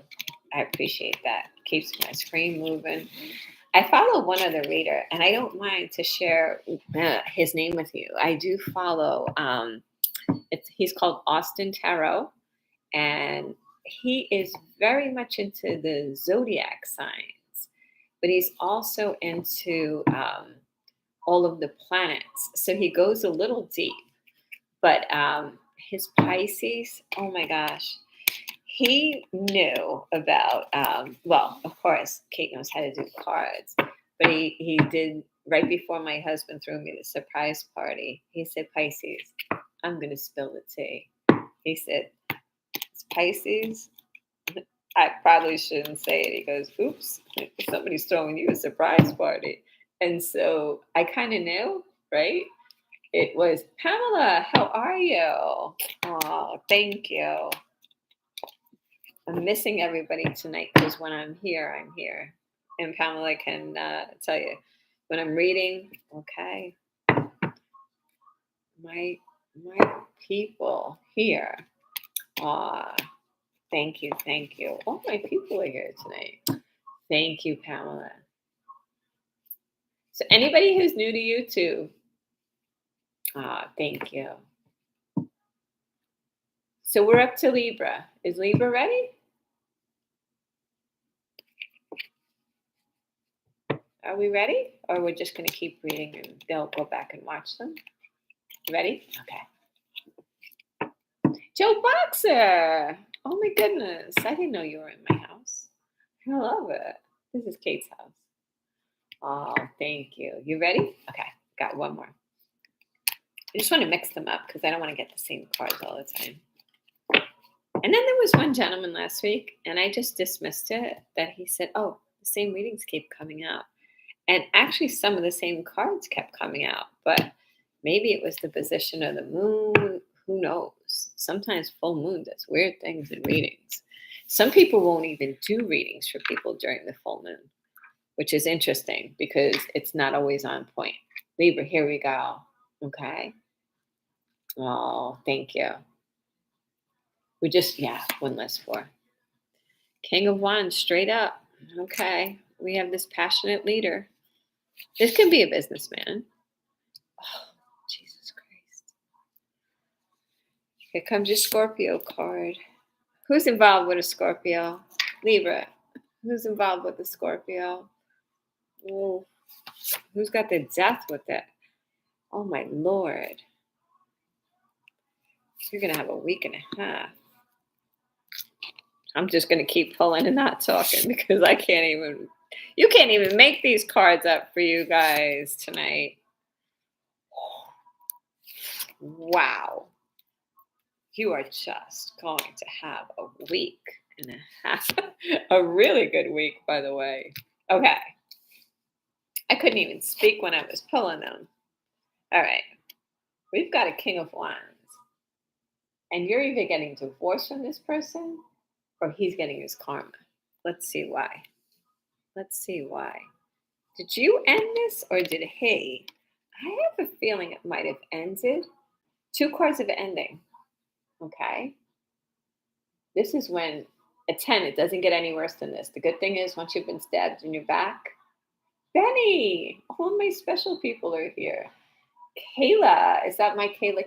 I appreciate that. Keeps my screen moving. I follow one other reader, and I don't mind to share his name with you. I do follow. He's called Austin Tarot, and he is very much into the Zodiac signs, but he's also into all of the planets. So he goes a little deep. But his Pisces, oh my gosh, he knew about, well, of course, Kate knows how to do cards, but he did right before my husband threw me the surprise party. He said, Pisces, I'm going to spill the tea. He said, it's Pisces. I probably shouldn't say it. He goes, oops, somebody's throwing you a surprise party. And so I kind of knew, right? It was, Pamela, how are you? Oh, thank you. I'm missing everybody tonight because when I'm here, I'm here. And Pamela can tell you, when I'm reading, okay, my people here. Thank you, thank you. All my people are here tonight. Thank you, Pamela. So anybody who's new to YouTube, thank you. So we're up to Libra. Is Libra ready? Are we ready? Or we're just going to keep reading and they'll go back and watch them? Ready? Okay. Joe Boxer! Oh my goodness. I didn't know you were in my house. I love it. This is Kate's house. Oh, thank you. You ready? Okay. Got one more. I just want to mix them up because I don't want to get the same cards all the time. And then there was one gentleman last week, and I just dismissed it, that he said, oh, the same readings keep coming out. And actually, some of the same cards kept coming out, but maybe it was the position of the moon. Who knows? Sometimes full moon does weird things in readings. Some people won't even do readings for people during the full moon, which is interesting because it's not always on point. Libra, here we go. Okay. Oh, thank you. We just, one less four. King of Wands, straight up. Okay. We have this passionate leader. This can be a businessman. Oh, Jesus Christ. Here comes your Scorpio card. Who's involved with a Scorpio? Libra. Who's involved with the Scorpio? Ooh. Who's got the death with it? Oh, my Lord. You're going to have a week and a half. I'm just going to keep pulling and not talking because you can't even make these cards up for you guys tonight. Wow. You are just going to have a week and a half. A really good week, by the way. Okay. I couldn't even speak when I was pulling them. All right. We've got a King of Wands. And you're either getting divorced from this person or he's getting his karma. Let's see why. Let's see why. Did you end this or did he? I have a feeling it might have ended. Two cards of ending. Okay. This is when a 10, it doesn't get any worse than this. The good thing is once you've been stabbed in your back, Benny, all my special people are here. Kayla, is that my Kayla?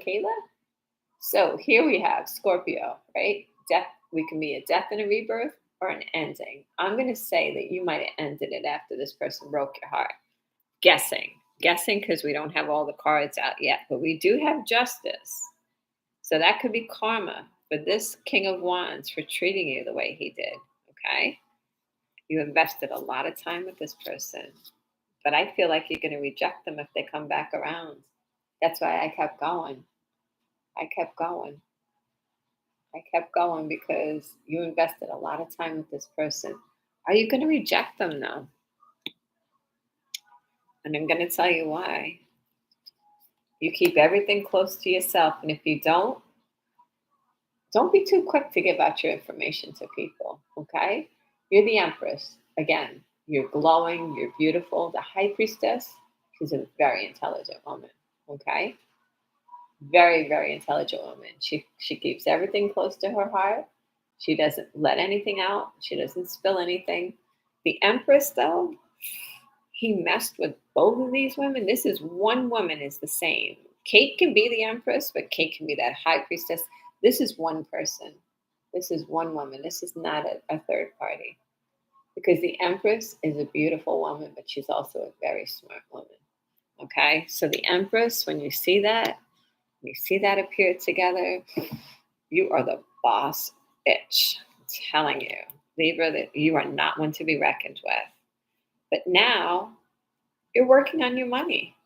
So here we have Scorpio, right? Death, we can be a death and a rebirth or an ending. I'm going to say that you might have ended it after this person broke your heart. Guessing because we don't have all the cards out yet, but we do have justice. So that could be karma for this King of Wands for treating you the way he did, okay? You invested a lot of time with this person, but I feel like you're going to reject them if they come back around. That's why I kept going. I kept going. I kept going because you invested a lot of time with this person. Are you going to reject them though? And I'm going to tell you why. You keep everything close to yourself. And if you don't be too quick to give out your information to people, okay? You're the Empress. Again, you're glowing, you're beautiful. The High Priestess, she's a very intelligent woman, okay? Very, very intelligent woman. She keeps everything close to her heart. She doesn't let anything out. She doesn't spill anything. The Empress, though, he messed with both of these women. This is one woman is the same. Kate can be the Empress, but Kate can be that High Priestess. This is one person. This is one woman. This is not a third party. Because the Empress is a beautiful woman, but she's also a very smart woman. Okay? So the Empress, when you see that appear together, you are the boss bitch. I'm telling you. Libra, that you are not one to be reckoned with. But now you're working on your money.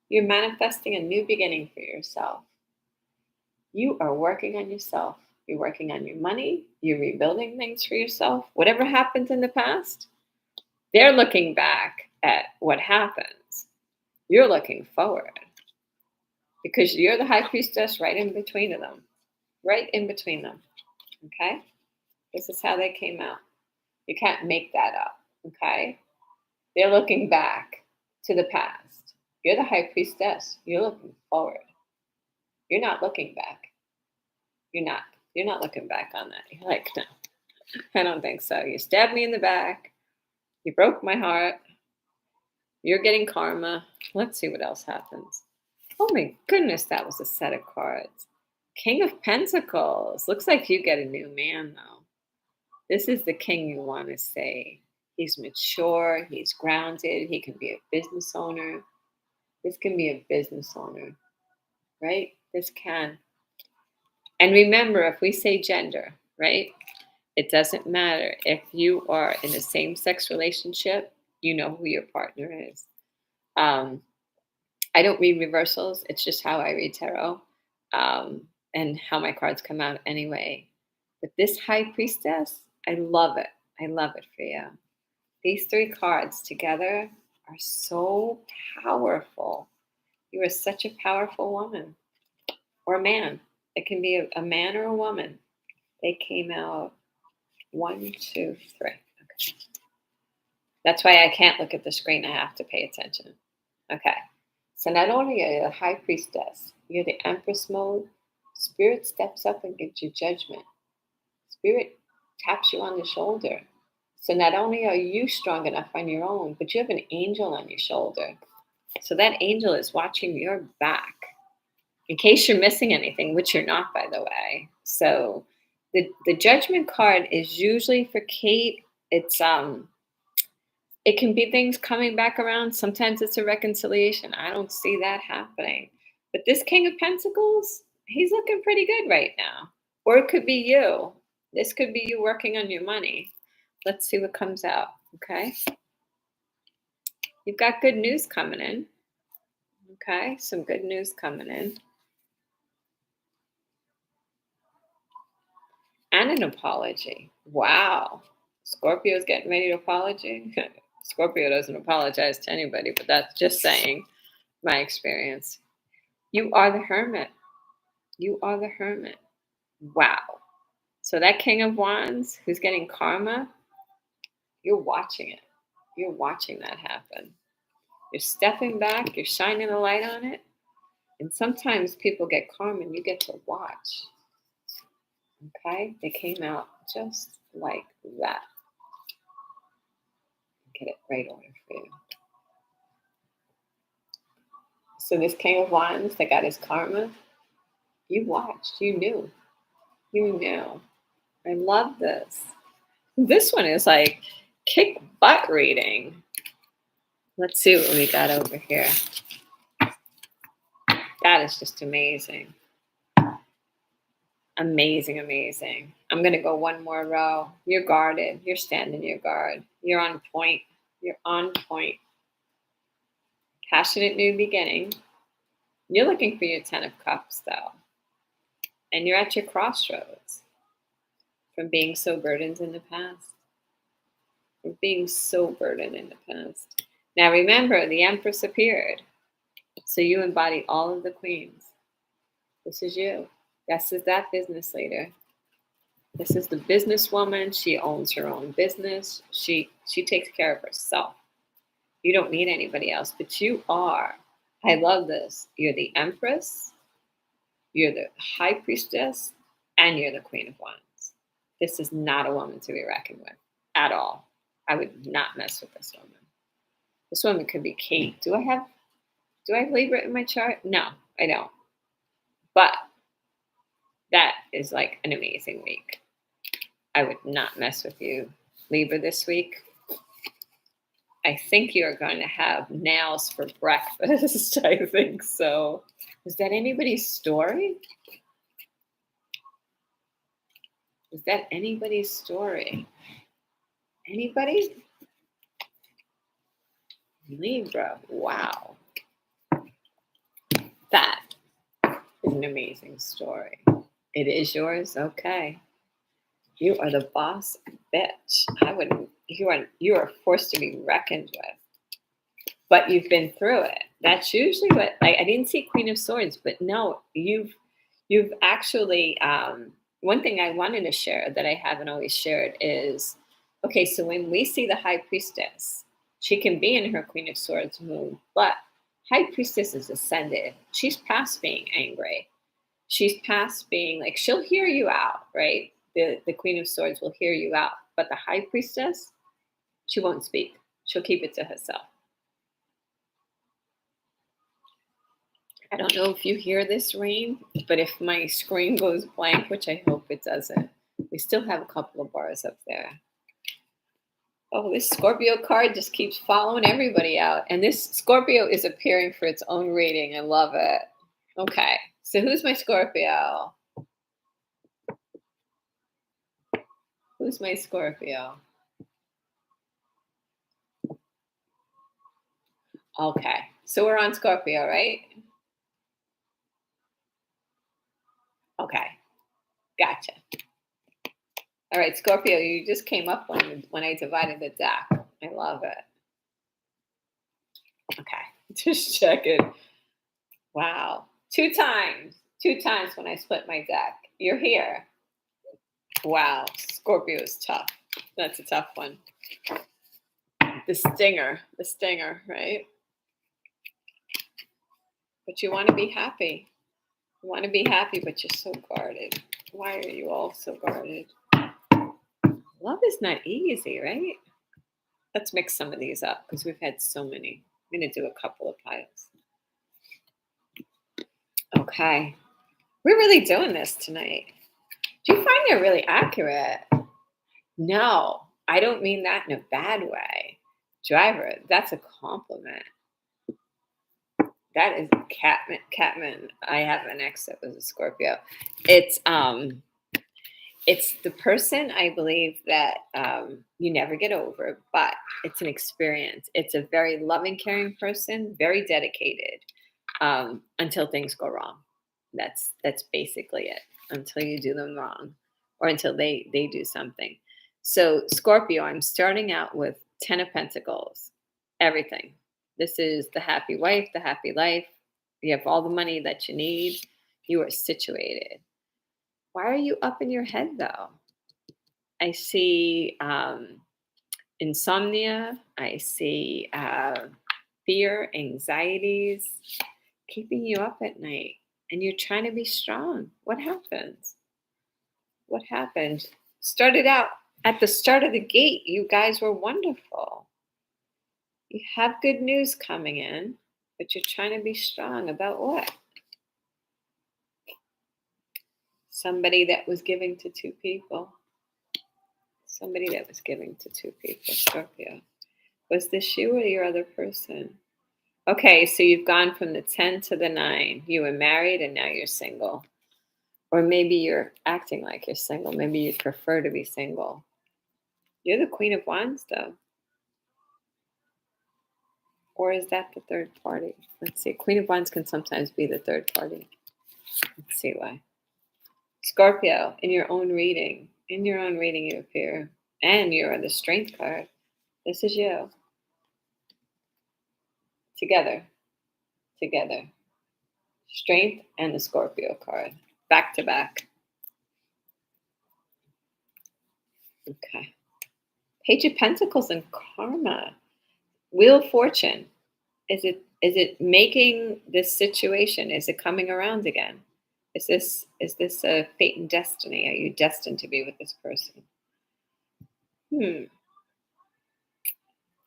You're manifesting a new beginning for yourself. You are working on yourself. You're working on your money. You're rebuilding things for yourself. Whatever happened in the past, they're looking back at what happens. You're looking forward because you're the High Priestess right in between them. Right in between them. Okay? This is how they came out. You can't make that up. Okay? They're looking back to the past. You're the High Priestess. You're looking forward. You're not looking back. You're not. You're not looking back on that. You're like, no, I don't think so. You stabbed me in the back. You broke my heart. You're getting karma. Let's see what else happens. Oh my goodness, that was a set of cards. King of Pentacles. Looks like you get a new man, though. This is the king you want to say. He's mature. He's grounded. He can be a business owner. This can be a business owner, right? This can. And remember, if we say gender, right? It doesn't matter. If you are in a same-sex relationship, you know who your partner is. I don't read reversals. It's just how I read tarot and how my cards come out anyway. But this High Priestess, I love it. I love it for you. These three cards together are so powerful. You are such a powerful woman or a man. It can be a man or a woman. They came out 1, 2, 3. Okay. That's why I can't look at the screen. I have to pay attention. Okay. So not only are you the High Priestess, you're the Empress mode. Spirit steps up and gives you judgment. Spirit taps you on the shoulder. So not only are you strong enough on your own, but you have an angel on your shoulder. So that angel is watching your back in case you're missing anything, which you're not, by the way. So the judgment card is usually for Kate. It can be things coming back around. Sometimes it's a reconciliation. I don't see that happening. But this King of Pentacles, he's looking pretty good right now. Or it could be you. This could be you working on your money. Let's see what comes out, okay? You've got good news coming in. Okay, some good news coming in. And an apology. Wow. Scorpio's getting ready to apologize. Scorpio doesn't apologize to anybody, but that's just saying my experience. You are the Hermit. You are the Hermit. Wow. So that King of Wands who's getting karma, you're watching it. You're watching that happen. You're stepping back. You're shining a light on it. And sometimes people get karma and you get to watch. Okay, they came out just like that. Get it right order for you. So this King of Wands that got his karma, you watched, you knew. I love this. This one is like kick butt reading. Let's see what we got over here. That is just amazing. Amazing, amazing. I'm going to go one more row. You're guarded. You're standing your guard. You're on point. You're on point. Passionate new beginning. You're looking for your 10 of Cups, though. And you're at your crossroads from being so burdened in the past. From being so burdened in the past. Now remember, the Empress appeared. So you embody all of the queens. This is you. This is that business leader. This is the businesswoman. She owns her own business. She takes care of herself. You don't need anybody else, but you are. I love this. You're the Empress, you're the High Priestess, and you're the Queen of Wands. This is not a woman to be reckoned with at all. I would not mess with this woman. This woman could be Kate. Do I have Libra in my chart? No, I don't. But that is like an amazing week. I would not mess with you, Libra, this week. I think you're going to have nails for breakfast. I think so. Is that anybody's story? Is that anybody's story? Anybody? Libra. Wow. That is an amazing story. It is yours? Okay. You are the boss bitch. You are forced to be reckoned with. But you've been through it. That's usually what, like, I didn't see Queen of Swords, but no, you've actually, one thing I wanted to share that I haven't always shared is, okay, so when we see the High Priestess, she can be in her Queen of Swords mood, but High Priestess is ascended. She's past being angry. She's past being like, she'll hear you out, right? The Queen of Swords will hear you out, but the High Priestess, she won't speak. She'll keep it to herself. I don't know if you hear this rain, but if my screen goes blank, which I hope it doesn't, we still have a couple of bars up there. Oh, this Scorpio card just keeps following everybody out. And this Scorpio is appearing for its own reading. I love it. Okay, so who's my Scorpio? Who's my Scorpio? Okay, so we're on Scorpio, right? Okay, gotcha. All right, Scorpio, you just came up when I divided the deck. I love it. Okay, just check it. Wow, two times when I split my deck. You're here. Wow, Scorpio is tough. That's a tough one. The stinger, right? But you want to be happy. You want to be happy, but you're so guarded. Why are you all so guarded? Love is not easy, right? Let's mix some of these up because we've had so many. I'm going to do a couple of piles. Okay. We're really doing this tonight. Do you find they're really accurate? No, I don't mean that in a bad way. Driver, that's a compliment. That is Catman. I have an ex that was a Scorpio. It's the person I believe that you never get over, but it's an experience. It's a very loving, caring person, very dedicated until things go wrong. That's basically it. Until you do them wrong, or until they do something. So Scorpio, I'm starting out with 10 of Pentacles. Everything. This is the happy wife, the happy life. You have all the money that you need. You are situated. Why are you up in your head though? I see insomnia. I see fear, anxieties, keeping you up at night. And you're trying to be strong. What happens? What happened? Started out at the start of the gate. You guys were wonderful. You have good news coming in, but you're trying to be strong about what? Somebody that was giving to two people. Somebody that was giving to two people, Scorpio. Was this you or your other person? Okay, so you've gone from the 10 to the 9. You were married and now you're single. Or maybe you're acting like you're single. Maybe you prefer to be single. You're the Queen of Wands, though. Or is that the third party? Let's see. Queen of Wands can sometimes be the third party. Let's see why. Scorpio, in your own reading. In your own reading, you appear. And you're the Strength card. This is you. Together. Together. Strength and the Scorpio card. Back to back. Okay. Page of Pentacles and Karma. Wheel of Fortune. Is it making this situation? Is it coming around again? Is this a fate and destiny? Are you destined to be with this person?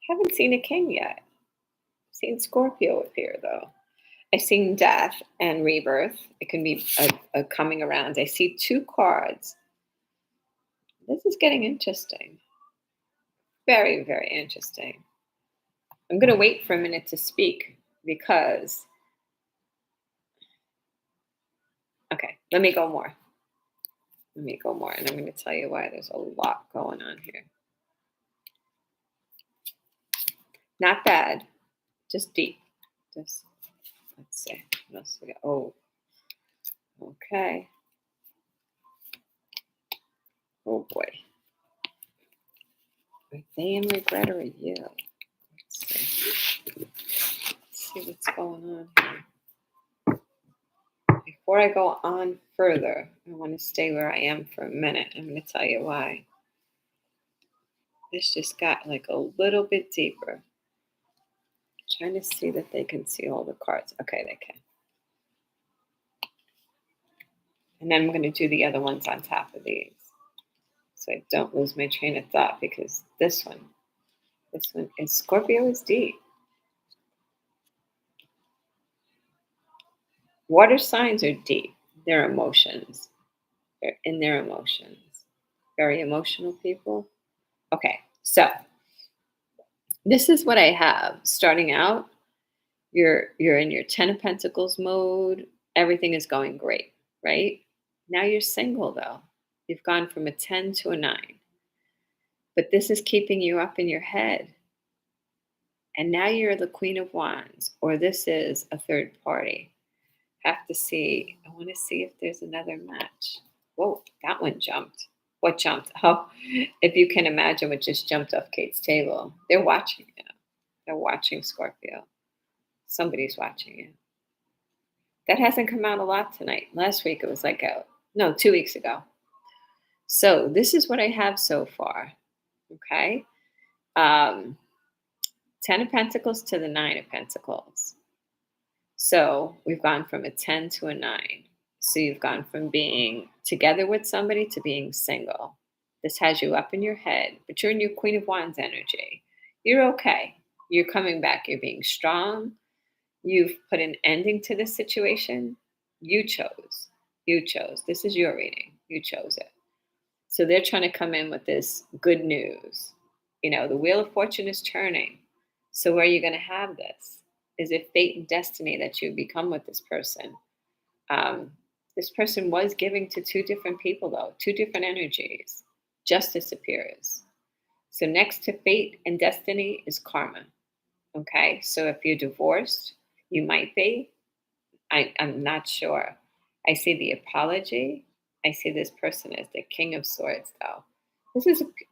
Haven't seen a king yet. Seen Scorpio appear though. I've seen death and rebirth. It can be a coming around. I see two cards. This is getting interesting. Very, very interesting. I'm going to wait for a minute to speak because, okay, let me go more. Let me go more, and I'm going to tell you why. There's a lot going on here. Not bad, just deep. Just, let's see. What else we got? Oh, okay. Oh boy. Are they in regret or are you? Let's see what's going on here. Before I go on further, I want to stay where I am for a minute. I'm going to tell you why. This just got like a little bit deeper. Trying to see that they can see all the cards. Okay, they can. And then I'm going to do the other ones on top of these. So I don't lose my train of thought because this one is Scorpio is deep. Water signs are deep. Their emotions. They're in their emotions. Very emotional people. Okay, so this is what I have. Starting out, you're in your 10 of Pentacles mode. Everything is going great, right? Now you're single though. You've gone from a 10 to a 9. But this is keeping you up in your head. And now you're the Queen of Wands, or this is a third party. Have to see. I want to see if there's another match. Whoa, that one jumped. What jumped? Oh, if you can imagine what just jumped off Kate's table. They're watching you. They're watching Scorpio. Somebody's watching you. That hasn't come out a lot tonight. Last week it was like 2 weeks ago. So this is what I have so far. Okay. 10 of Pentacles to the 9 of Pentacles. So we've gone from a 10 to a 9. So you've gone from being together with somebody to being single. This has you up in your head, but you're in your Queen of Wands energy. You're okay. You're coming back. You're being strong. You've put an ending to this situation. You chose. You chose. This is your reading. You chose it. So they're trying to come in with this good news. The Wheel of Fortune is turning. So where are you going to have this? Is it fate and destiny that you become with this person? This person was giving to two different people, though, two different energies. Justice appears. So next to fate and destiny is karma. Okay, so if you're divorced, you might be. I'm not sure. I see the apology. I see this person as the King of Swords, though.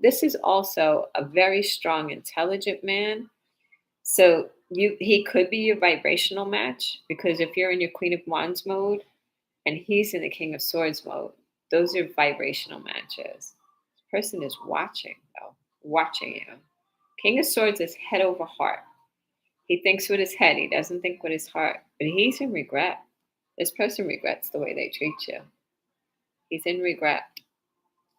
This is also a very strong, intelligent man. So he could be your vibrational match, because if you're in your Queen of Wands mode and he's in the King of Swords mode, those are vibrational matches. This person is watching, though, watching you. King of Swords is head over heart. He thinks with his head. He doesn't think with his heart. But he's in regret. This person regrets the way they treat you. He's in regret.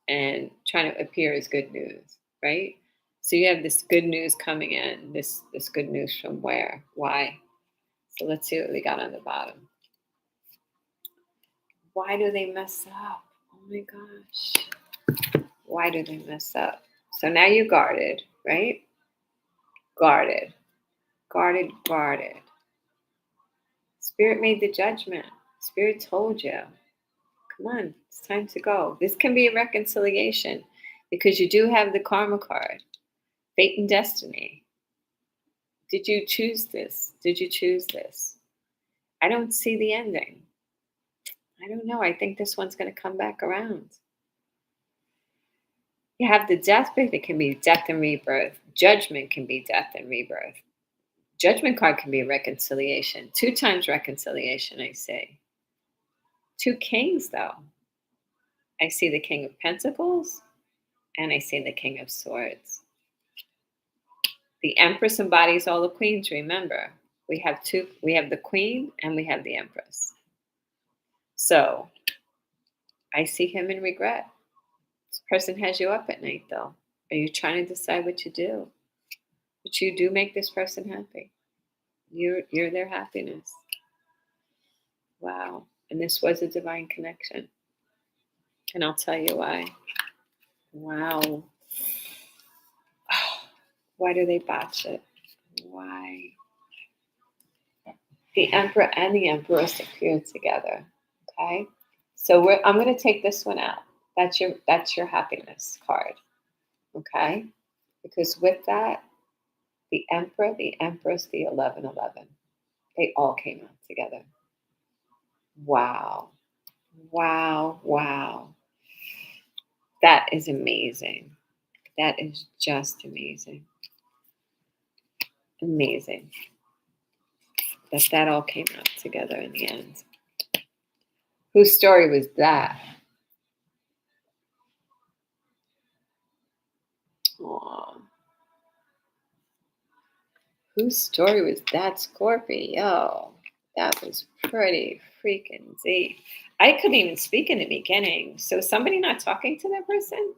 and trying to appear as good news, right? So you have this good news coming in, this good news from where? Why? So let's see what we got on the bottom. Why do they mess up? Oh my gosh. Why do they mess up? So now you're guarded, right? Guarded, guarded, guarded. Spirit made the judgment. Spirit told you, come on, it's time to go. This can be a reconciliation because you do have the karma card, fate and destiny. Did you choose this? Did you choose this? I don't see the ending. I don't know. I think this one's going to come back around. You have the death, but it can be death and rebirth. Judgment can be death and rebirth. Judgment card can be reconciliation. 2 times reconciliation, I say. 2 kings, though. I see the King of Pentacles and I see the King of Swords. The Empress embodies all the queens, remember. We have the Queen and we have the Empress. So I see him in regret. This person has you up at night, though. Are you trying to decide what to do? But you do make this person happy. You're their happiness. Wow. And this was a divine connection. And I'll tell you why. Wow. Why do they botch it? Why? The Emperor and the Empress appear together. Okay? So I'm going to take this one out. That's your happiness card. Okay? Because with that, the Emperor, the Empress, the 1111, they all came out together. Wow. Wow. Wow. That is amazing. That is just amazing. Amazing. That all came out together in the end. Whose story was that? Aww. Whose story was that, Scorpio? That was pretty freaking deep. I couldn't even speak in the beginning. So somebody not talking to that person?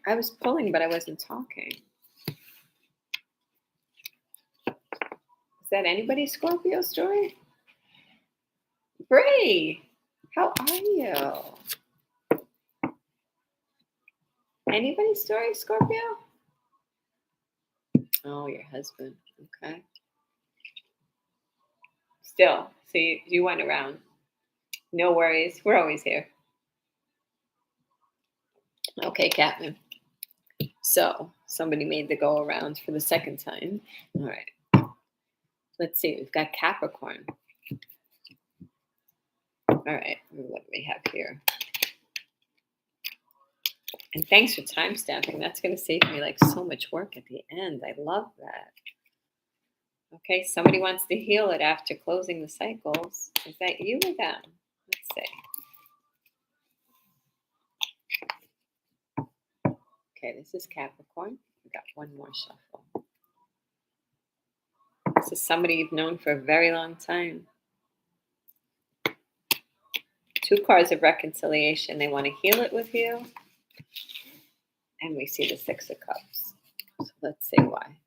I was pulling, but I wasn't talking. Is that anybody's Scorpio story? Bree, how are you? Anybody's story, Scorpio? Oh, your husband. Okay. Still, so you went around. No worries. We're always here. Okay, Catman. So somebody made the go around for the second time. All right. Let's see. We've got Capricorn. All right. What do we have here? And thanks for time stamping. That's going to save me like so much work at the end. I love that. Okay. Somebody wants to heal it after closing the cycles. Is that you or them? Let's see. Okay, this is Capricorn. We got one more shuffle. This is somebody you've known for a very long time. 2 cards of reconciliation. They want to heal it with you. And we see the 6 of Cups. So let's see why.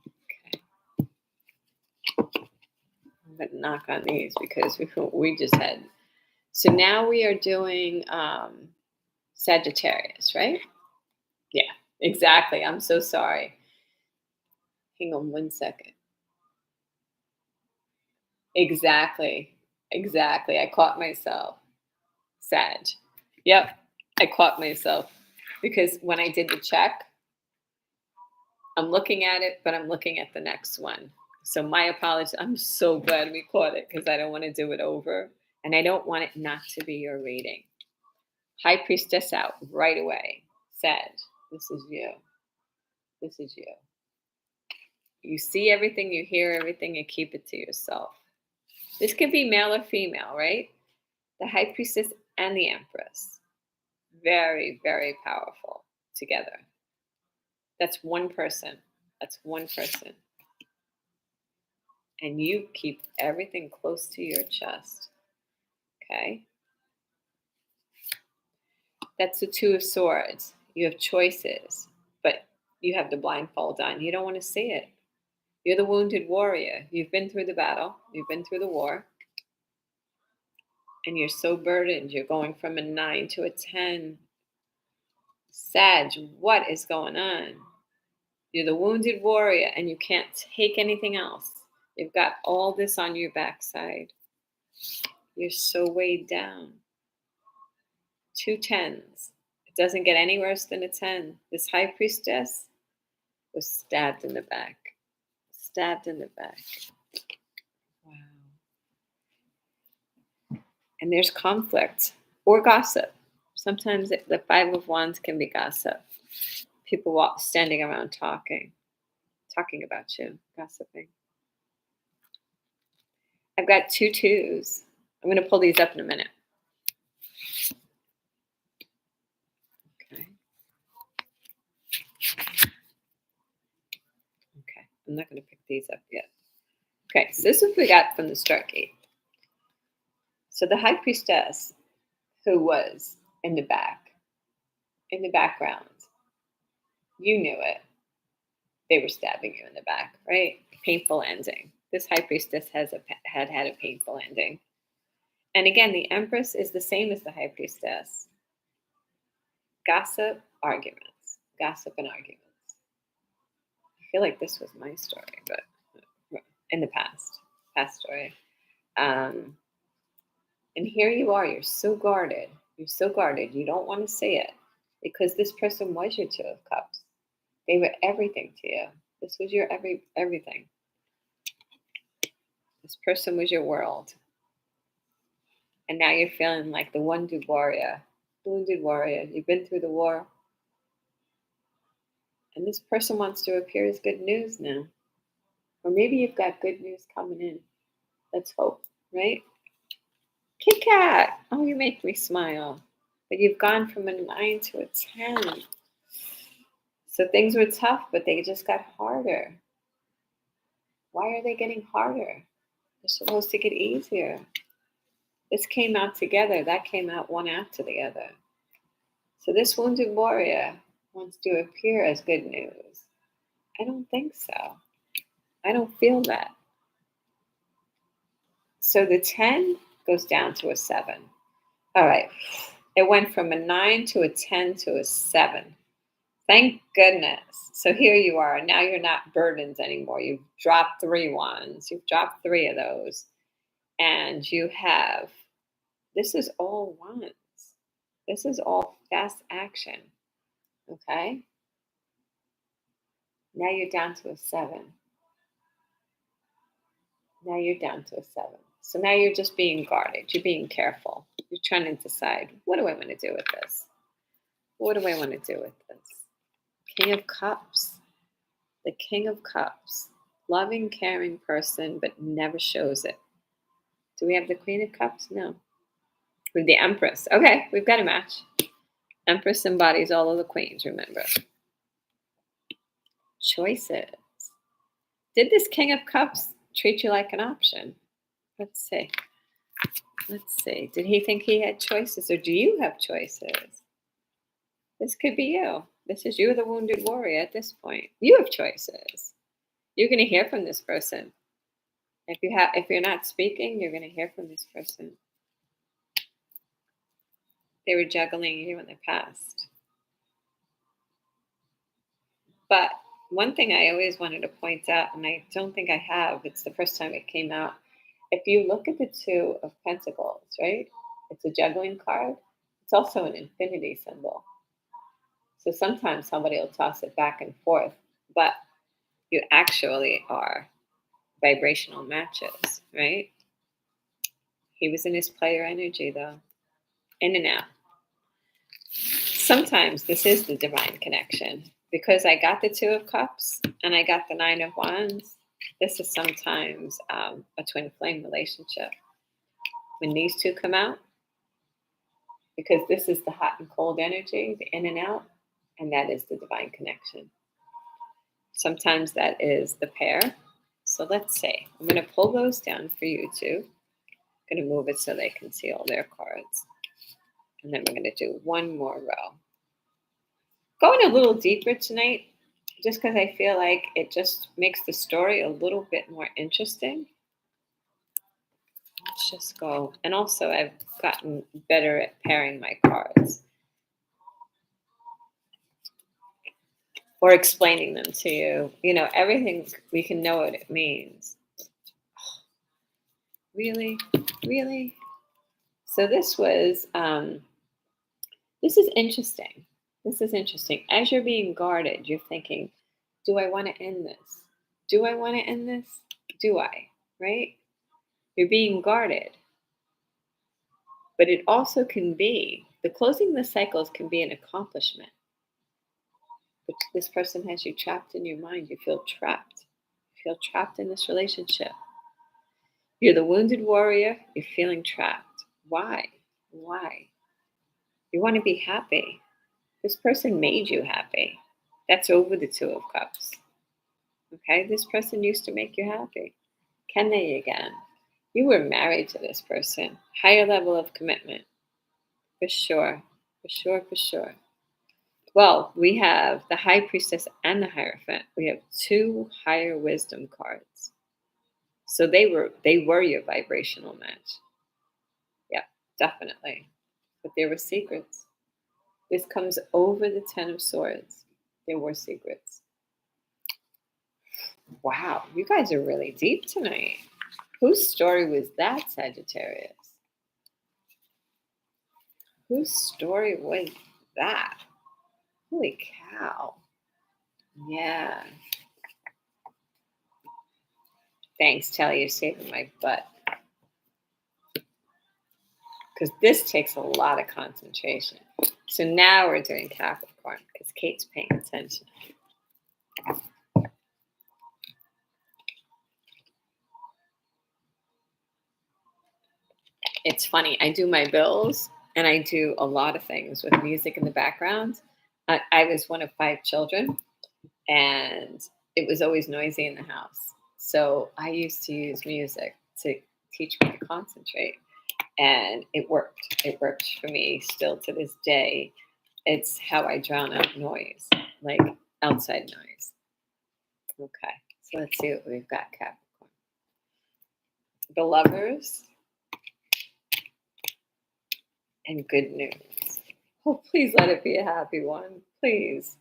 Okay. I'm going to knock on these because we just had. So now we are doing Sagittarius, right? Yeah, exactly. I'm so sorry. Hang on one second. Exactly. I caught myself. Sag. Yep. I caught myself because when I did the check, I'm looking at it, but I'm looking at the next one. So my apologies. I'm so glad we caught it because I don't want to do it over. And I don't want it not to be your reading. High Priestess out right away. Sag, this is you. This is you. You see everything, you hear everything, and keep it to yourself. This could be male or female, right? The High Priestess and the Empress. Very, very powerful together. That's one person. That's one person. And you keep everything close to your chest. Okay? That's the Two of Swords. You have choices, but you have the blindfold on. You don't want to see it. You're the wounded warrior. You've been through the battle, you've been through the war, and you're so burdened. You're going from a 9 to a 10. Sag, what is going on? You're the wounded warrior, and you can't take anything else. You've got all this on your backside. You're so weighed down. 2 10s. It doesn't get any worse than a 10. This high priestess was stabbed in the back. Stabbed in the back. Wow. And there's conflict or gossip. Sometimes the Five of Wands can be gossip. People standing around talking about you, gossiping. I've got 2 2s. I'm going to pull these up in a minute. Okay. Okay. I'm not going to pick these up yet. Okay. So this is what we got from the Stargate. So the High Priestess, who was in the background, you knew it. They were stabbing you in the back, right? Painful ending. This High Priestess had a painful ending. And again, the Empress is the same as the High Priestess. Gossip, arguments. Gossip and arguments. I feel like this was my story, but in the past story. And here you are, you're so guarded. You're so guarded. You don't want to say it because this person was your Two of Cups. They were everything to you. This was your everything. This person was your world. And now you're feeling like the wounded warrior. Wounded warrior. You've been through the war. And this person wants to appear as good news now. Or maybe you've got good news coming in. Let's hope, right? Kit Kat. Oh, you make me smile. But you've gone from a 9 to a 10. So things were tough, but they just got harder. Why are they getting harder? They're supposed to get easier. This came out together. That came out one after the other. So this wounded warrior wants to appear as good news. I don't think so. I don't feel that. So the 10 goes down to a 7. All right. It went from a 9 to a 10 to a 7. Thank goodness. So here you are. Now you're not burdened anymore. You've dropped 3 wands. You've dropped 3 of those. And you have, this is all wands. This is all fast action. Okay? Now you're down to a 7. Now you're down to a 7. So now you're just being guarded. You're being careful. You're trying to decide, what do I want to do with this? What do I want to do with this? King of Cups. The King of Cups. Loving, caring person, but never shows it. Do we have the Queen of Cups? No. We have the Empress. Okay, we've got a match. Empress embodies all of the queens, remember. Choices. Did this King of Cups treat you like an option? Let's see. Let's see. Did he think he had choices, or do you have choices? This could be you. This is you, the wounded warrior at this point. You have choices. You're going to hear from this person. If you're not speaking, you're going to hear from this person. They were juggling you in the past. But one thing I always wanted to point out, and I don't think I have, it's the first time it came out. If you look at the 2 of Pentacles, right? It's a juggling card. It's also an infinity symbol. So sometimes somebody will toss it back and forth, but you actually are vibrational matches, right? He was in his player energy, though. In and out. Sometimes this is the divine connection. Because I got the 2 of Cups and I got the 9 of Wands, this is sometimes a twin flame relationship. When these 2 come out, because this is the hot and cold energy, the in and out, and that is the divine connection. Sometimes that is the pair. So let's see. I'm going to pull those down for you two. I'm going to move it so they can see all their cards. And then we're going to do one more row. Going a little deeper tonight, just because I feel like it just makes the story a little bit more interesting. Let's just go. And also, I've gotten better at pairing my cards or explaining them to you. You know, everything, we can know what it means. Really? Really? So this was, this is interesting. This is interesting. As you're being guarded, you're thinking, do I want to end this? Do I want to end this? Do I? Right? You're being guarded. But it also can be, the closing the cycles can be an accomplishment. But this person has you trapped in your mind. You feel trapped. You feel trapped in this relationship. You're the wounded warrior. You're feeling trapped. Why? Why? You want to be happy. This person made you happy. That's over the Two of Cups. Okay? This person used to make you happy. Can they again? You were married to this person. Higher level of commitment. For sure. For sure, for sure. Well, we have the High Priestess and the Hierophant. We have two higher wisdom cards. So they were your vibrational match. Yeah, definitely. But there were secrets. This comes over the Ten of Swords. There were secrets. Wow, you guys are really deep tonight. Whose story was that, Sagittarius? Whose story was that? Holy cow. Yeah. Thanks, Telly. You're saving my butt. Because this takes a lot of concentration. So now we're doing Capricorn because Kate's paying attention. It's funny. I do my bills and I do a lot of things with music in the background. I was one of 5 children and it was always noisy in the house. So I used to use music to teach me to concentrate. And it worked. It worked for me still to this day. It's how I drown out noise, like outside noise. Okay, so let's see what we've got, Capricorn. The Lovers and good news. Oh, please let it be a happy one. Please.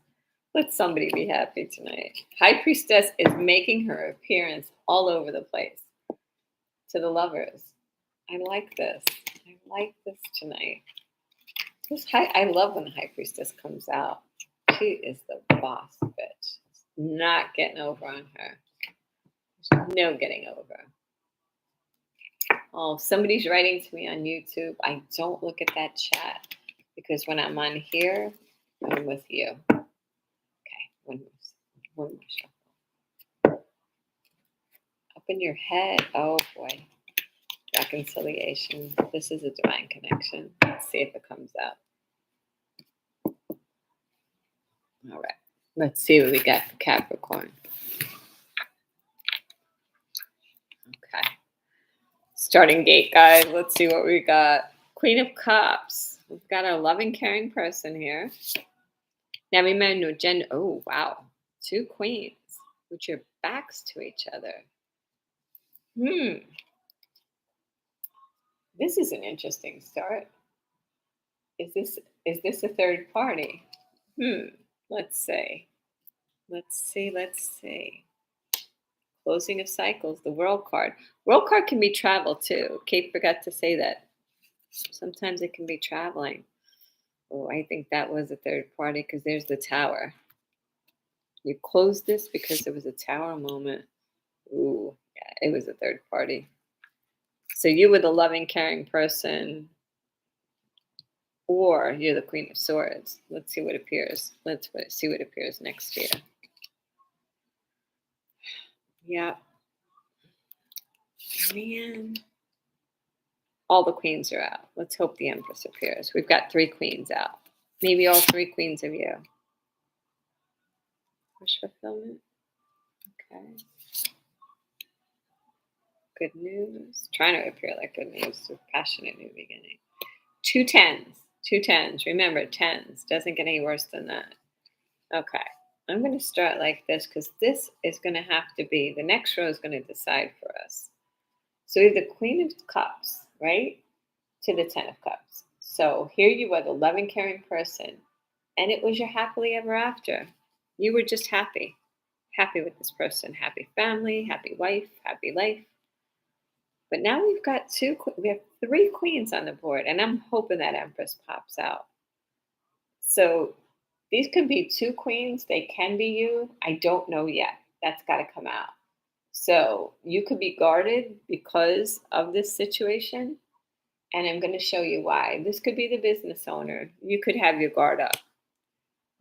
Let somebody be happy tonight. High Priestess is making her appearance all over the place. To the Lovers. I like this. I like this tonight. I love when the High Priestess comes out. She is the boss bitch. Not getting over on her. There's no getting over. Oh, somebody's writing to me on YouTube. I don't look at that chat because when I'm on here, I'm with you. Okay, one more shuffle. Up in your head. Oh boy. Reconciliation. This is a divine connection. Let's see if it comes out. All right. Let's see what we got for Capricorn. Okay. Starting gate, guys. Let's see what we got. Queen of Cups. We've got a loving, caring person here. Now remember, oh, wow. 2 queens with your backs to each other. This is an interesting start. Is this a third party? Let's see. Let's see. Closing of cycles, the World card. World card can be travel too. Kate forgot to say that. Sometimes it can be traveling. Oh, I think that was a third party because there's the Tower. You closed this because there was a Tower moment. Ooh, yeah, it was a third party. So you were the loving, caring person, or you're the Queen of Swords. Let's see what appears. Let's see what appears next year. Yeah. Man. All the queens are out. Let's hope the Empress appears. We've got 3 queens out. Maybe all 3 queens of you. Wish fulfillment. Okay. Good news. Trying to appear like good news. A passionate new beginning. Two tens. Two tens. Remember, tens. Doesn't get any worse than that. Okay. I'm going to start like this because this is going to have to be, the next row is going to decide for us. So we have the Queen of Cups, right? To the Ten of Cups. So here you were, the loving, caring person, and it was your happily ever after. You were just happy. Happy with this person. Happy family, happy wife, happy life. But now we've got we have three queens on the board, and I'm hoping that Empress pops out. So these could be two queens. They can be you. I don't know yet. That's got to come out. So you could be guarded because of this situation. And I'm going to show you why. This could be the business owner. You could have your guard up.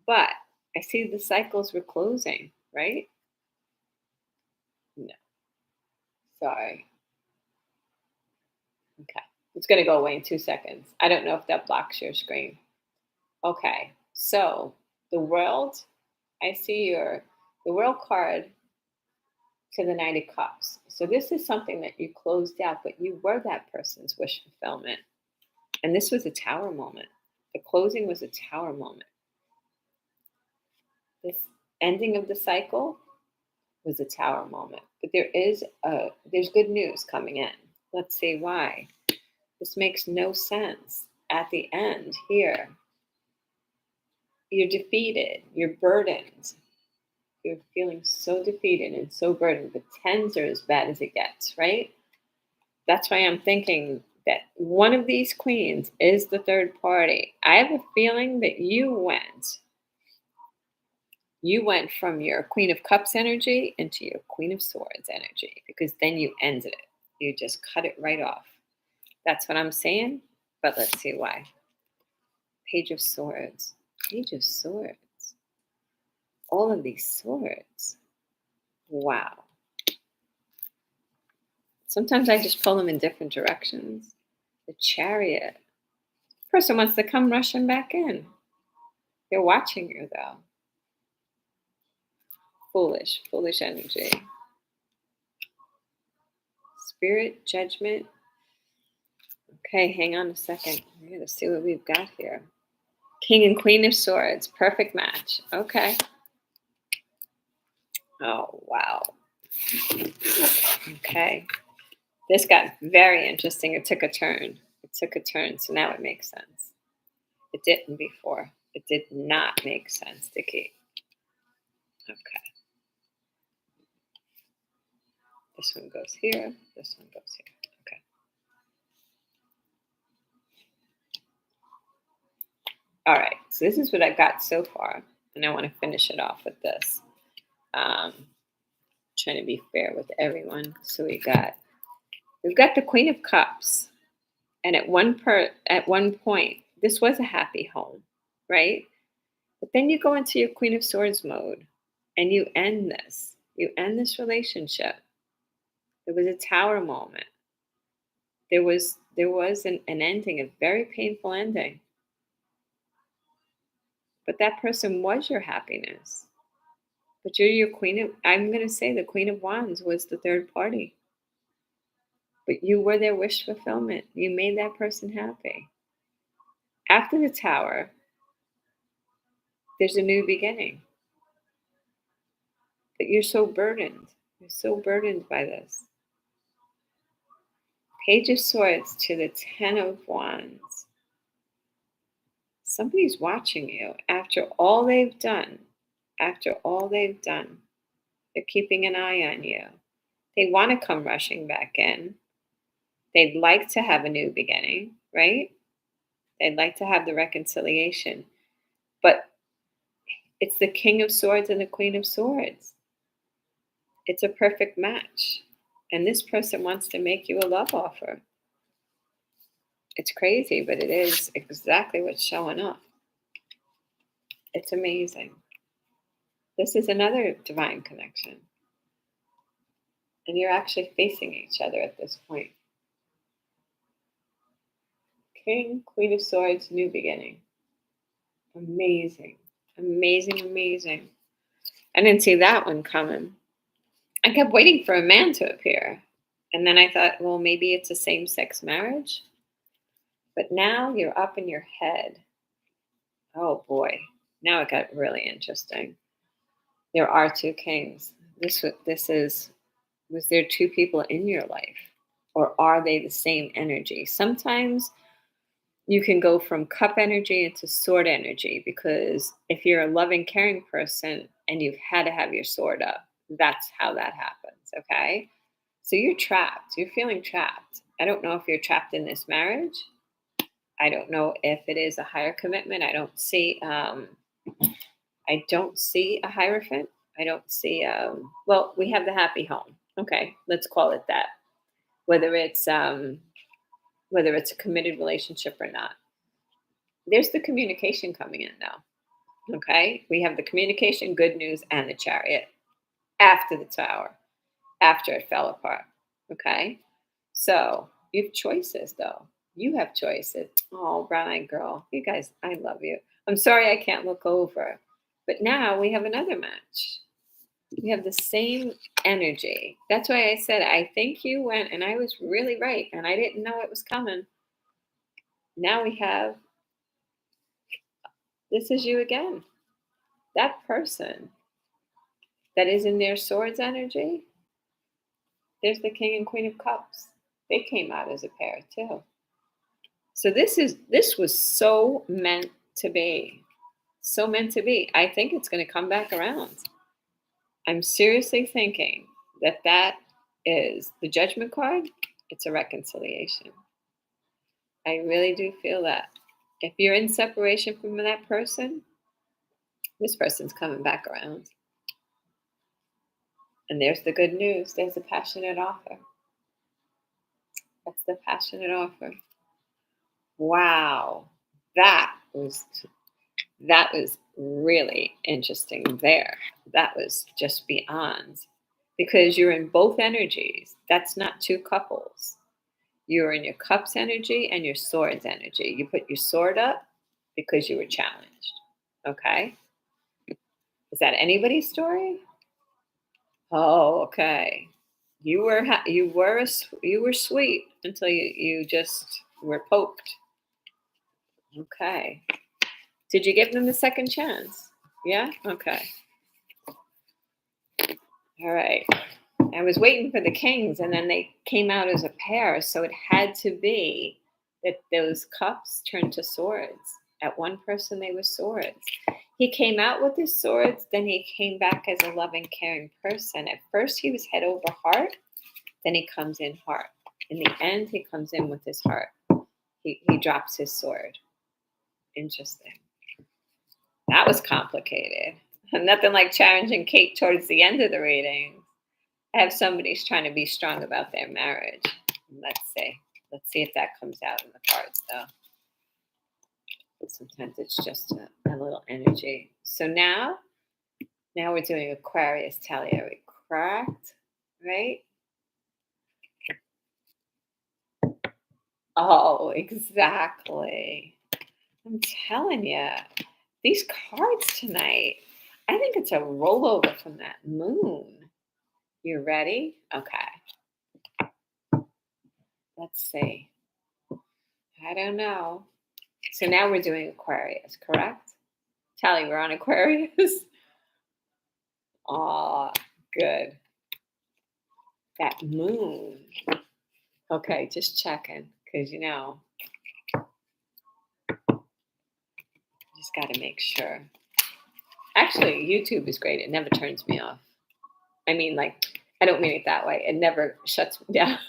But I see the cycles were closing, right? No. Sorry. Okay. It's going to go away in 2 seconds. I don't know if that blocks your screen. Okay. So the world, I see the world card to the Knight of Cups. So this is something that you closed out, but you were that person's wish fulfillment. And this was a tower moment. The closing was a tower moment. This ending of the cycle was a tower moment. But there's good news coming in. Let's see why. This makes no sense. At the end here, you're defeated, you're burdened. You're feeling so defeated and so burdened. The tens are as bad as it gets, right? That's why I'm thinking that one of these queens is the third party. I have a feeling that you went from your Queen of Cups energy into your Queen of Swords energy, because then you ended it. You just cut it right off. That's what I'm saying, but let's see why. Page of Swords. Page of Swords. All of these swords. Wow. Sometimes I just pull them in different directions. The Chariot. Person wants to come rushing back in. They're watching you, though. Foolish energy. Spirit, Judgment. Okay, hang on a second. We're going to see what we've got here. King and Queen of Swords. Perfect match. Okay. Oh, wow. Okay. This got very interesting. It took a turn. So now it makes sense. It didn't before. It did not make sense to keep. Okay. This one goes here. This one goes here. Okay. All right. So this is what I got so far. And I want to finish it off with this. Trying to be fair with everyone. So we've got the Queen of Cups. And at one point, this was a happy home, right? But then you go into your Queen of Swords mode and you end this. You end this relationship. There was a tower moment. There was an ending, a very painful ending. But that person was your happiness. But you're your I'm going to say the Queen of Wands was the third party. But you were their wish fulfillment. You made that person happy. After the tower, there's a new beginning. But you're so burdened. You're so burdened by this. Page of Swords to the Ten of Wands. Somebody's watching you after all they've done. After all they've done, they're keeping an eye on you. They want to come rushing back in. They'd like to have a new beginning, right? They'd like to have the reconciliation. But it's the King of Swords and the Queen of Swords. It's a perfect match. And this person wants to make you a love offer. It's crazy, but it is exactly what's showing up. It's amazing. This is another divine connection. And you're actually facing each other at this point. King, Queen of Swords, new beginning. Amazing. Amazing, amazing. I didn't see that one coming. I kept waiting for a man to appear. And then I thought, well, maybe it's a same sex marriage. But now you're up in your head. Oh boy. Now it got really interesting. There are two kings. This is, was there two people in your life? Or are they the same energy? Sometimes you can go from cup energy into sword energy, because if you're a loving, caring person and you've had to have your sword up, that's how that happens. Okay. So you're trapped. You're feeling trapped. I don't know if you're trapped in this marriage. I don't know if it is a higher commitment. I don't see a hierophant. I don't see. Well, we have the happy home. Okay, let's call it that. Whether it's um, whether it's a committed relationship or not, there's the communication coming in now. Okay, we have the communication, good news, and the chariot after the tower, after it fell apart. Okay, so you have choices, though. You have choices. Oh, brown eyed girl, you guys, I love you. I'm sorry I can't look over, but now we have another match. We have the same energy. That's why I said I think you went, and I was really right, and I didn't know it was coming. Now we have, this is you again. That person that is in their swords energy, there's the king and queen of cups. They came out as a pair too. So this was so meant to be. So meant to be. I think it's going to come back around. I'm seriously thinking that that is the judgment card. It's a reconciliation. I really do feel that. If you're in separation from that person, this person's coming back around. And there's the good news. There's a passionate offer. That's the passionate offer. Wow. That was that was really interesting there. That was just beyond, because you're in both energies. That's not two couples. You're in your cups energy and your swords energy. You put your sword up because you were challenged. Okay. Is that anybody's story? Oh, okay. You were sweet until you just were poked. Okay. Did you give them a second chance? Yeah? Okay. All right. I was waiting for the kings, and then they came out as a pair. So it had to be that those cups turned to swords. At one person, they were swords. He came out with his swords, then he came back as a loving, caring person. At first, he was head over heart, then he comes in heart. In the end, he comes in with his heart. He drops his sword. Interesting. That was complicated. Nothing like challenging Kate towards the end of the reading. I have somebody's trying to be strong about their marriage. Let's see. Let's see if that comes out in the cards, though. But sometimes it's just a little energy. So now we're doing Aquarius tally. Are we correct? Right? Oh, exactly. I'm telling you, these cards tonight, I think it's a rollover from that moon. You ready? Okay. Let's see. I don't know. So now we're doing Aquarius, correct? Tally, we're on Aquarius. Aw, good. That moon. Okay, just checking, because just got to make sure. Actually, YouTube is great. It never turns me off. I mean, like, I don't mean it that way. It never shuts me down.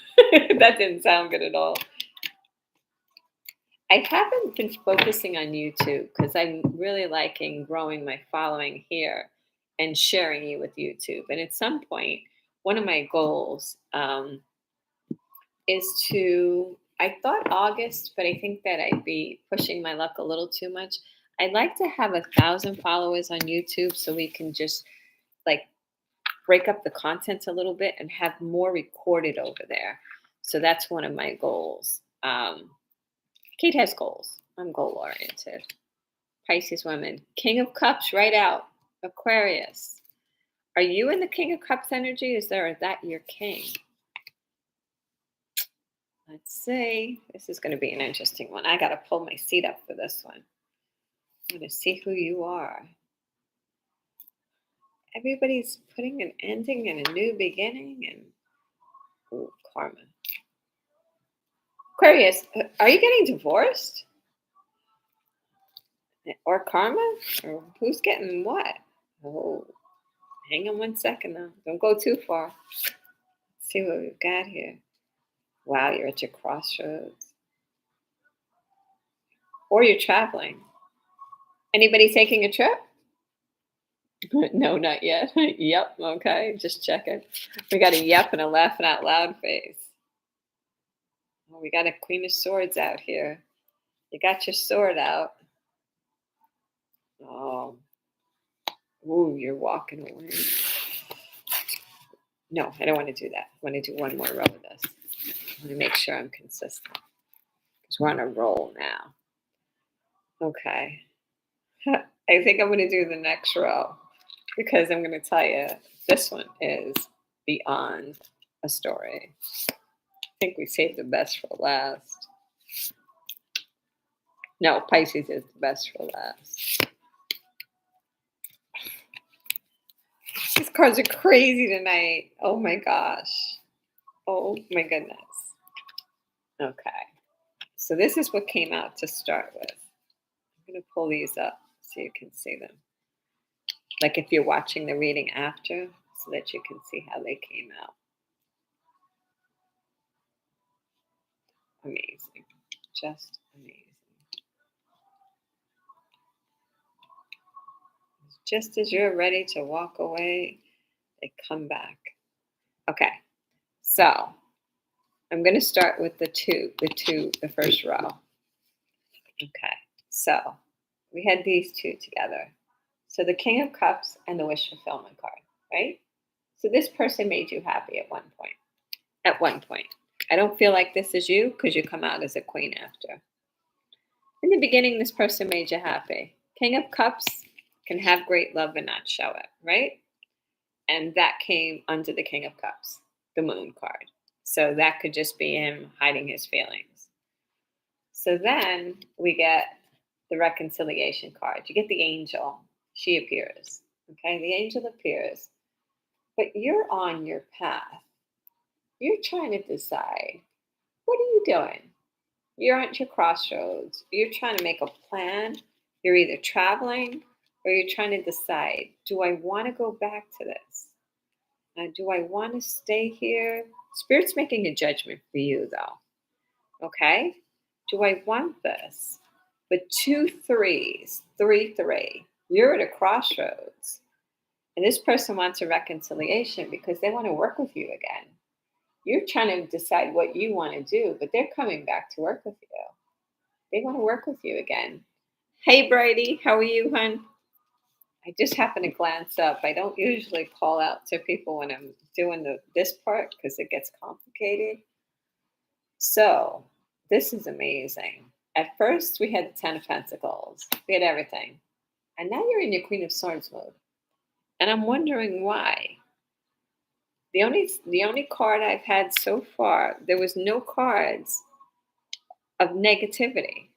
That didn't sound good at all. I haven't been focusing on YouTube because I'm really liking growing my following here and sharing you with YouTube. And at some point, one of my goals is to, I thought August, but I think that I'd be pushing my luck a little too much. I'd like to have 1,000 followers on YouTube so we can just like break up the content a little bit and have more recorded over there. So that's one of my goals. Kate has goals. I'm goal oriented. Pisces women. King of Cups, right out. Aquarius. Are you in the King of Cups energy? Is that your king? Let's see. This is going to be an interesting one. I got to pull my seat up for this one. I'm going to see who you are. Everybody's putting an ending and a new beginning, and ooh, karma. Aquarius, are you getting divorced? Or karma? Or who's getting what? Oh, hang on one second though. Don't go too far. Let's see what we've got here. Wow, you're at your crossroads. Or you're traveling. Anybody taking a trip? No, not yet. Yep, okay, just checking. We got a yep and a laughing out loud face. Oh, we got a Queen of Swords out here. You got your sword out. Oh, ooh, you're walking away. No, I don't want to do that. I want to do one more row of this. I want to make sure I'm consistent because we're on a roll now. Okay. I think I'm going to do the next row because I'm going to tell you this one is beyond a story. I think we saved the best for last. No, Pisces is the best for last. These cards are crazy tonight. Oh my gosh. Oh my goodness. Okay. So this is what came out to start with. I'm going to pull these up so you can see them. Like if you're watching the reading after, so that you can see how they came out. Amazing. Just amazing. Just as you're ready to walk away, they come back. Okay. So I'm going to start with the first row. Okay. So we had these two together. So the King of Cups and the Wish Fulfillment card, right? So this person made you happy at one point. At one point. I don't feel like this is you because you come out as a queen after. In the beginning, this person made you happy. King of Cups can have great love and not show it, right? And that came under the King of Cups, the Moon card. So that could just be him hiding his feelings. So then we get the reconciliation card. You get the angel. She appears. Okay, the angel appears. But you're on your path. You're trying to decide, what are you doing? You're at your crossroads. You're trying to make a plan. You're either traveling or you're trying to decide, do I want to go back to this? Do I want to stay here? Spirit's making a judgment for you, though. Okay? Do I want this? But 2 3s, 3 3. You're at a crossroads. And this person wants a reconciliation because they want to work with you again. You're trying to decide what you want to do, but they're coming back to work with you. They want to work with you again. Hey, Brady, how are you, hon? I just happened to glance up. I don't usually call out to people when I'm doing this part because it gets complicated. So this is amazing. At first, we had the 10 of Pentacles. We had everything. And now you're in your Queen of Swords mode. And I'm wondering why. The only card I've had so far, there was no cards of negativity.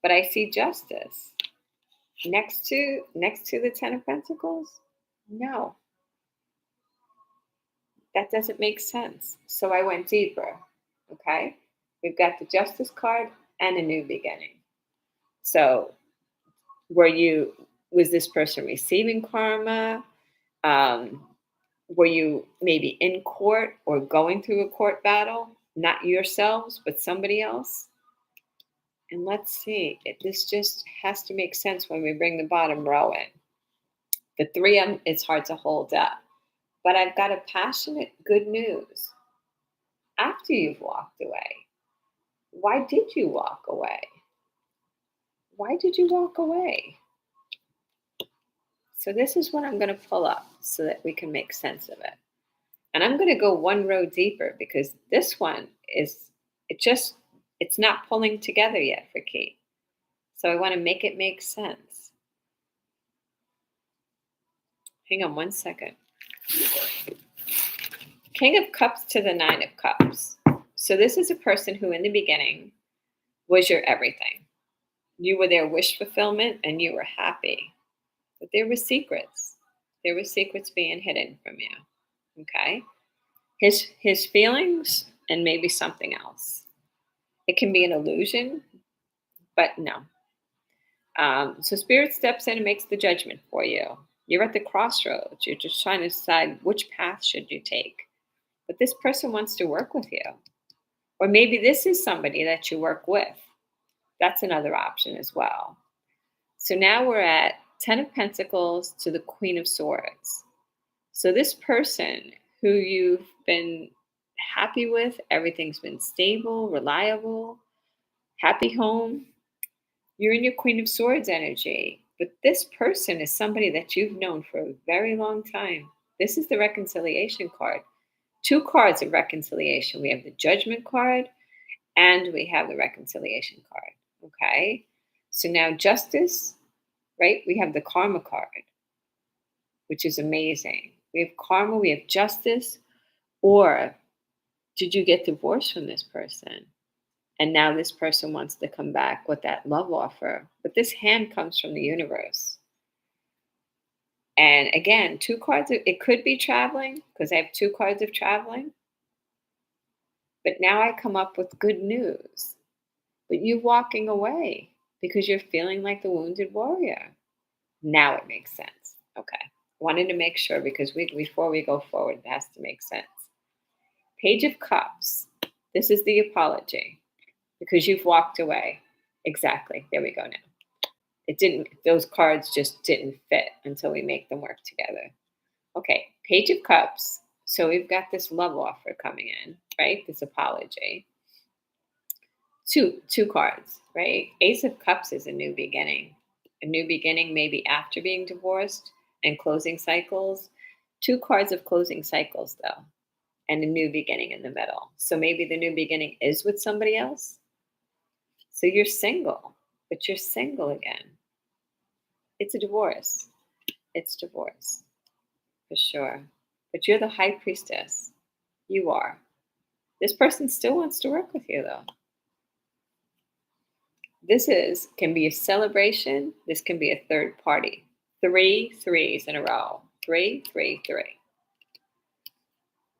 But I see justice. Next to the 10 of Pentacles? No. That doesn't make sense. So I went deeper. Okay? We've got the Justice card and a new beginning. So was this person receiving karma? Were you maybe in court or going through a court battle? Not yourselves, but somebody else? And let's see, this just has to make sense when we bring the bottom row in. The 3 it's hard to hold up. But I've got a passionate good news. After you've walked away, why did you walk away? Why did you walk away? So this is what I'm going to pull up so that we can make sense of it. And I'm going to go one row deeper because this one it's not pulling together yet for Kate. So I want to make it make sense. Hang on one second. King of Cups to the 9 of Cups. So this is a person who in the beginning was your everything. You were their wish fulfillment and you were happy. But there were secrets. There were secrets being hidden from you. Okay? His feelings and maybe something else. It can be an illusion, but no. So spirit steps in and makes the judgment for you. You're at the crossroads. You're just trying to decide which path should you take. But this person wants to work with you. Or maybe this is somebody that you work with. That's another option as well. So now we're at 10 of Pentacles to the Queen of Swords. So this person who you've been happy with, everything's been stable, reliable, happy home, you're in your Queen of Swords energy. But this person is somebody that you've known for a very long time. This is the reconciliation card. Two cards of reconciliation. We have the Judgment card and we have the reconciliation card. Okay. So now justice, right? We have the karma card, which is amazing. We have karma, we have justice, or did you get divorced from this person? And now this person wants to come back with that love offer. But this hand comes from the universe. And again, two cards, it could be traveling because I have two cards of traveling. But now I come up with good news. But you walking away because you're feeling like the wounded warrior. Now it makes sense. Okay. Wanted to make sure because before we go forward, it has to make sense. Page of Cups. This is the apology because you've walked away. Exactly. There we go now. Those cards just didn't fit until we make them work together. Okay. Page of Cups. So we've got this love offer coming in, right? This apology. Two cards, right? Ace of Cups is a new beginning. A new beginning maybe after being divorced and closing cycles. Two cards of closing cycles, though, and a new beginning in the middle. So maybe the new beginning is with somebody else. So you're single, but you're single again. It's a divorce. It's divorce, for sure. But you're the high priestess. You are. This person still wants to work with you, though. Can be a celebration. This can be a third party. 3 threes in a row. 3, 3, 3.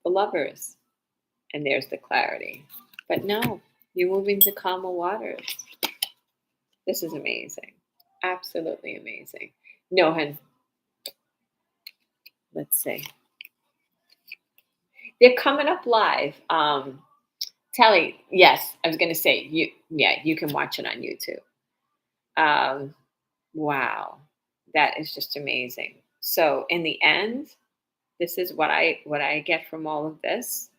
The Lovers. And there's the clarity. But no, you're moving to calmer waters. This is amazing. Absolutely amazing. No, hun. Let's see. They're coming up live. Telly, yes, I was going to say, you can watch it on YouTube. Wow, that is just amazing. So in the end, this is what I get from all of this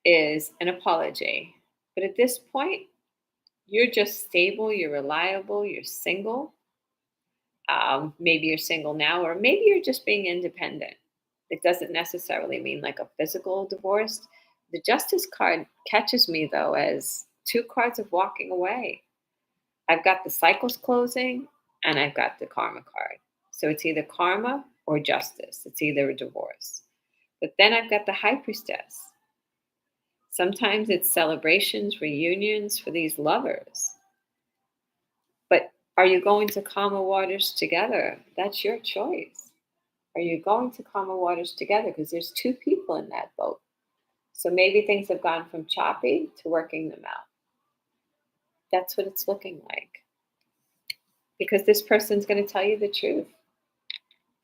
is an apology. But at this point, you're just stable, you're reliable, you're single. Maybe you're single now, or maybe you're just being independent. It doesn't necessarily mean like a physical divorce. The Justice card catches me, though, as two cards of walking away. I've got the cycles closing and I've got the karma card. So it's either karma or justice. It's either a divorce. But then I've got the High Priestess. Sometimes it's celebrations, reunions for these lovers. But are you going to calmer waters together? That's your choice. Are you going to calmer waters together? Because there's two people in that boat. So maybe things have gone from choppy to working them out. That's what it's looking like. Because this person's going to tell you the truth.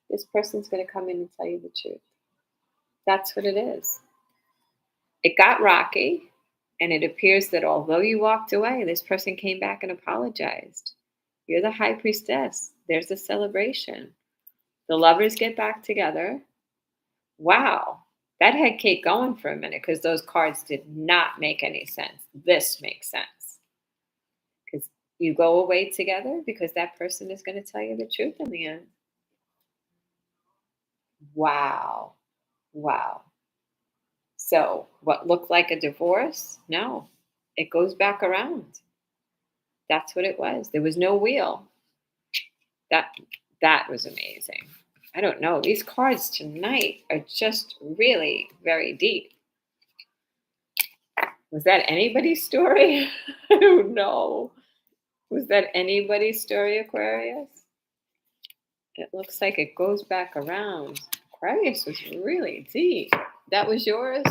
This person's going to come in and tell you the truth. That's what it is. It got rocky, and it appears that although you walked away, this person came back and apologized. You're the High Priestess. There's a celebration. The lovers get back together. Wow. That had Kate going for a minute because those cards did not make any sense. This makes sense. Because you go away together because that person is going to tell you the truth in the end. Wow. Wow. So what looked like a divorce? No, it goes back around. That's what it was. There was no wheel. That was amazing. I don't know. These cards tonight are just really very deep. Was that anybody's story? I don't know. Was that anybody's story, Aquarius? It looks like it goes back around. Aquarius was really deep. That was yours?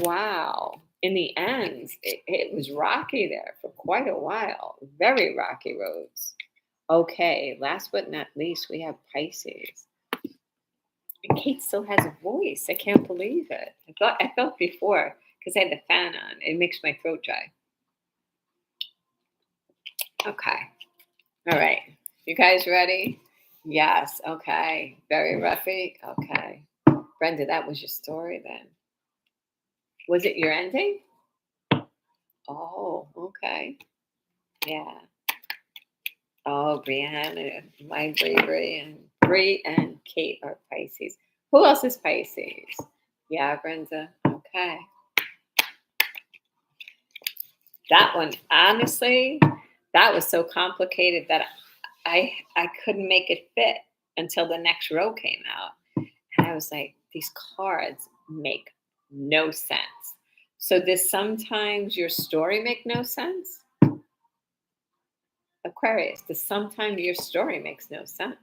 Wow. In the end, it was rocky there for quite a while. Very rocky roads. Okay, last but not least, we have Pisces. And Kate still has a voice. I can't believe it. I felt before because I had the fan on. It makes my throat dry. Okay. All right. You guys ready? Yes. Okay. Very roughy. Okay. Brenda, that was your story then. Was it your ending? Oh, okay. Yeah. Oh, Brianna, my Bree and Kate are Pisces. Who else is Pisces? Yeah, Brenda. Okay. That one, honestly, that was so complicated that I couldn't make it fit until the next row came out. And I was like, these cards make no sense. So does sometimes your story make no sense? Aquarius, does sometimes your story makes no sense?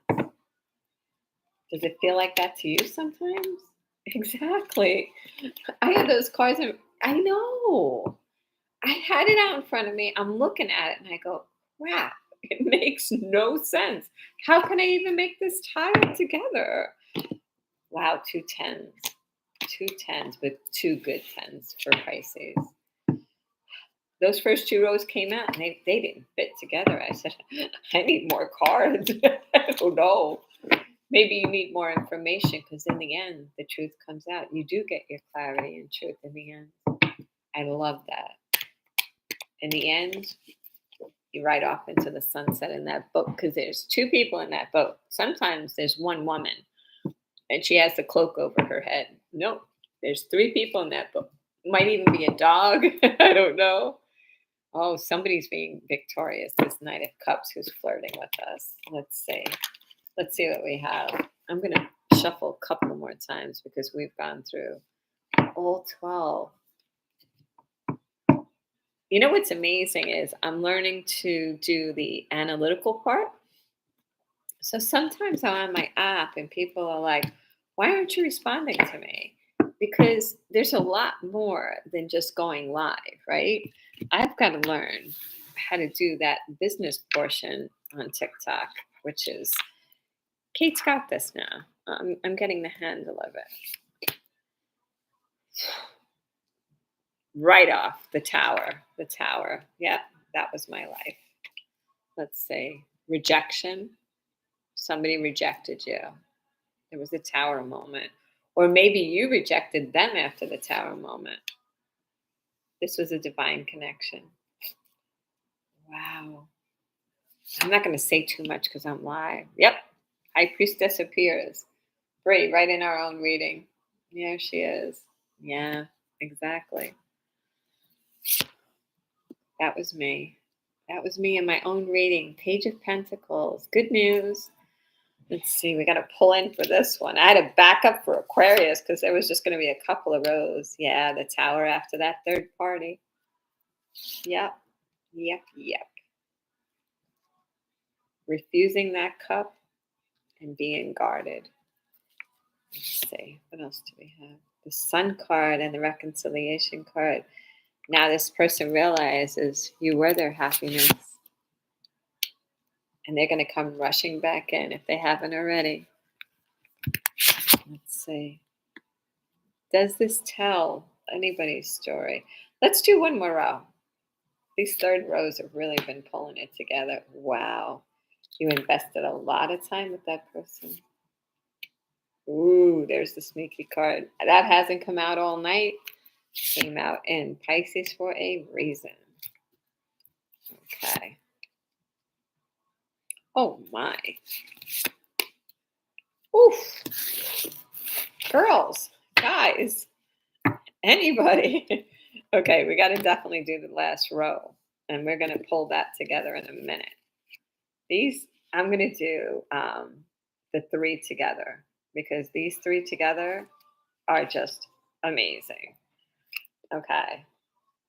Does it feel like that to you sometimes? Exactly. I had those cards and I know. I had it out in front of me. I'm looking at it and I go, crap, it makes no sense. How can I even make this tile together? Wow, two tens. Two tens, but two good tens for Pisces. Those first two rows came out and they didn't fit together. I said, I need more cards. I don't know. Maybe you need more information because in the end, the truth comes out. You do get your clarity and truth in the end. I love that. In the end, you ride off into the sunset in that boat because there's two people in that boat. Sometimes there's one woman and she has the cloak over her head. Nope, there's three people in that boat. Might even be a dog. I don't know. Oh, somebody's being victorious this Knight of Cups who's flirting with us. Let's see. Let's see what we have. I'm going to shuffle a couple more times because we've gone through all 12. You know what's amazing is I'm learning to do the analytical part. So sometimes I'm on my app and people are like, why aren't you responding to me? Because there's a lot more than just going live, right? I've got to learn how to do that business portion on TikTok, which is Kate's got this now. I'm getting the handle of it. Right off the tower. The tower. Yep, that was my life. Let's see. Rejection. Somebody rejected you. There was a tower moment. Or maybe you rejected them after the tower moment. This was a divine connection. Wow. I'm not going to say too much because I'm live. Yep. High Priestess appears. Bree, right in our own reading. Yeah, she is. Yeah, exactly. That was me. That was me in my own reading. Page of Pentacles. Good news. Let's see. We got to pull in for this one. I had to back up for Aquarius because there was just going to be a couple of rows. Yeah, the tower after that third party. Yep. Yep. Refusing that cup and being guarded. Let's see. What else do we have? The Sun card and the Reconciliation card. Now this person realizes you were their happiness. And they're going to come rushing back in if they haven't already. Let's see. Does this tell anybody's story? Let's do one more row. These third rows have really been pulling it together. Wow. You invested a lot of time with that person. Ooh, there's the sneaky card. That hasn't come out all night. Came out in Pisces for a reason. Okay. Oh my. Oof. Girls, guys, anybody. Okay, we got to definitely do the last row. And we're going to pull that together in a minute. I'm going to do the three together because these three together are just amazing. Okay.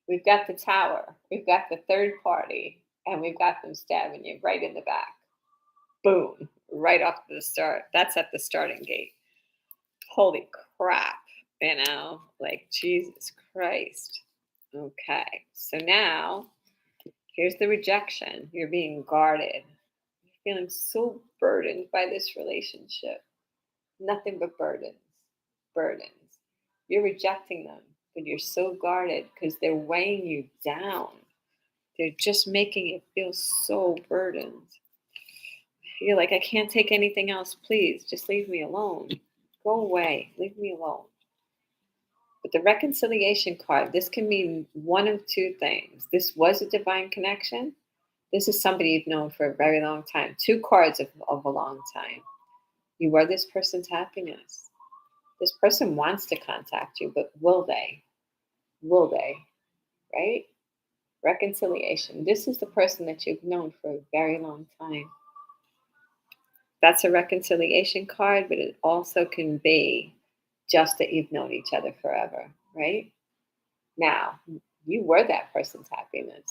We've got the tower, we've got the third party, and we've got them stabbing you right in the back. Boom, right off the start. That's at the starting gate. Holy crap, like Jesus Christ. Okay, so now here's the rejection. You're being guarded. You're feeling so burdened by this relationship. Nothing but burdens. Burdens. You're rejecting them, but you're so guarded because they're weighing you down. They're just making you feel so burdened. You're like, I can't take anything else. Please, just leave me alone. Go away. Leave me alone. But the reconciliation card, this can mean one of two things. This was a divine connection. This is somebody you've known for a very long time. Two cards of a long time. You are this person's happiness. This person wants to contact you, but will they? Will they? Right? Reconciliation. This is the person that you've known for a very long time. That's a reconciliation card, but it also can be just that you've known each other forever, right? Now, you were that person's happiness.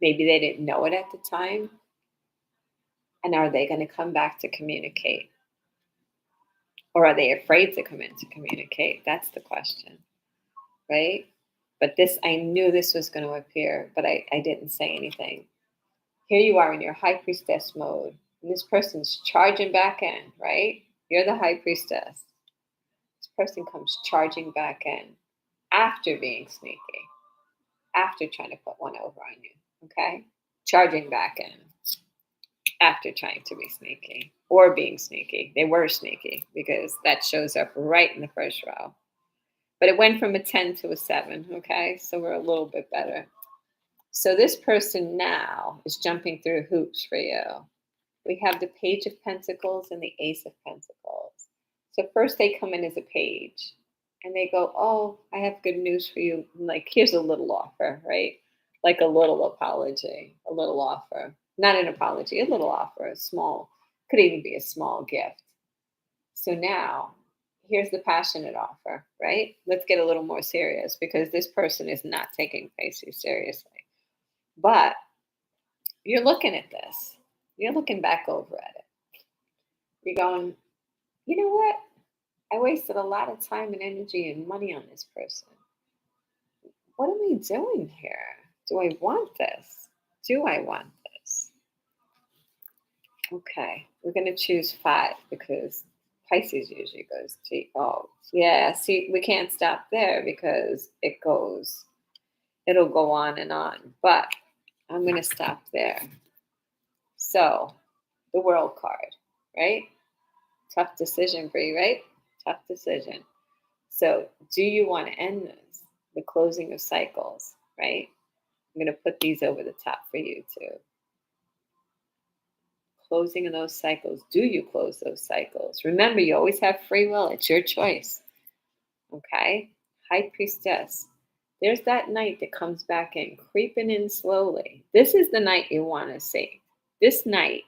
Maybe they didn't know it at the time. And are they going to come back to communicate? Or are they afraid to come in to communicate? That's the question, right? But this, I knew this was going to appear, but I didn't say anything. Here you are in your high priestess mode, and this person's charging back in, right? You're the high priestess. This person comes charging back in after being sneaky, after trying to put one over on you, okay? Charging back in after trying to be sneaky or being sneaky. They were sneaky because that shows up right in the first row. But it went from a 10 to a 7, okay? So we're a little bit better. So this person now is jumping through hoops for you. We have the Page of Pentacles and the Ace of Pentacles. So first they come in as a page and they go, oh, I have good news for you. Like, here's a little offer, right? Like a little apology, a little offer. Not an apology, a little offer, a small, could even be a small gift. So now, here's the passionate offer, right? Let's get a little more serious because this person is not taking Pisces seriously. But you're looking at this. You're looking back over at it. You're going, you know what? I wasted a lot of time and energy and money on this person. What am I doing here? Do I want this? Do I want this? Okay, we're going to choose 5 because Pisces usually goes to, oh, yeah, see, we can't stop there because it'll go on and on. But I'm going to stop there. So, the World card, right? Tough decision for you, right? Tough decision. So, do you want to end this? The closing of cycles, right? I'm going to put these over the top for you too. Closing of those cycles. Do you close those cycles? Remember, you always have free will. It's your choice. Okay? High Priestess. There's that night that comes back in, creeping in slowly. This is the night you want to see. This night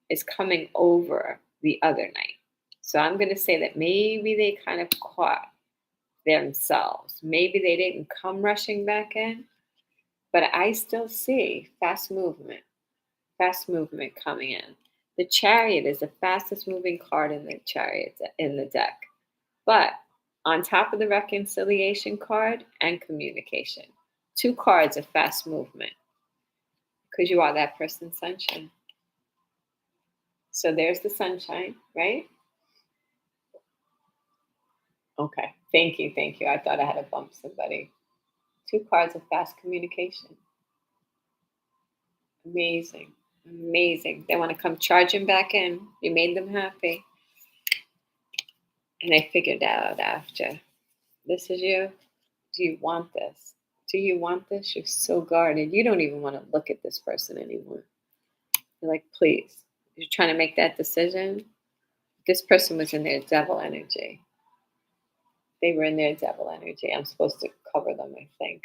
is coming over the other night. So I'm going to say that maybe they kind of caught themselves. Maybe they didn't come rushing back in, but I still see fast movement coming in. The Chariot is the fastest moving card in the Chariot in the deck. But on top of the reconciliation card and communication, 2 cards of fast movement because you are that person's sunshine. So there's the sunshine, right? Okay. Thank you. I thought I had to bump somebody. 2 cards of fast communication. Amazing. They want to come charging back in. You made them happy. And they figured out after. This is you. Do you want this? Do you want this? You're so guarded. You don't even want to look at this person anymore. You're like, please. You're trying to make that decision. This person was in their devil energy. They were in their devil energy. I'm supposed to cover them, I think.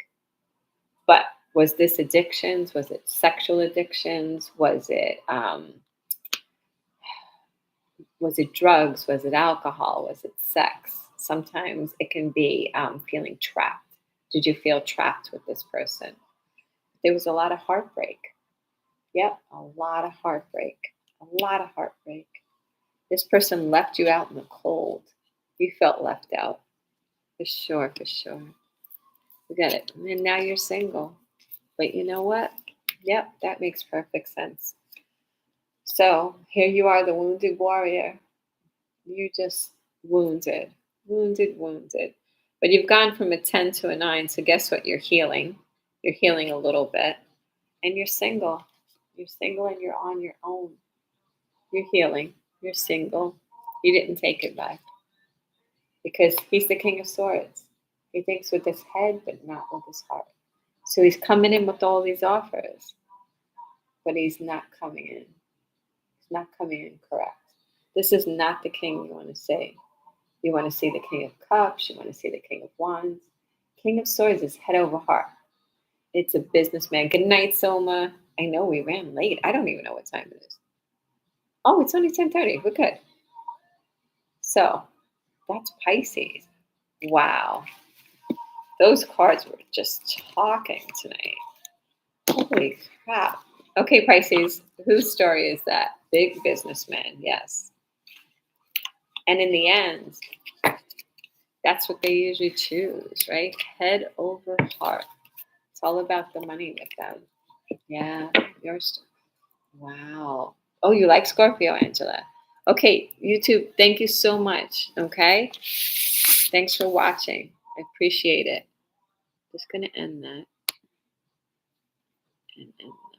But was this addictions? Was it sexual addictions? Was it drugs? Was it alcohol? Was it sex? Sometimes it can be feeling trapped, Did you feel trapped with this person? There was a lot of heartbreak. Yep, a lot of heartbreak. A lot of heartbreak. This person left you out in the cold. You felt left out. For sure, for sure. You got it. And now you're single. But you know what? Yep, that makes perfect sense. So here you are, the wounded warrior. You're just wounded, wounded, wounded. But you've gone from a 10 to a 9. So guess what? You're healing. You're healing a little bit. And you're single. You're single and you're on your own. You're healing. You're single. You didn't take it back. Because he's the King of Swords. He thinks with his head, but not with his heart. So he's coming in with all these offers, but he's not coming in. He's not coming in correct. This is not the king you want to see. You want to see the King of Cups. You want to see the King of Wands. King of Swords is head over heart. It's a businessman. Good night, Soma. I know we ran late. I don't even know what time it is. Oh, it's only 10:30. We're good. So that's Pisces. Wow. Those cards were just talking tonight. Holy crap. Okay, Pisces, whose story is that? Big businessman, yes. And in the end, that's what they usually choose, right? Head over heart. It's all about the money with them. Yeah, yours. Wow. Oh, you like Scorpio, Angela. Okay, YouTube, thank you so much. Okay. Thanks for watching. I appreciate it. Just going to end that. And end that.